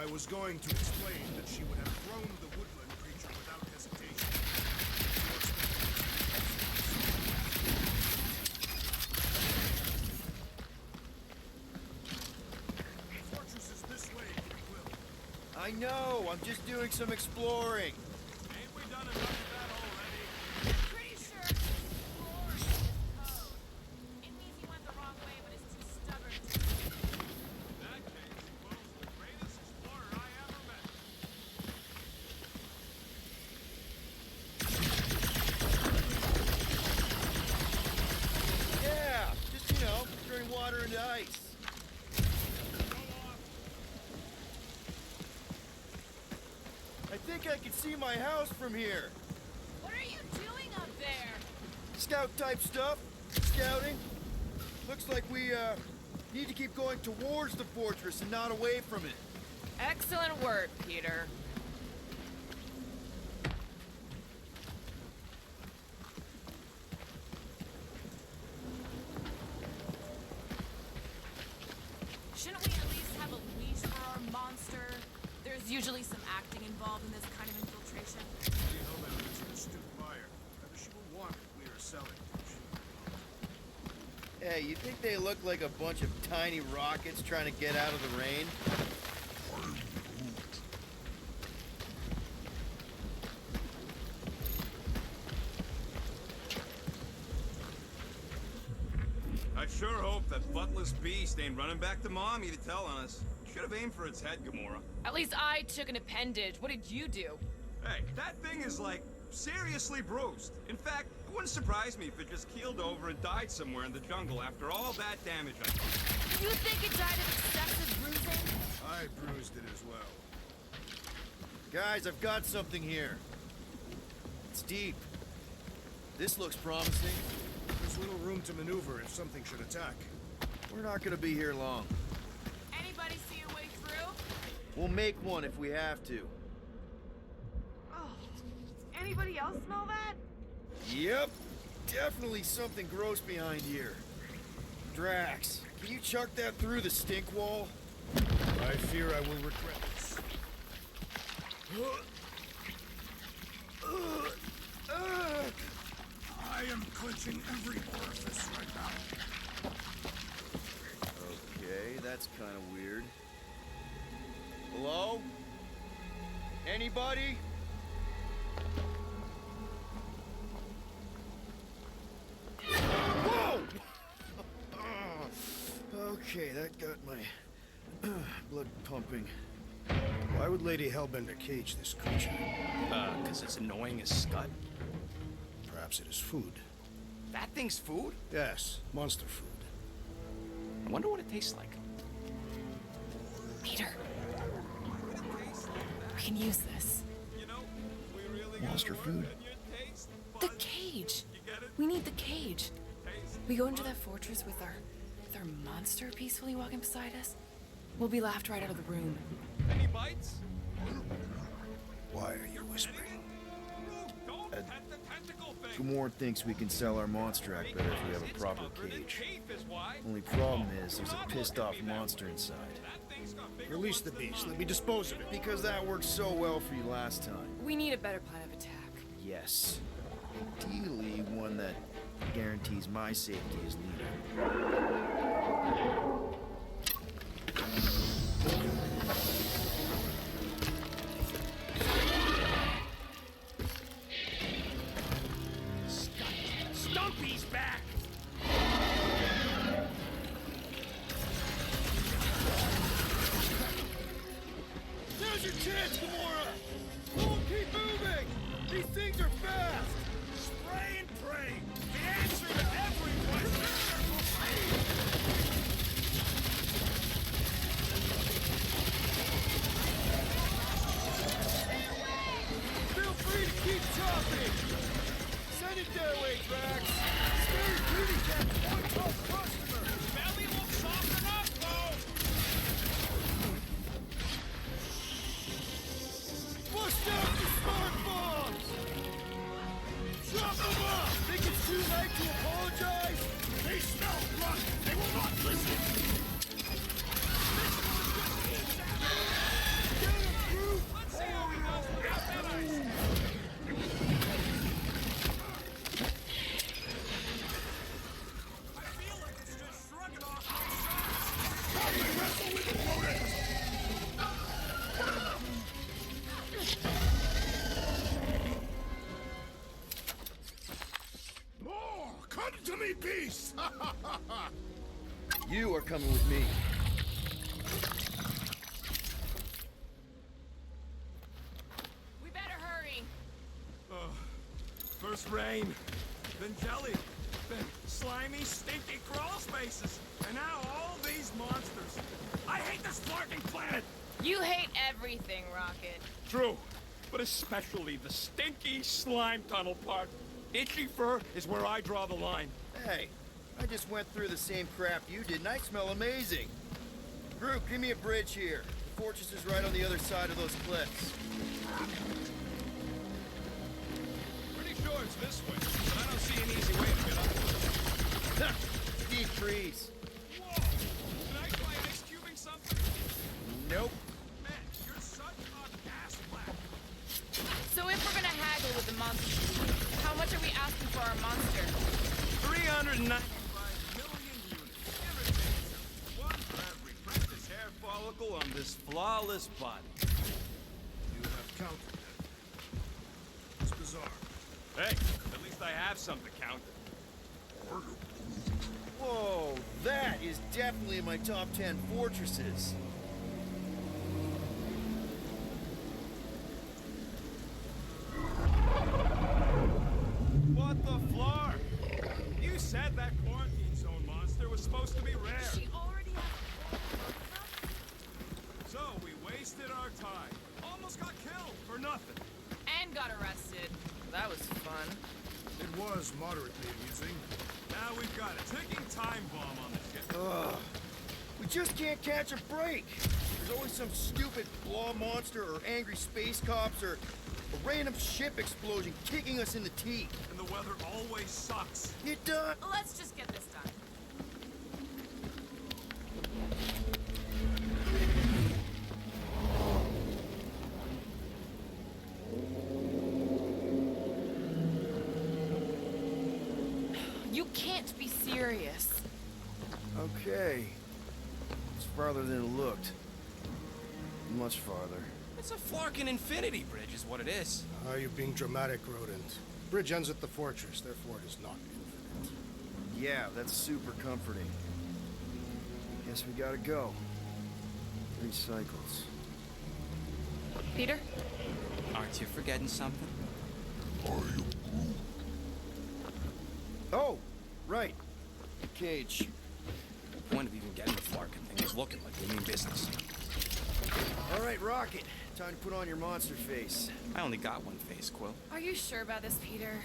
I was going to explain that she would have thrown the woodland creature without hesitation. The fortress is this way, Peter Quill. I know. I'm just doing some exploring. Ain't we done enough of that already? Pretty sure it's exploring. Oh. It means he went the wrong way, but is too stubborn to. In that case, Will's the greatest explorer I ever met. Yeah, just, turning water into ice. I think I can see my house from here. What are you doing up there? Scout type stuff. Scouting. Looks like we, need to keep going towards the fortress and not away from it. Excellent work, Peter. Shouldn't we at least have a leash for our monster? There's usually some acting involved in this kind of infiltration. Lady Hellbender is an astute buyer. Whether she will want it, we are selling. Hey, you think they look like a bunch of tiny rockets trying to get out of the rain? I sure hope that buttless beast ain't running back to Mommy to tell on us. Should have aimed for its head, Gamora. At least I took an appendage. What did you do? Hey, that thing is, like, seriously bruised. In fact, it wouldn't surprise me if it just keeled over and died somewhere in the jungle after all that damage I did. You think it died of excessive bruising? I bruised it as well. Guys, I've got something here. It's deep. This looks promising. There's little room to maneuver if something should attack. We're not gonna be here long. Anybody see a way through? We'll make one if we have to. Oh, anybody else smell that? Yep, definitely something gross behind here. Drax, can you chuck that through the stink wall? I fear I will regret this. I am clenching every orifice right now. Okay, that's kind of weird. Hello? Anybody? Whoa! Okay, that got my blood pumping. Why would Lady Hellbender cage this creature? Because it's annoying as scud. Perhaps it is food. That thing's food? Yes, monster food. I wonder what it tastes like. Peter. We can use this. Monster food? The cage. We need the cage. We go into that fortress with our monster peacefully walking beside us. We'll be laughed right out of the room. Any bites? Why are you whispering? Gamorrean thinks we can sell our monster act better if we have a proper cage. Only problem is, there's a pissed off monster inside. Release the beast. Let me dispose of it. Because that worked so well for you last time. We need a better plan of attack. Yes. Ideally, one that guarantees my safety as leader. Stumpy's back! Now's your chance, Gamora! Don't keep moving! These things are fast! Spray and pray! The answer to every question! Feel free to keep chopping! Send it their way, Drax! Scary Kitty Cat's one top customer! Belly won't soften up, though! Flush out the smart bombs! Chop them up! Think it's too late to apologize? They smell blood! They will not listen! Get him, Groot! Let's see how he does without that ice! I feel like it's just shrugging off my shoulders. How do they wrestle with opponents? More! Come to me, beast! You are coming with me. We better hurry. First rain, then jelly, then slimy, stinky crawl spaces, and now all these monsters. I hate this flarking planet! You hate everything, Rocket. True, but especially the stinky slime tunnel part. Itchy fur is where I draw the line. Hey, I just went through the same crap you did, and I smell amazing. Groot, give me a bridge here. The fortress is right on the other side of those cliffs. Pretty sure it's this way, but I don't see an easy way to get up. Steep trees. Whoa! Did I try ice cubing something? Nope. Man, you're such a gas flat. So if we're gonna haggle with the monster, how much are we asking for our monster? 395 million units. Give or take. One for every precious hair follicle on this flawless body. You have counted it. It's bizarre. Hey, at least I have some to count. Whoa, that is definitely in my top 10 fortresses. What the floor? You said that quarantine zone monster was supposed to be rare. She already has. So we wasted our time. Almost got killed for nothing. And got arrested. That was fun. It was moderately amusing. Now we've got a ticking time bomb on this guy. Ugh. We just can't catch a break. There's always some stupid claw monster or angry space cops or A random ship explosion kicking us in the teeth. And the weather always sucks. It does. Let's just get this done. You can't be serious. Okay. It's farther than it looked. Much farther. It's a Flarkin Infinity Bridge is what it is. Are you being dramatic, Rodent? Bridge ends at the fortress, therefore it is not infinite. Yeah, that's super comforting. Guess we gotta go. 3 cycles. Peter? Aren't you forgetting something? Oh, right. Cage. The point of even getting the Flarkin thing is looking like we mean business. All right, Rocket. Time to put on your monster face. I only got one face, Quill. Are you sure about this, Peter?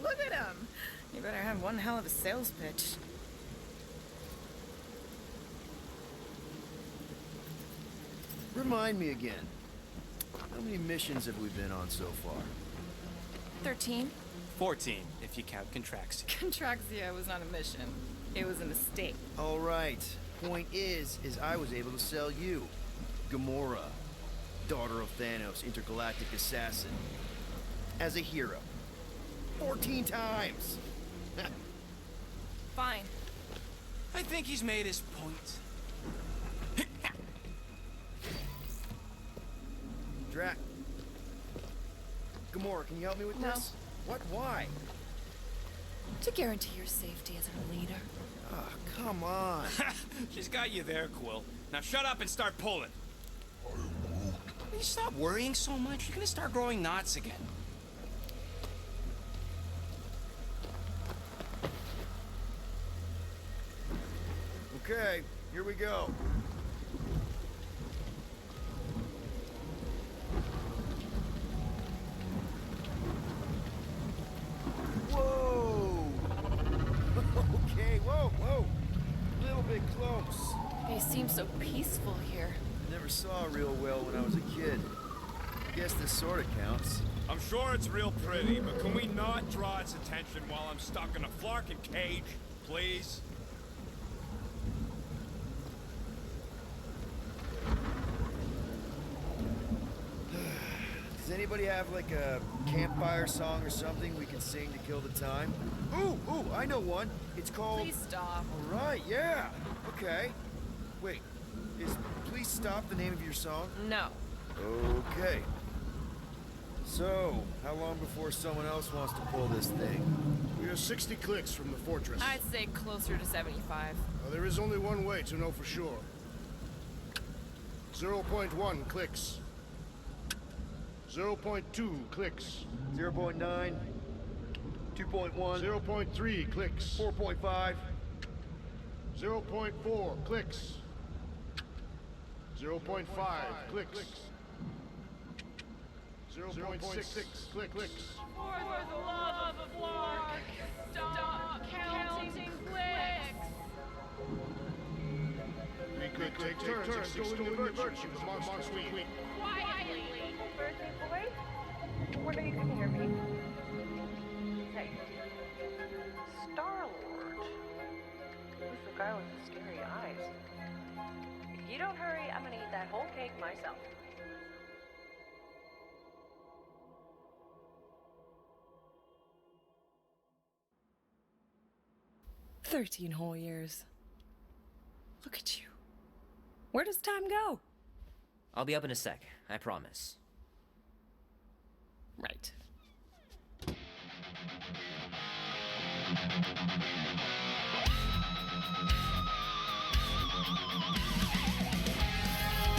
Look at him. You better have one hell of a sales pitch. Remind me again. How many missions have we been on so far? 13? 14, if you count Contraxia. Contraxia was not a mission. It was a mistake. All right. Point is I was able to sell you. Gamora, daughter of Thanos, intergalactic assassin. As a hero. 14 times! Fine. I think he's made his point. Drac. Gamora, can you help me with No. this? What? Why? To guarantee your safety as our leader. Ah, come on. She's got you there, Quill. Now shut up and start pulling. Will you stop worrying so much? You're gonna start growing knots again. Okay, here we go. Whoa! Okay, whoa. A little bit close. They seem so peaceful here. Never saw real well when I was a kid. I guess this sort of counts. I'm sure it's real pretty, but can we not draw its attention while I'm stuck in a Flarkin cage, please? Does anybody have like a campfire song or something we can sing to kill the time? Ooh, I know one. It's called... Please stop. All right, yeah. Okay. Wait, is Please Stop the name of your song? No. Okay. So, how long before someone else wants to pull this thing? We are 60 clicks from the fortress. I'd say closer to 75. Well, there is only one way to know for sure. 0.1 clicks. 0.2 clicks. 0.9. 2.1. 0.3 clicks. 4.5. 0.4 clicks. 0.5 clicks. 0.6 clicks. For the love of Lark, stop counting clicks. We could take turns extolling the virtue of the monster queen. Quietly. Birthday boy? What are you coming here, Pete? Is that you? Star-Lord? Who's the guy with the scary eyes? If you don't hurry, I'm gonna eat that whole cake myself. "13 whole years. Look at you. Where does time go?" I'll be up in a sec, I promise. Right.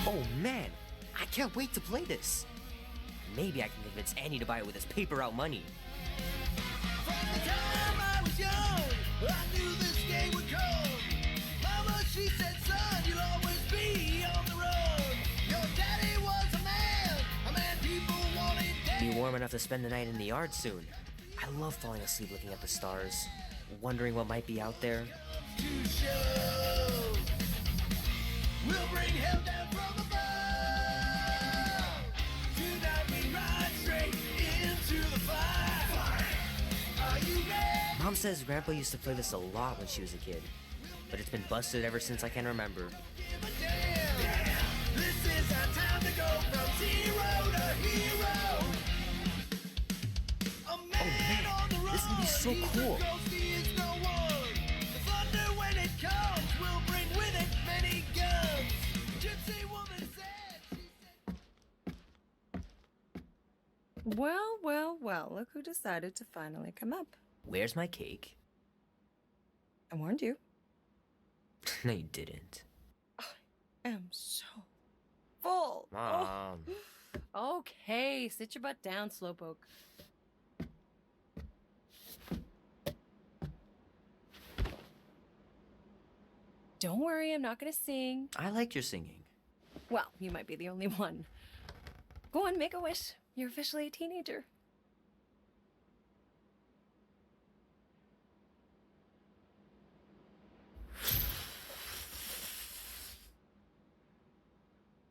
Oh man, I can't wait to play this. Maybe I can convince Annie to buy it with his paper out money. From the time I was young, I knew this day would come. Mama, she said, son, you'll always be on the road. Your daddy was a man people wanted dead. Be warm enough to spend the night in the yard soon. I love falling asleep looking at the stars, wondering what might be out there. To show. We'll bring hell down from above. Tonight we ride straight. Mom says Grandpa used to play this a lot when she was a kid, but it's been busted ever since I can remember. This is our time to go from zero to hero. A man on the road, this would be so he's cool. a ghost, he is no one. The thunder when it comes will bring with it many guns. Gypsy woman said, Well, well, well, look who decided to finally come up. Where's my cake? I warned you. No, you didn't. I am so full. Mom. Oh. Okay, sit your butt down, Slowpoke. Don't worry, I'm not gonna sing. I like your singing. Well, you might be the only one. Go on, make a wish. You're officially a teenager.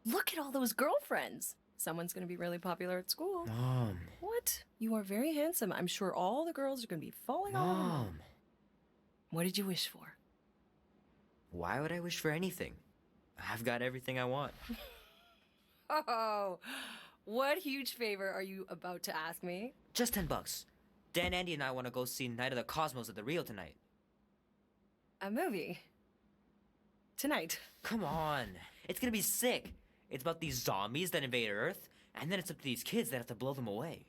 Look at all those girlfriends. Someone's gonna be really popular at school. Mom. What? You are very handsome. I'm sure all the girls are gonna be falling all over you. Mom. What did you wish for? Why would I wish for anything? I've got everything I want. Oh, what huge favor are you about to ask me? Just $10. Dan, Andy, and I want to go see Night of the Cosmos at the Rio tonight. A movie? Tonight? Come on. It's gonna be sick. It's about these zombies that invade Earth, and then it's up to these kids that have to blow them away.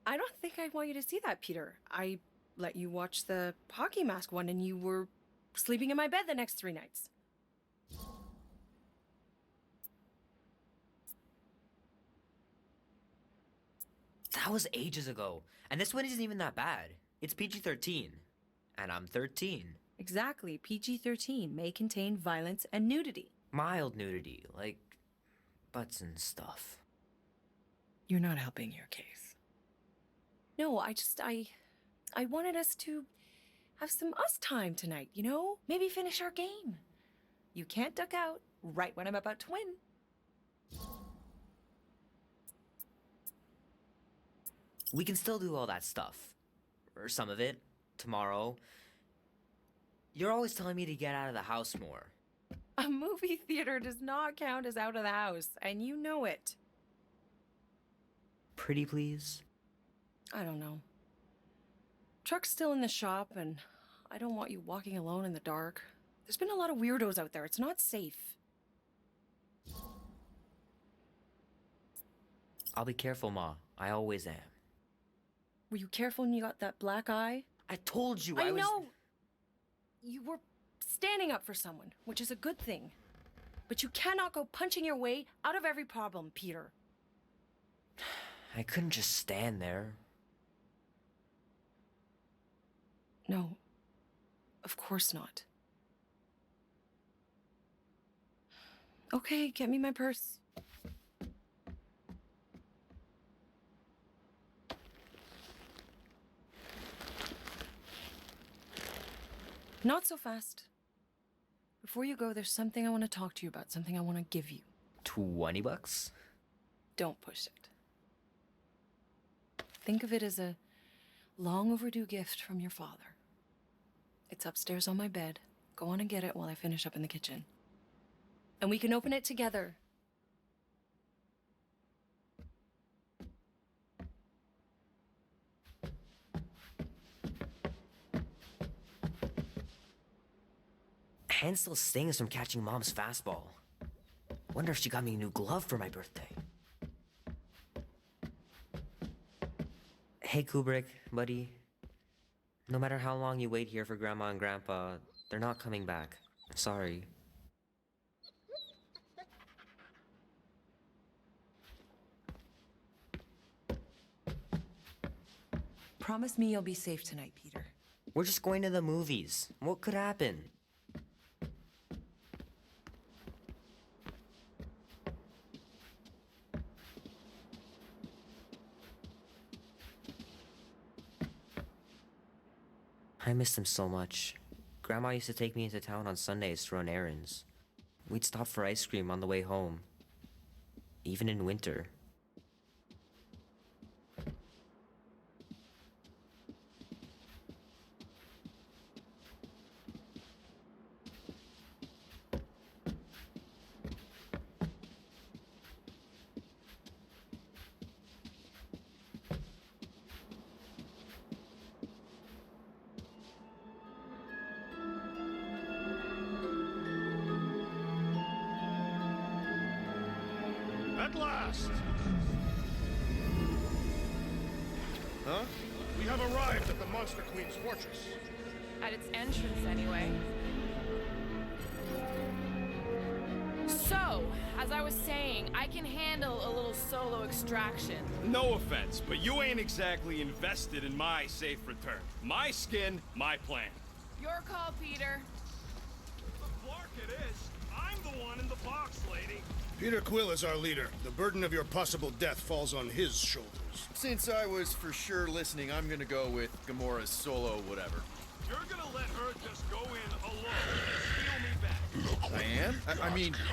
I don't think I want you to see that, Peter. I let you watch the hockey mask one and you were sleeping in my bed the next 3 nights. That was ages ago. And this one isn't even that bad. It's PG-13. And I'm 13. Exactly. PG-13 may contain violence and nudity. Mild nudity, like butts and stuff. You're not helping your case. No, I wanted us to have some us time tonight, you know? Maybe finish our game. You can't duck out right when I'm about to win. We can still do all that stuff. Or some of it. Tomorrow. You're always telling me to get out of the house more. A movie theater does not count as out of the house, and you know it. Pretty please? I don't know. Truck's still in the shop, and I don't want you walking alone in the dark. There's been a lot of weirdos out there. It's not safe. I'll be careful, Ma. I always am. Were you careful when you got that black eye? I told you I was... know! You were standing up for someone, which is a good thing. But you cannot go punching your way out of every problem, Peter. I couldn't just stand there. No. Of course not. Okay, get me my purse. Not so fast. Before you go, there's something I want to talk to you about, something I want to give you. $20? Don't push it. Think of it as a long overdue gift from your father. It's upstairs on my bed. Go on and get it while I finish up in the kitchen. And we can open it together. Hand still stings from catching Mom's fastball. Wonder if she got me a new glove for my birthday. Hey, Kubrick, buddy. No matter how long you wait here for Grandma and Grandpa, they're not coming back. Sorry. Promise me you'll be safe tonight, Peter. We're just going to the movies. What could happen? I missed him so much. Grandma used to take me into town on Sundays to run errands. We'd stop for ice cream on the way home. Even in winter. At last! Huh? We have arrived at the Monster Queen's fortress. At its entrance, anyway. So, as I was saying, I can handle a little solo extraction. No offense, but you ain't exactly invested in my safe return. My skin, my plan. Your call, Peter. The Clark it is. I'm the one in the box, lady. Peter Quill is our leader. The burden of your possible death falls on his shoulders. Since I was for sure listening, I'm gonna go with Gamora's solo whatever. You're gonna let her just go in alone and steal me back. I am?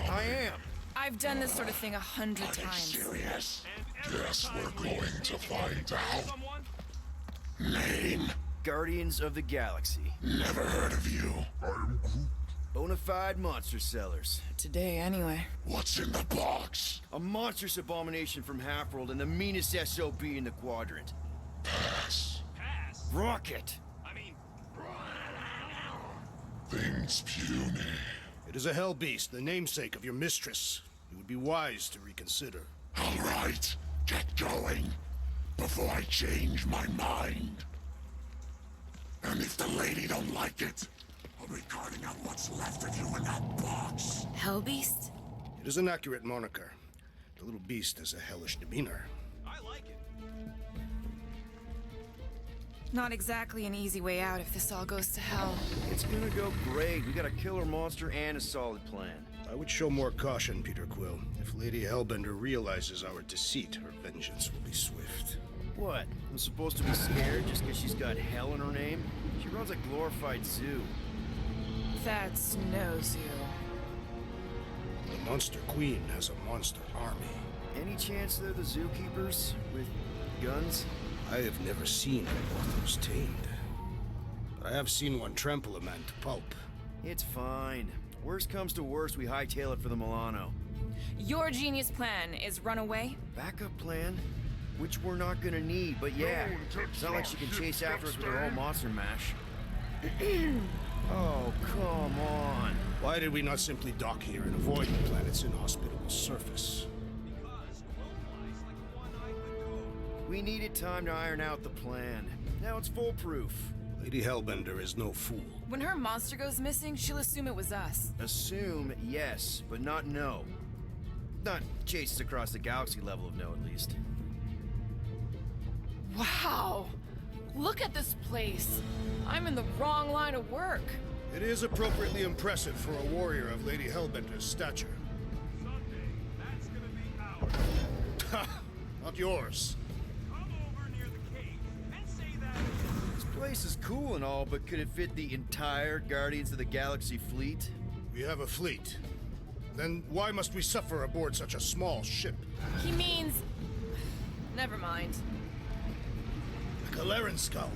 I am. I've done this sort of thing 100 times. Serious? Guess we're going to find out. Name? Guardians of the Galaxy. Never heard of you. I'm Groot. Bonafide monster sellers. Today, anyway. What's in the box? A monstrous abomination from Half-World and the meanest SOB in the quadrant. Pass. Pass? Rocket! Things puny. It is a hell beast, the namesake of your mistress. It would be wise to reconsider. All right, get going before I change my mind. And if the lady don't like it, I'll be carting out what's left of you in that box. Hellbeast? It is an accurate moniker. The little beast has a hellish demeanor. I like it. Not exactly an easy way out if this all goes to hell. It's gonna go great. We got a killer monster and a solid plan. I would show more caution, Peter Quill. If Lady Hellbender realizes our deceit, her vengeance will be swift. What? I'm supposed to be scared just because she's got hell in her name? She runs a glorified zoo. That's no zoo. The Monster Queen has a monster army. Any chance they're the zookeepers? With guns? I have never seen one of those tamed. But I have seen one trample a man to pulp. It's fine. Worst comes to worst, we hightail it for the Milano. Your genius plan is run away? Backup plan? Which we're not gonna need, but yeah. It's not like she can chase after us with her own monster mash. Oh, come on. Why did we not simply dock here and avoid the planet's inhospitable surface? We needed time to iron out the plan. Now it's foolproof. Lady Hellbender is no fool. When her monster goes missing, she'll assume it was us. Assume, yes, but not know. Not chase us across the galaxy level of no, at least. Wow! Look at this place! I'm in the wrong line of work. It is appropriately impressive for a warrior of Lady Hellbender's stature. Someday, that's gonna be ours. Ha! Not yours. Come over near the cave and say that. This place is cool and all, but could it fit the entire Guardians of the Galaxy fleet? We have a fleet. Then why must we suffer aboard such a small ship? He means... Never mind. A Galarian skull.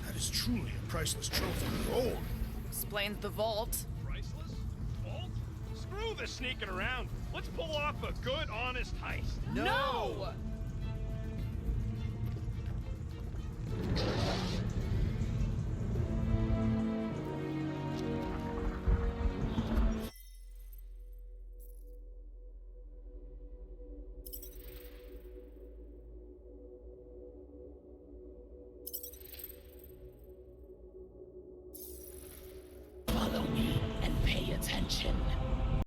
That is truly a priceless trophy. Oh! Explains the vault. Priceless? Vault? Screw the sneaking around. Let's pull off a good, honest heist. No!